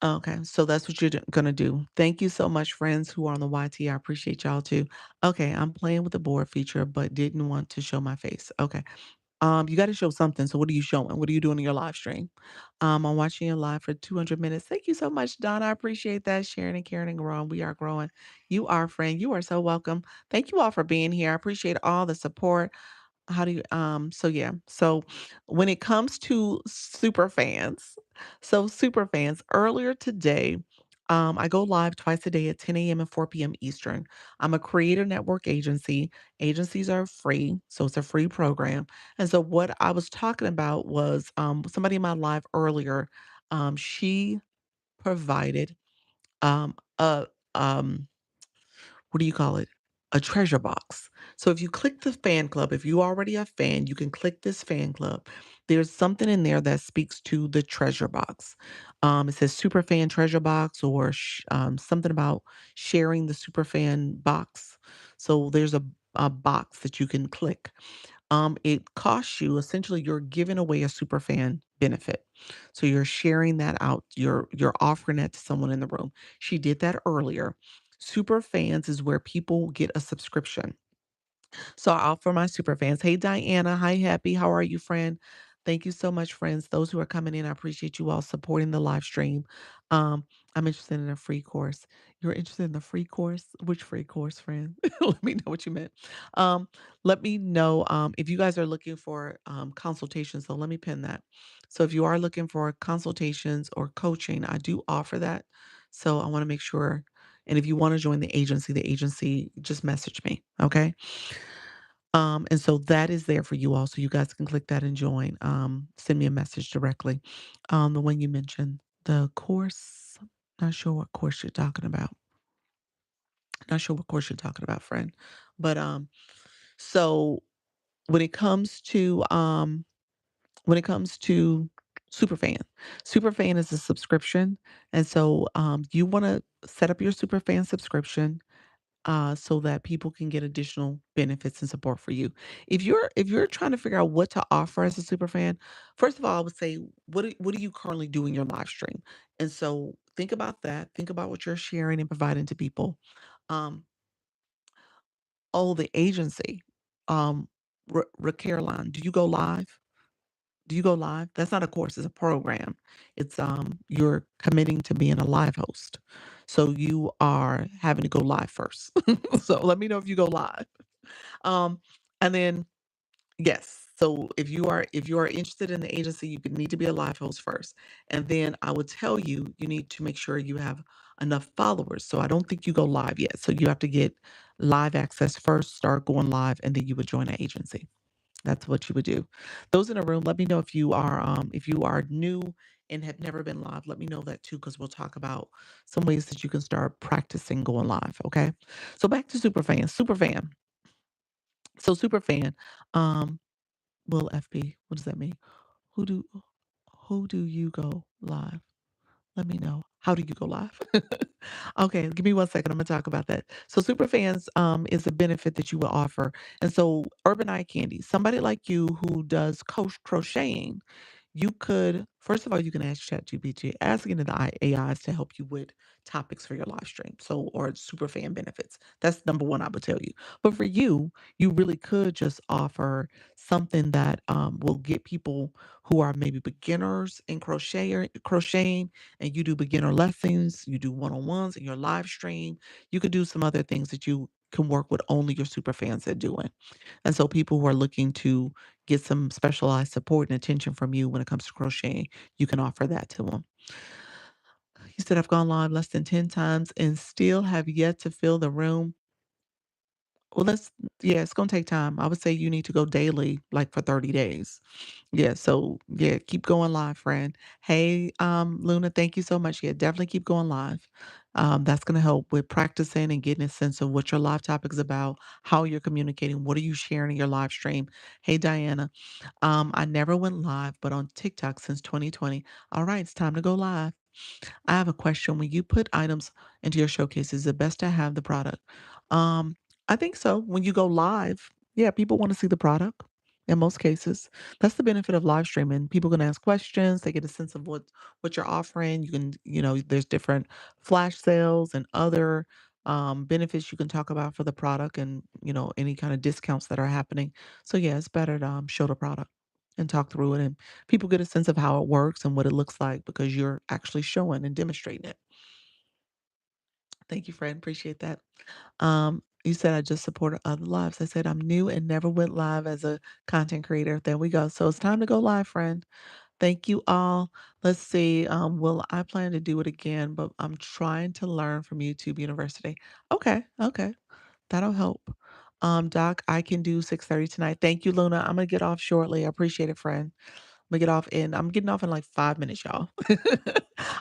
Okay, so that's what you're gonna do. Thank you so much, friends who are on the YT. I appreciate y'all too. Okay, I'm playing with the board feature, but didn't want to show my face. Okay. You gotta show something, so what are you showing? What are you doing in your live stream? I'm watching your live for 200 minutes. Thank you so much, Donna. I appreciate that. Sharing and caring and growing. We are growing. You are, friend. You are so welcome. Thank you all for being here. I appreciate all the support. How do you so yeah. So when it comes to super fans, earlier today, I go live twice a day at 10 a.m. and 4 p.m. Eastern. I'm a creator network agency. Agencies are free, so it's a free program. And so what I was talking about was somebody in my live earlier, she provided a what do you call it? A treasure box. So if you click the fan club, if you already a fan, you can click this fan club. There's something in there that speaks to the treasure box. It says super fan treasure box or something about sharing the super fan box. So there's a box that you can click. It costs you essentially you're giving away a super fan benefit. So you're sharing that out. You're offering that to someone in the room. She did that earlier. Super fans is where people get a subscription. So I offer my super fans. Hey, Diana. Hi, Happy. How are you, friend? Thank you so much, friends. Those who are coming in, I appreciate you all supporting the live stream. Um, I'm interested in a free course. You're interested in the free course? Which free course, friend? Let me know what you meant. Um, let me know if you guys are looking for consultations. So let me pin that. So if you are looking for consultations or coaching, I do offer that. So I want to make sure. And if you want to join the agency just message me. Okay. And so that is there for you all. So you guys can click that and join. Send me a message directly. The one you mentioned, the course, not sure what course you're talking about. Not sure what course you're talking about, friend. But so when it comes to Superfan, Superfan is a subscription. And so you want to set up your Superfan subscription so that people can get additional benefits and support for you. If you're trying to figure out what to offer as a super fan, first of all, I would say, what do you currently do in your live stream? And so think about that. Think about what you're sharing and providing to people. Um, oh, the agency. Caroline, do you go live? Do you go live? That's not a course, it's a program. It's you're committing to being a live host. So you are having to go live first. So let me know if you go live. Um and then yes. So if you are interested in the agency, you could need to be a live host first. And then I would tell you you need to make sure you have enough followers. So I don't think you go live yet. So you have to get live access first, start going live, and then you would join an agency. That's what you would do. Those in the room, let me know if you are new and have never been live. Let me know that too, because we'll talk about some ways that you can start practicing going live. Okay. So back to Superfan. Superfan. So Superfan, um, will FB, what does that mean? Who do who do you go live? Let me know. How do you go live? Okay, give me 1 second. I'm gonna talk about that. So Superfans is a benefit that you will offer. And so Urban Eye Candy, somebody like you who does crocheting, you could, first of all, you can ask ChatGPT, ask any of the AIs to help you with topics for your live stream. So, or super fan benefits. That's number one, I would tell you. But for you, you really could just offer something that will get people who are maybe beginners in crocheting, and you do beginner lessons, you do one-on-ones in your live stream. You could do some other things that you can work with only your super fans at doing. And so people who are looking to get some specialized support and attention from you when it comes to crocheting, you can offer that to them. He said, I've gone live less than 10 times and still have yet to fill the room. Well, yeah, it's going to take time. I would say you need to go daily, like for 30 days. Yeah, so yeah, keep going live, friend. Hey, Luna, thank you so much. Yeah, definitely keep going live. That's gonna help with practicing and getting a sense of what your live topic is about, how you're communicating, what are you sharing in your live stream. Hey, Diana, I never went live, but on TikTok since 2020. All right, it's time to go live. I have a question. When you put items into your showcase, is it best to have the product? Um, I think so. When you go live, yeah, people want to see the product in most cases. That's the benefit of live streaming. People can ask questions, they get a sense of what you're offering. You can, there's different flash sales and other benefits you can talk about for the product and, any kind of discounts that are happening. So yeah, it's better to show the product and talk through it and people get a sense of how it works and what it looks like because you're actually showing and demonstrating it. Thank you, friend. Appreciate that. You said I just supported other lives. I said I'm new and never went live as a content creator. There we go. So it's time to go live, friend. Thank you all. Let's see. Well, I plan to do it again, but I'm trying to learn from YouTube University. Okay, okay. That'll help. Doc, I can do 6:30 tonight. Thank you, Luna. I'm gonna get off shortly. I appreciate it, friend. I'm getting off in like 5 minutes, y'all.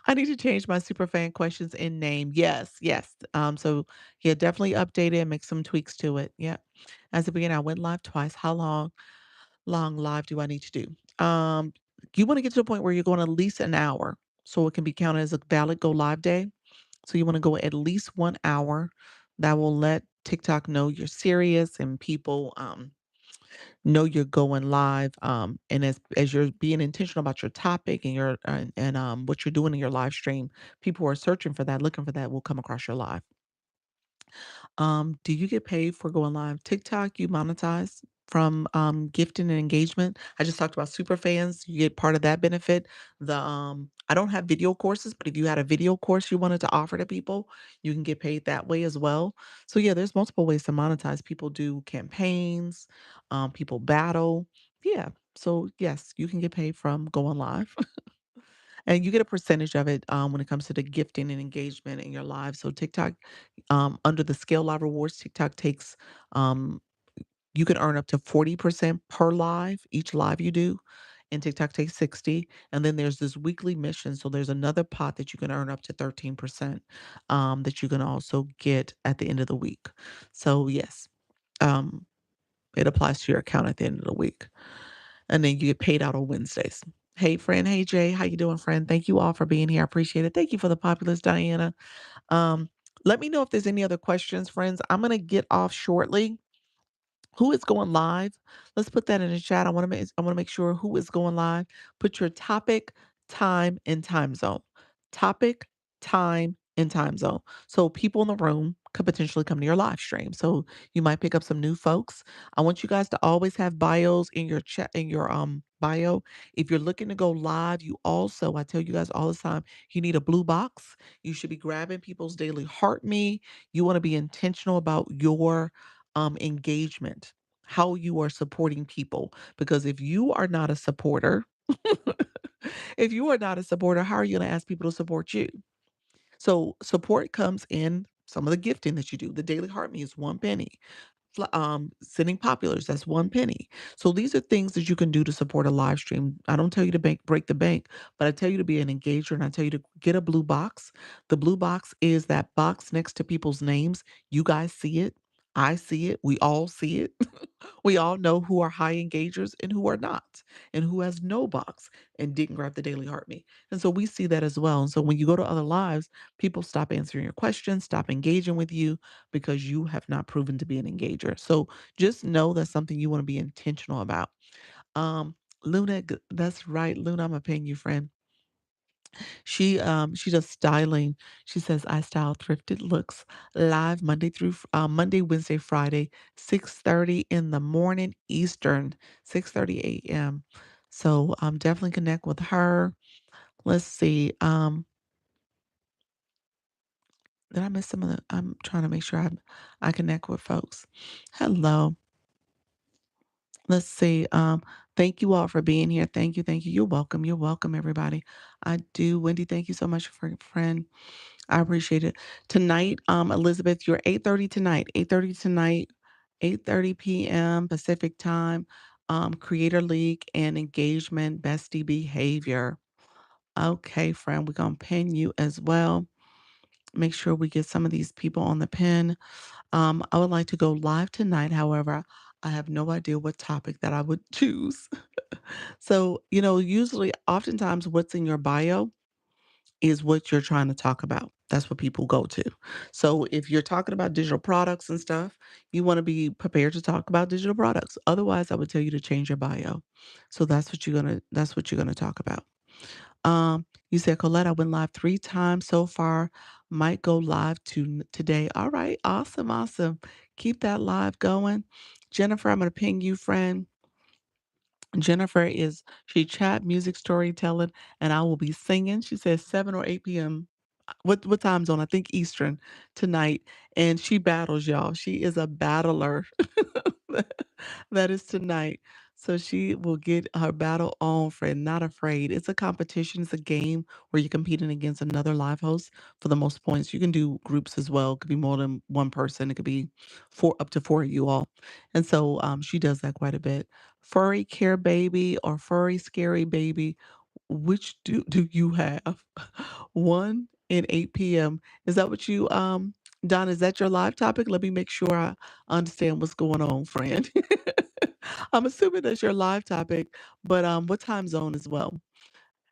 I need to change my super fan questions in name. Yes, yes. So yeah, definitely update it and make some tweaks to it. Yeah. As a beginner, I went live twice. How long live do I need to do? You want to get to the point where you're going at least an hour so it can be counted as a valid go live day. So you want to go at least 1 hour. That will let TikTok know you're serious and people know you're going live. And as you're being intentional about your topic and what you're doing in your live stream, people who are searching for that, looking for that, will come across your live. Do you get paid for going live? TikTok, you monetize from gifting and engagement. I just talked about super fans. You get part of that benefit. I don't have video courses, but if you had a video course you wanted to offer to people, you can get paid that way as well. So yeah, there's multiple ways to monetize. People do campaigns, people battle. Yeah. So yes, you can get paid from going live. And you get a percentage of it when it comes to the gifting and engagement in your live. So TikTok, under the scale live rewards, TikTok takes you can earn up to 40% per live, each live you do. And TikTok takes 60. And then there's this weekly mission. So there's another pot that you can earn up to 13% that you can also get at the end of the week. So yes, um, it applies to your account at the end of the week. And then you get paid out on Wednesdays. Hey, friend. Hey, Jay. How you doing, friend? Thank you all for being here. I appreciate it. Thank you for the populace, Diana. Um, Let me know if there's any other questions, friends. I'm going to get off shortly. Who is going live? Let's put that in the chat. I want to make sure who is going live. Put your topic, time, and time zone. Topic, time, and time zone. So people in the room could potentially come to your live stream. So you might pick up some new folks. I want you guys to always have bios in your chat in your bio. If you're looking to go live, you also, I tell you guys all the time, you need a blue box. You should be grabbing people's daily heart me. You want to be intentional about your engagement, how you are supporting people. Because if you are not a supporter, if you are not a supporter, how are you going to ask people to support you? So support comes in some of the gifting that you do. The daily heart me is 1 penny. Sending populars, that's 1 penny. So these are things that you can do to support a live stream. I don't tell you to break the bank, but I tell you to be an engager and I tell you to get a blue box. The blue box is that box next to people's names. You guys see it. I see it. We all see it. We all know who are high engagers and who are not, and who has no box and didn't grab the daily heart me. And so we see that as well. And so when you go to other lives, people stop answering your questions, stop engaging with you because you have not proven to be an engager. So just know that's something you want to be intentional about. Um, Luna, that's right. Luna, I'm a paying you friend. She does styling. She says I style thrifted looks live Monday, Wednesday, Friday, 6:30 in the morning Eastern, 6:30 a.m. So definitely connect with her. Let's see. Did I miss some of the I'm trying to make sure I connect with folks. Hello. Let's see. Thank you all for being here. Thank you. Thank you. You're welcome. You're welcome, everybody. I do. Wendy, thank you so much for friend. I appreciate it. Tonight, Elizabeth, you're 8:30 tonight. 8:30 tonight, 8:30 p.m. Pacific time. Creator League and engagement, bestie behavior. Okay, friend, we're gonna pin you as well. Make sure we get some of these people on the pin. I would like to go live tonight. However, I have no idea what topic that I would choose. So, usually, oftentimes, what's in your bio is what you're trying to talk about. That's what people go to. So if you're talking about digital products and stuff, you want to be prepared to talk about digital products. Otherwise, I would tell you to change your bio. So that's what you're gonna talk about. You said, Colette, I went live 3 times so far. might go live today. All right, awesome, awesome. Keep that live going. Jennifer, I'm gonna ping you, friend. Jennifer is she chat music storytelling, and I will be singing. She says 7 or 8 PM. What time zone? I think Eastern tonight, and she battles, y'all. She is a battler. That is tonight. So she will get her battle on, friend, not afraid. It's a competition, it's a game where you're competing against another live host for the most points. You can do groups as well. It could be more than one person. It could be four up to four of you all. And so she does that quite a bit. Furry care baby or furry scary baby, which do you have? 1 and 8 PM. Is that what you Don, is that your live topic? Let me make sure I understand what's going on, friend. I'm assuming that's your live topic, but what time zone as well?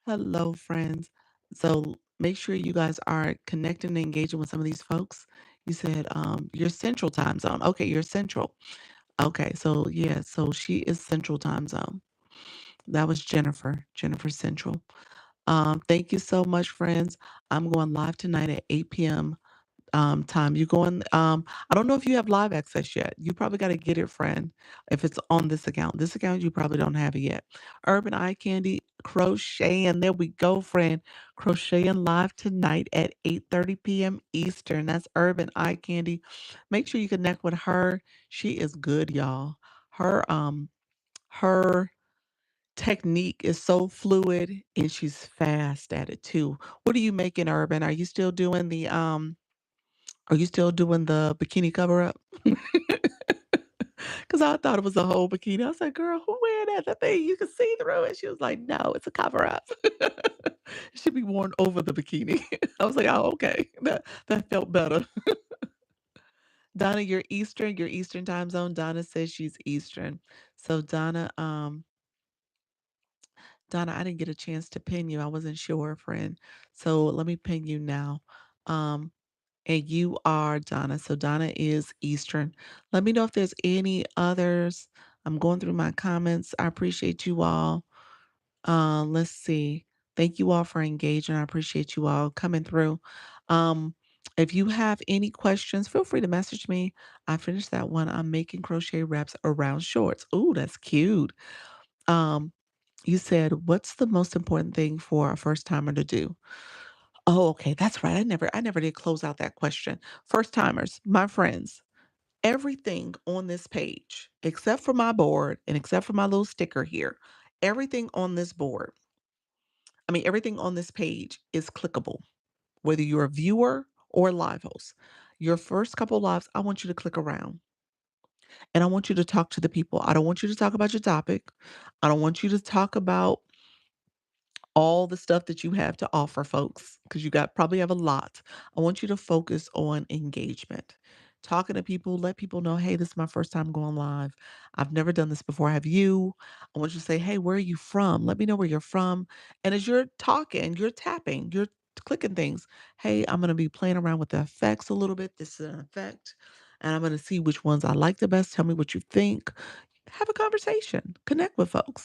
Hello, friends. So make sure you guys are connecting and engaging with some of these folks. You said you're central time zone. Okay, you're central. Okay, so yeah, so she is central time zone. That was Jennifer, Jennifer Central. Thank you so much, friends. I'm going live tonight at 8 PM time. You going, I don't know if you have live access yet. You probably got to get it, friend, if it's on this account. This account, you probably don't have it yet. Urban Eye Candy Crocheting. There we go, friend. Crocheting live tonight at 8:30 PM Eastern. That's Urban Eye Candy. Make sure you connect with her. She is good, y'all. Her technique is so fluid and she's fast at it too. What are you making, Urban? Are you still doing the bikini cover up? Cause I thought it was a whole bikini. I was like, "Girl, who wear that? That thing you can see through it." She was like, "No, it's a cover up." It should be worn over the bikini. I was like, "Oh, okay." That felt better. Donna, you're Eastern time zone. Donna says she's Eastern. So Donna, I didn't get a chance to pin you. I wasn't sure, friend. So let me pin you now. Um, and you are Donna. So Donna is Eastern. Let me know if there's any others. I'm going through my comments. I appreciate you all. Let's see. Thank you all for engaging. I appreciate you all coming through. Um, if you have any questions, feel free to message me. I finished that one. I'm making crochet wraps around shorts. Ooh, that's cute. Um, you said, what's the most important thing for a first timer to do? Oh, okay. That's right. I never did close out that question. First timers, my friends, everything on this page, except for my board and except for my little sticker here, everything on this board, everything on this page is clickable, whether you're a viewer or a live host. Your first couple lives, I want you to click around and I want you to talk to the people. I don't want you to talk about your topic. I don't want you to talk about all the stuff that you have to offer folks because you got probably have a lot. I want you to focus on engagement. Talking to people, let people know, hey, this is my first time going live. I've never done this before. Have you? I want you to say, hey, where are you from? Let me know where you're from. And as you're talking, you're tapping, you're clicking things. Hey, I'm going to be playing around with the effects a little bit. This is an effect. And I'm going to see which ones I like the best. Tell me what you think. Have a conversation, connect with folks.